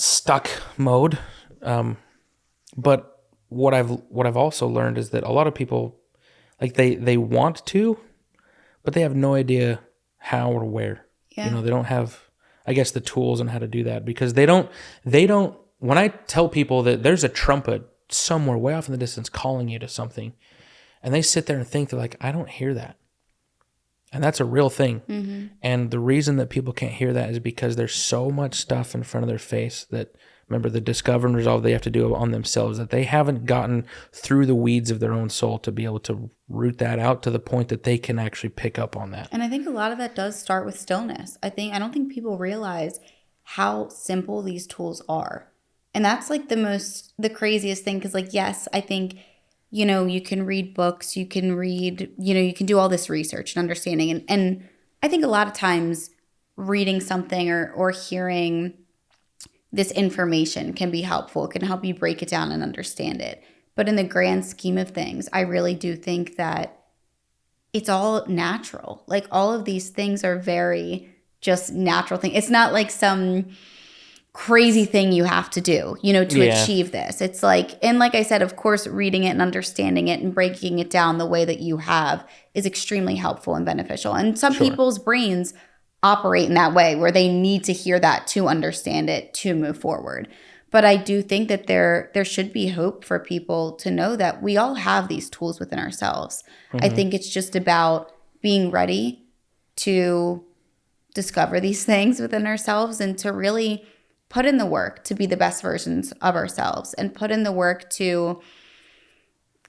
stuck mode. But what I've also learned is that a lot of people, like they want to, but they have no idea how or where. They don't have, I guess, the tools on how to do that, because they don't, when I tell people that there's a trumpet somewhere way off in the distance calling you to something, and they sit there and think, they're like, I don't hear that. And that's a real thing. And the reason that people can't hear that is because there's so much stuff in front of their face that, remember, the discover and resolve they have to do on themselves, that they haven't gotten through the weeds of their own soul to be able to root that out to the point that they can actually pick up on that. And I think a lot of that does start with stillness. I don't think people realize how simple these tools are. And that's like the craziest thing. Because yes, I think, you can read books, you can read, you can do all this research and understanding. And I think a lot of times reading something or hearing this information can be helpful. It can help you break it down and understand it. But in the grand scheme of things, I really do think that it's all natural. Like all of these things are very just natural things. It's not like some crazy thing you have to do, to achieve this. It's like, and like I said, of course, reading it and understanding it and breaking it down the way that you have is extremely helpful and beneficial. And some people's brains operate in that way where they need to hear that to understand it, to move forward. But I do think that there should be hope for people to know that we all have these tools within ourselves. I think it's just about being ready to discover these things within ourselves and to really put in the work to be the best versions of ourselves and put in the work to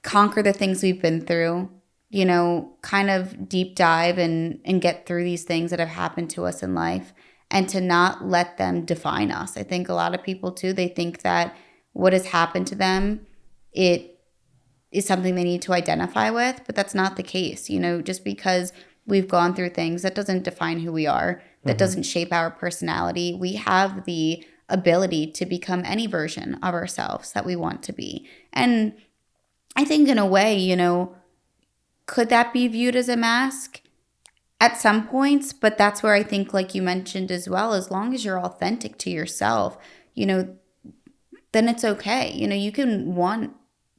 conquer the things we've been through, you know, kind of deep dive and get through these things that have happened to us in life and to not let them define us. I think a lot of people too, they think that what has happened to them, it is something they need to identify with, but that's not the case. You know, just because we've gone through things, that doesn't define who we are. That doesn't shape our personality. We have the ability to become any version of ourselves that we want to be. And I think in a way, you know, could that be viewed as a mask? At some points, but that's where I think, like you mentioned as well, as long as you're authentic to yourself, you know, then it's okay. You know, you can want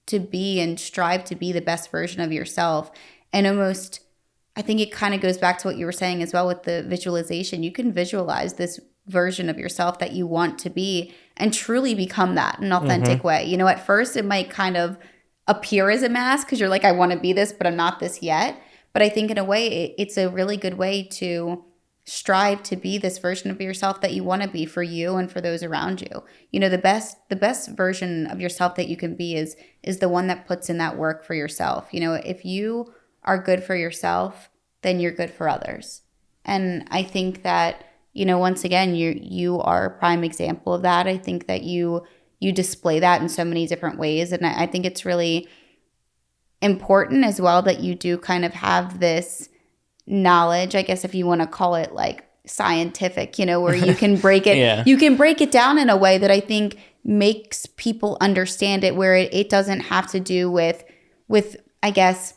to be and strive to be the best version of yourself. And almost, I think it kind of goes back to what you were saying as well with the visualization. You can visualize this version of yourself that you want to be and truly become that in an authentic way. You know, at first it might kind of appear as a mask because you're like, I want to be this, but I'm not this yet. But I think in a way, it's a really good way to strive to be this version of yourself that you want to be for you and for those around you. You know, the best version of yourself that you can be is the one that puts in that work for yourself. You know, if you are good for yourself, then you're good for others. And I think that, you know, once again, you are a prime example of that. I think that you display that in so many different ways. And I think it's really important as well that you do kind of have this knowledge, I guess if you want to call it like scientific, you know, where you can break it, you can break it down in a way that I think makes people understand it, where it doesn't have to do with, I guess,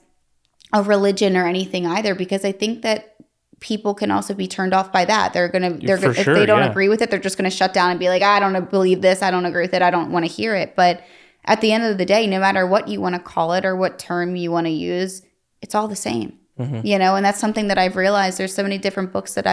a religion or anything either, because I think that people can also be turned off by that. They're gonna if they don't agree with it, they're just gonna shut down and be like, I don't believe this, I don't agree with it, I don't want to hear it. But at the end of the day, no matter what you want to call it or what term you want to use, it's all the same. You know, and that's something that I've realized. There's so many different books that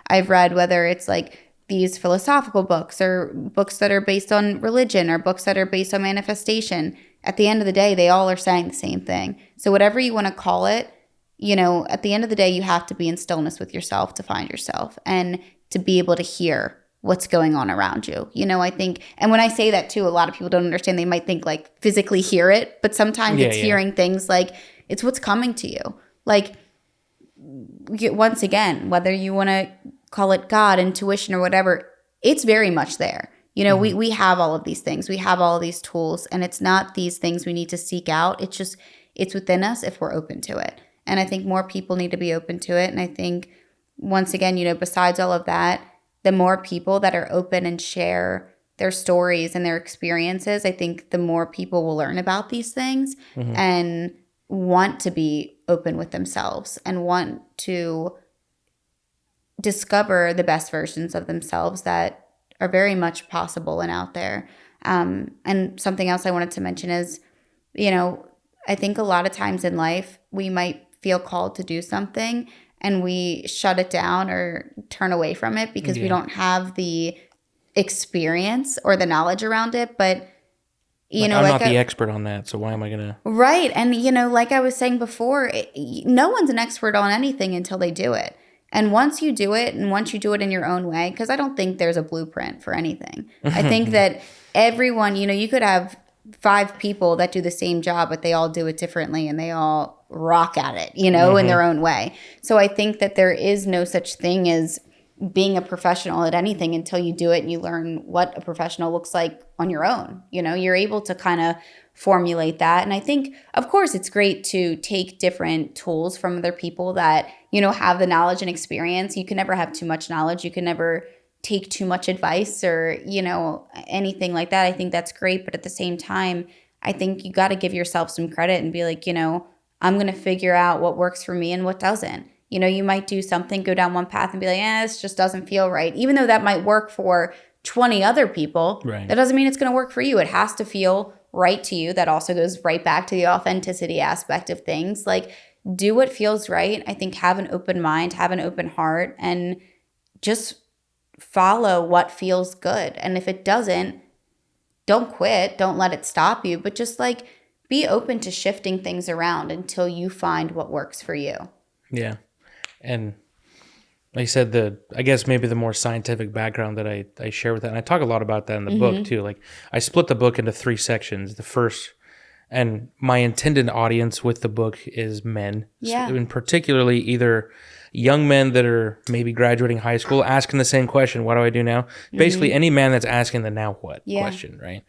I've read, whether it's like these philosophical books or books that are based on religion or books that are based on manifestation. At the end of the day, they all are saying the same thing. So whatever you want to call it, you know, at the end of the day, you have to be in stillness with yourself to find yourself and to be able to hear what's going on around you. You know, I think, and when I say that too, a lot of people don't understand. They might think like physically hear it, but sometimes it's hearing things like it's what's coming to you. Like, once again, whether you want to call it God, intuition, or whatever, it's very much there. You know, we have all of these things. We have all of these tools, and it's not these things we need to seek out. It's just, it's within us if we're open to it. And I think more people need to be open to it. And I think, once again, you know, besides all of that, the more people that are open and share their stories and their experiences, I think the more people will learn about these things and want to be open with themselves and want to discover the best versions of themselves that are very much possible and out there. And something else I wanted to mention is, you know, I think a lot of times in life, we might feel called to do something and we shut it down or turn away from it because we don't have the experience or the knowledge around it. But, you know, I'm not the expert on that, so why am I going to? Right. And, you know, like I was saying before, no one's an expert on anything until they do it. And once you do it, and once you do it in your own way, because I don't think there's a blueprint for anything. I think that everyone, you know, you could have 5 people that do the same job, but they all do it differently and they all rock at it, you know, in their own way. So I think that there is no such thing as being a professional at anything until you do it and you learn what a professional looks like on your own. You know, you're able to kind of formulate that. And I think, of course, it's great to take different tools from other people that, you know, have the knowledge and experience. You can never have too much knowledge. You can never take too much advice or, you know, anything like that. I think that's great. But at the same time, I think you got to give yourself some credit and be like, you know, I'm going to figure out what works for me and what doesn't. You know, you might do something, go down one path and be like, this just doesn't feel right. Even though that might work for 20 other people, Right. That doesn't mean it's going to work for you. It has to feel right to you. That also goes right back to the authenticity aspect of things. Like, do what feels right. I think have an open mind, have an open heart, and just follow what feels good. And if it doesn't, don't quit, don't let it stop you, but just like be open to shifting things around until you find what works for you. Yeah. And like I said, I guess maybe the more scientific background that I share with that, and I talk a lot about that in the book too. Like I split the book into 3 sections. The first, and my intended audience with the book is men. Yeah. And particularly either young men that are maybe graduating high school, asking the same question, what do I do now? Basically any man that's asking the now what question, right?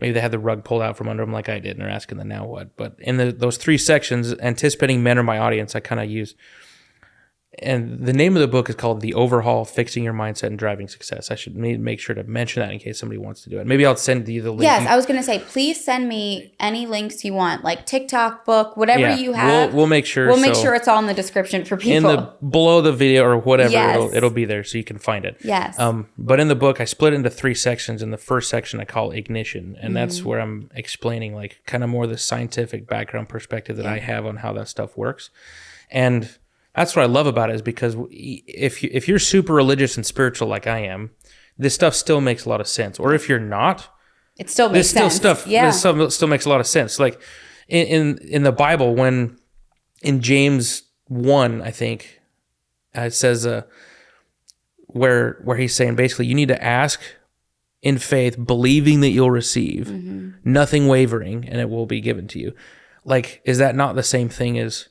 Maybe they had the rug pulled out from under them like I did and they're asking the now what. But in those 3 sections, anticipating men are my audience, I kind of use. And the name of the book is called The Overhaul, Fixing Your Mindset and Driving Success. I should make sure to mention that in case somebody wants to do it. Maybe I'll send you the link. Yes, I was going to say, please send me any links you want, like TikTok, book, whatever you have. We'll make sure. We'll make sure it's all in the description for people. Below the video or whatever, Yes. it'll be there so you can find it. Yes. But in the book, I split it into 3 sections. In the first section, I call Ignition. And that's where I'm explaining like kind of more the scientific background perspective that I have on how that stuff works. And that's what I love about it is because if you're super religious and spiritual like I am, this stuff still makes a lot of sense. Or if you're not, it still makes sense. This stuff still makes a lot of sense. Like in the Bible, when in James 1, I think it says where he's saying basically you need to ask in faith, believing that you'll receive, nothing wavering, and it will be given to you. Like, is that not the same thing as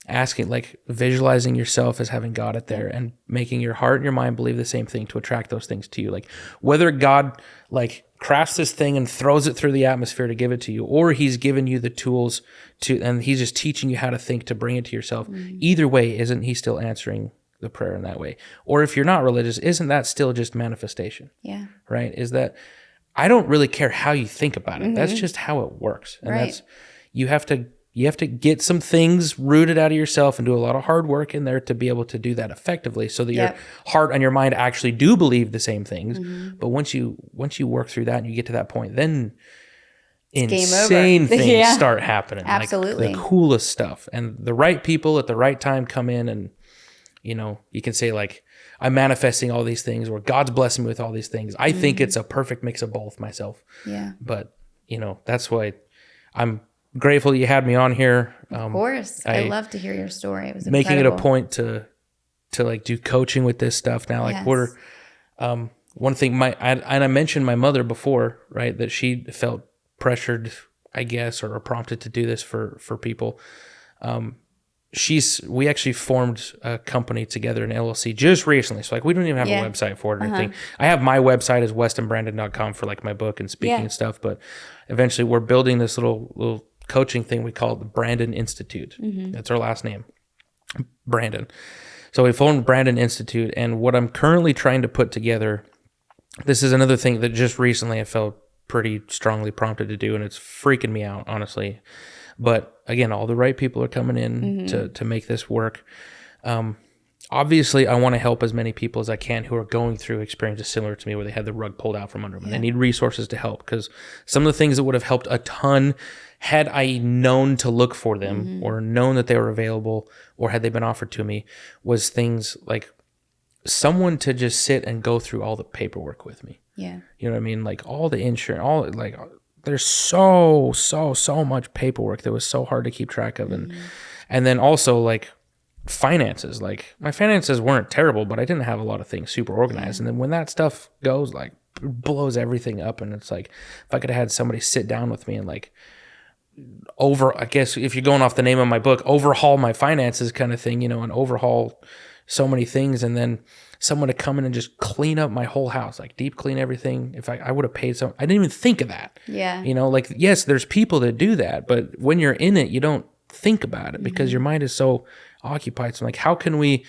asking, like visualizing yourself as having God at there and making your heart and your mind believe the same thing to attract those things to you? Like whether God like crafts this thing and throws it through the atmosphere to give it to you, or he's given you the tools to, and he's just teaching you how to think to bring it to yourself. Either way, isn't he still answering the prayer in that way? Or if you're not religious, isn't that still just manifestation? Yeah. Right? Is that, I don't really care how you think about it. That's just how it works. And that's, you have to get some things rooted out of yourself and do a lot of hard work in there to be able to do that effectively so that your heart and your mind actually do believe the same things. But once you work through that and you get to that point, then insane things start happening. Absolutely. Like the coolest stuff. And the right people at the right time come in and, you know, you can say like, I'm manifesting all these things or God's blessing me with all these things. I think it's a perfect mix of both myself. Yeah. But, you know, that's why I'm grateful you had me on here. Of course. I love to hear your story. It was making incredible. it a point to like do coaching with this stuff now. Like we're one thing I mentioned my mother before, right? That she felt pressured, I guess, or prompted to do this for people. We actually formed a company together, an LLC, just recently. So like we don't even have a website for it or anything. I have my website is westonbrandon.com for like my book and speaking and stuff. But eventually we're building this little coaching thing we call the Brandon Institute. That's our last name, Brandon. So we formed Brandon Institute, and what I'm currently trying to put together, this is another thing that just recently I felt pretty strongly prompted to do, and it's freaking me out, honestly. But again, all the right people are coming in to make this work. Obviously, I want to help as many people as I can who are going through experiences similar to me where they had the rug pulled out from under them. And they need resources to help, because some of the things that would have helped a ton had I known to look for them or known that they were available or had they been offered to me was things like someone to just sit and go through all the paperwork with me. Yeah. You know what I mean? Like all the insurance, all like there's so much paperwork that was so hard to keep track of. And then also like finances, like my finances weren't terrible, but I didn't have a lot of things super organized. And then when that stuff goes, like blows everything up. And it's like, if I could have had somebody sit down with me and like I guess if you're going off the name of my book, overhaul my finances kind of thing, you know, and overhaul so many things. And then someone to come in and just clean up my whole house, like deep clean everything. If I would have paid some, I didn't even think of that. Yeah. You know, like, yes, there's people that do that, but when you're in it, you don't think about it because your mind is so occupied. So like, how can we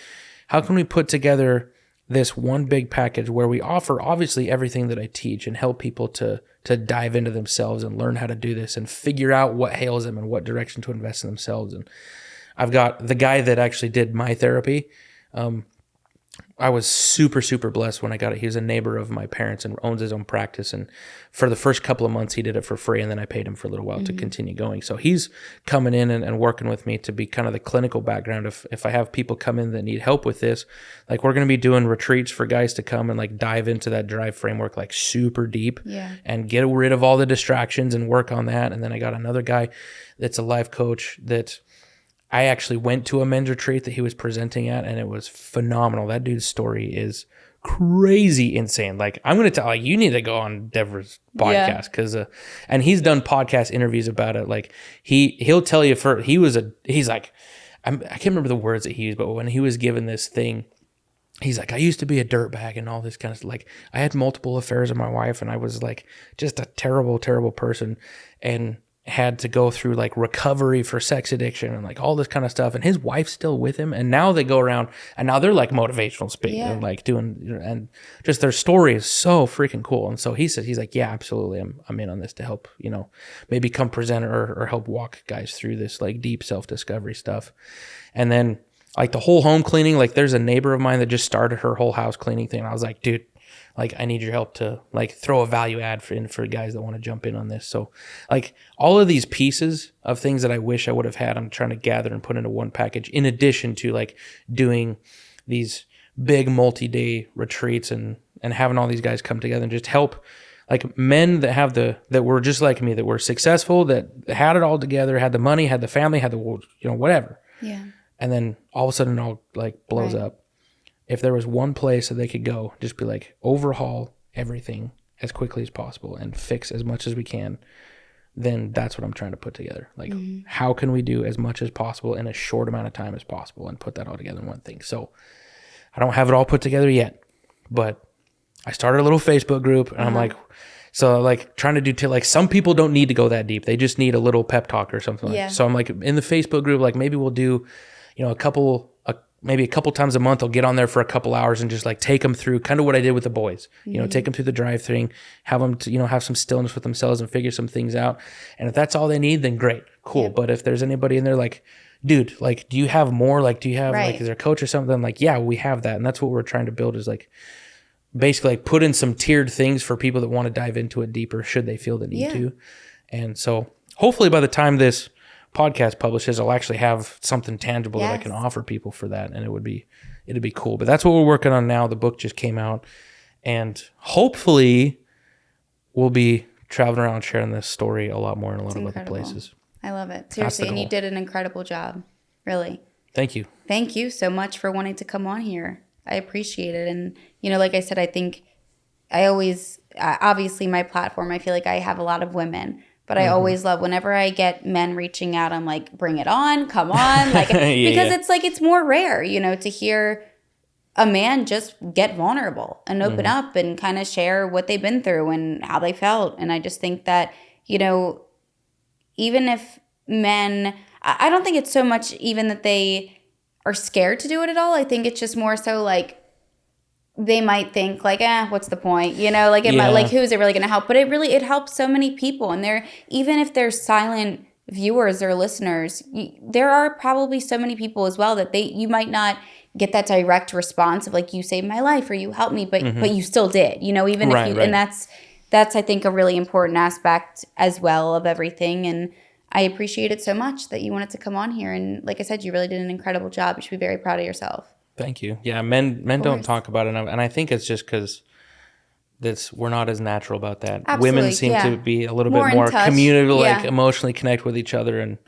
put together this one big package where we offer obviously everything that I teach and help people to dive into themselves and learn how to do this and figure out what ails them and what direction to invest in themselves. And I've got the guy that actually did my therapy. I was super, super blessed when I got it. He was a neighbor of my parents and owns his own practice. And for the first couple of months, he did it for free. And then I paid him for a little while to continue going. So he's coming in and working with me to be kind of the clinical background. If I have people come in that need help with this, like we're going to be doing retreats for guys to come and like dive into that drive framework, like super deep and get rid of all the distractions and work on that. And then I got another guy that's a life coach that I actually went to a men's retreat that he was presenting at, and it was phenomenal. That dude's story is crazy insane. Like, I'm going to tell, like, you need to go on Deborah's podcast because, and he's done podcast interviews about it. Like, he'll tell you he's like, I can't remember the words that he used, but when he was given this thing, he's like, I used to be a dirtbag and all this kind of stuff. Like, I had multiple affairs with my wife, and I was like just a terrible, terrible person, and had to go through like recovery for sex addiction and like all this kind of stuff. And his wife's still with him. And now they go around and now they're like motivational speaking and like doing, and just their story is so freaking cool. And so he said, he's like, yeah, absolutely. I'm in on this to help, maybe come present or help walk guys through this like deep self-discovery stuff. And then like the whole home cleaning, like there's a neighbor of mine that just started her whole house cleaning thing. And I was like, dude, like, I need your help to like throw a value add for guys that want to jump in on this. So like all of these pieces of things that I wish I would have had, I'm trying to gather and put into one package, in addition to like doing these big multi-day retreats and having all these guys come together and just help like men that were just like me, that were successful, that had it all together, had the money, had the family, had the, whatever. Yeah. And then all of a sudden it all like blows up. If there was one place that they could go, just be like, overhaul everything as quickly as possible and fix as much as we can, then that's what I'm trying to put together. Like, how can we do as much as possible in a short amount of time as possible and put that all together in one thing? So I don't have it all put together yet, but I started a little Facebook group, and I'm like, so like trying to do like some people don't need to go that deep. They just need a little pep talk or something like that. So I'm like in the Facebook group, like maybe we'll do, maybe a couple times a month, I'll get on there for a couple hours and just like take them through kind of what I did with the boys, take them through the drive thing, have them to, have some stillness with themselves and figure some things out. And if that's all they need, then great, cool. But if there's anybody in there like, dude, like, do you have more? Like, do you have like, is there a coach or something? Like, yeah, we have that. And that's what we're trying to build, is like basically like put in some tiered things for people that want to dive into it deeper, should they feel the need to. And so hopefully by the time this podcast publishes, I'll actually have something tangible that I can offer people for that, and it'd be cool. But that's what we're working on now. The book just came out, and hopefully we'll be traveling around sharing this story a lot more in a lot of other places. I love it. Seriously, and you did an incredible job. Really. Thank you. Thank you so much for wanting to come on here. I appreciate it. And, like I said, I think I always, obviously my platform, I feel like I have a lot of women. But I always love whenever I get men reaching out, I'm like, bring it on, come on. Like, because it's like, it's more rare, to hear a man just get vulnerable and open up and kind of share what they've been through and how they felt. And I just think that, even if men, I don't think it's so much even that they are scared to do it at all. I think it's just more so like, they might think like, what's the point? Like it might, like, who's it really going to help? But it helps so many people. And even if they're silent viewers or listeners, there are probably so many people as well that you might not get that direct response of like, you saved my life or you helped me, but you still did, even if you, and that's I think a really important aspect as well of everything. And I appreciate it so much that you wanted to come on here. And like I said, you really did an incredible job. You should be very proud of yourself. Thank you. Yeah, men don't talk about it enough, and I think it's just because we're not as natural about that. Absolutely, women seem to be a little bit more communal, like emotionally connect with each other, and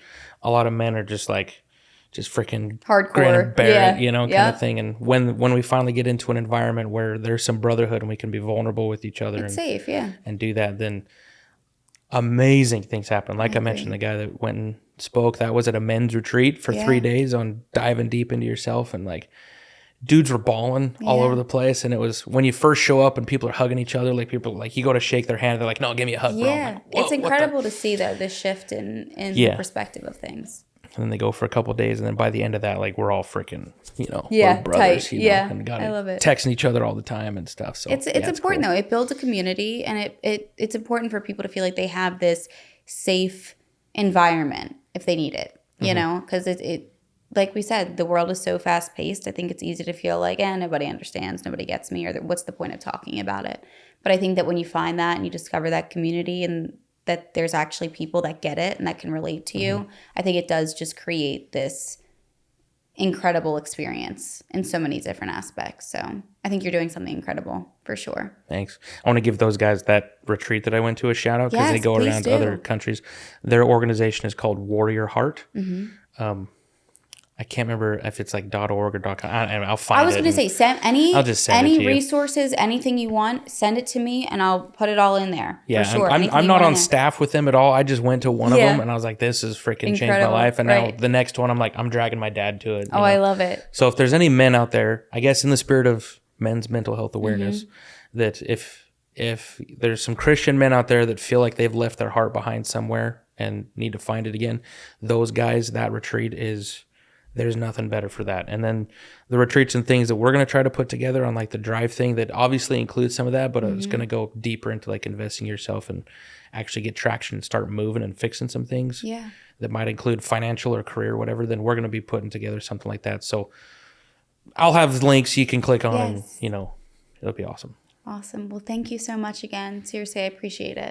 a lot of men are just freaking hardcore, granite Barrett, kind of thing. And when we finally get into an environment where there's some brotherhood and we can be vulnerable with each other, it's safe, and do that, then amazing things happen. Like I mentioned, the guy that went and spoke, that was at a men's retreat for 3 days on diving deep into yourself, and like dudes were bawling all over the place. And it was when you first show up and people are hugging each other, like people, like you go to shake their hand, they're like, no, give me a hug, bro. Like, it's incredible to see though, the shift in the perspective of things. And then they go for a couple of days, and then by the end of that, like we're all freaking, we're brothers, tight. And I love it. Texting each other all the time and stuff. So it's important though. It builds a community, and it's important for people to feel like they have this safe environment if they need it, because it like we said, the world is so fast paced. I think it's easy to feel like, nobody understands, nobody gets me, or what's the point of talking about it? But I think that when you find that and you discover that community and that there's actually people that get it and that can relate to you, I think it does just create this incredible experience in so many different aspects. So I think you're doing something incredible for sure. Thanks. I want to give those guys that retreat that I went to a shout out because they Yes, go please around do. other countries. Their organization is called Warrior Heart. I can't remember if it's like .org or .com. I'll find it. I was going to say, send I'll just send it any to you. resources, anything you want, send it to me and I'll put it all in there. Yeah, for sure. I'm not on staff with them at all. I just went to one of Yeah. them and I was like, this is freaking changed my Incredible, life. And right. now the next one, I'm like, I'm dragging my dad to it. Oh, I love it. So if there's any men out there, I guess in the spirit of men's mental health awareness, that if there's some Christian men out there that feel like they've left their heart behind somewhere and need to find it again, those guys, that retreat there's nothing better for that. And then the retreats and things that we're going to try to put together on like the drive thing that obviously includes some of that, but it's going to go deeper into like investing yourself and actually get traction and start moving and fixing some things that might include financial or career or whatever. Then we're going to be putting together something like that. So I'll have links you can click on and, it'll be awesome. Awesome. Well, thank you so much again. Seriously, I appreciate it.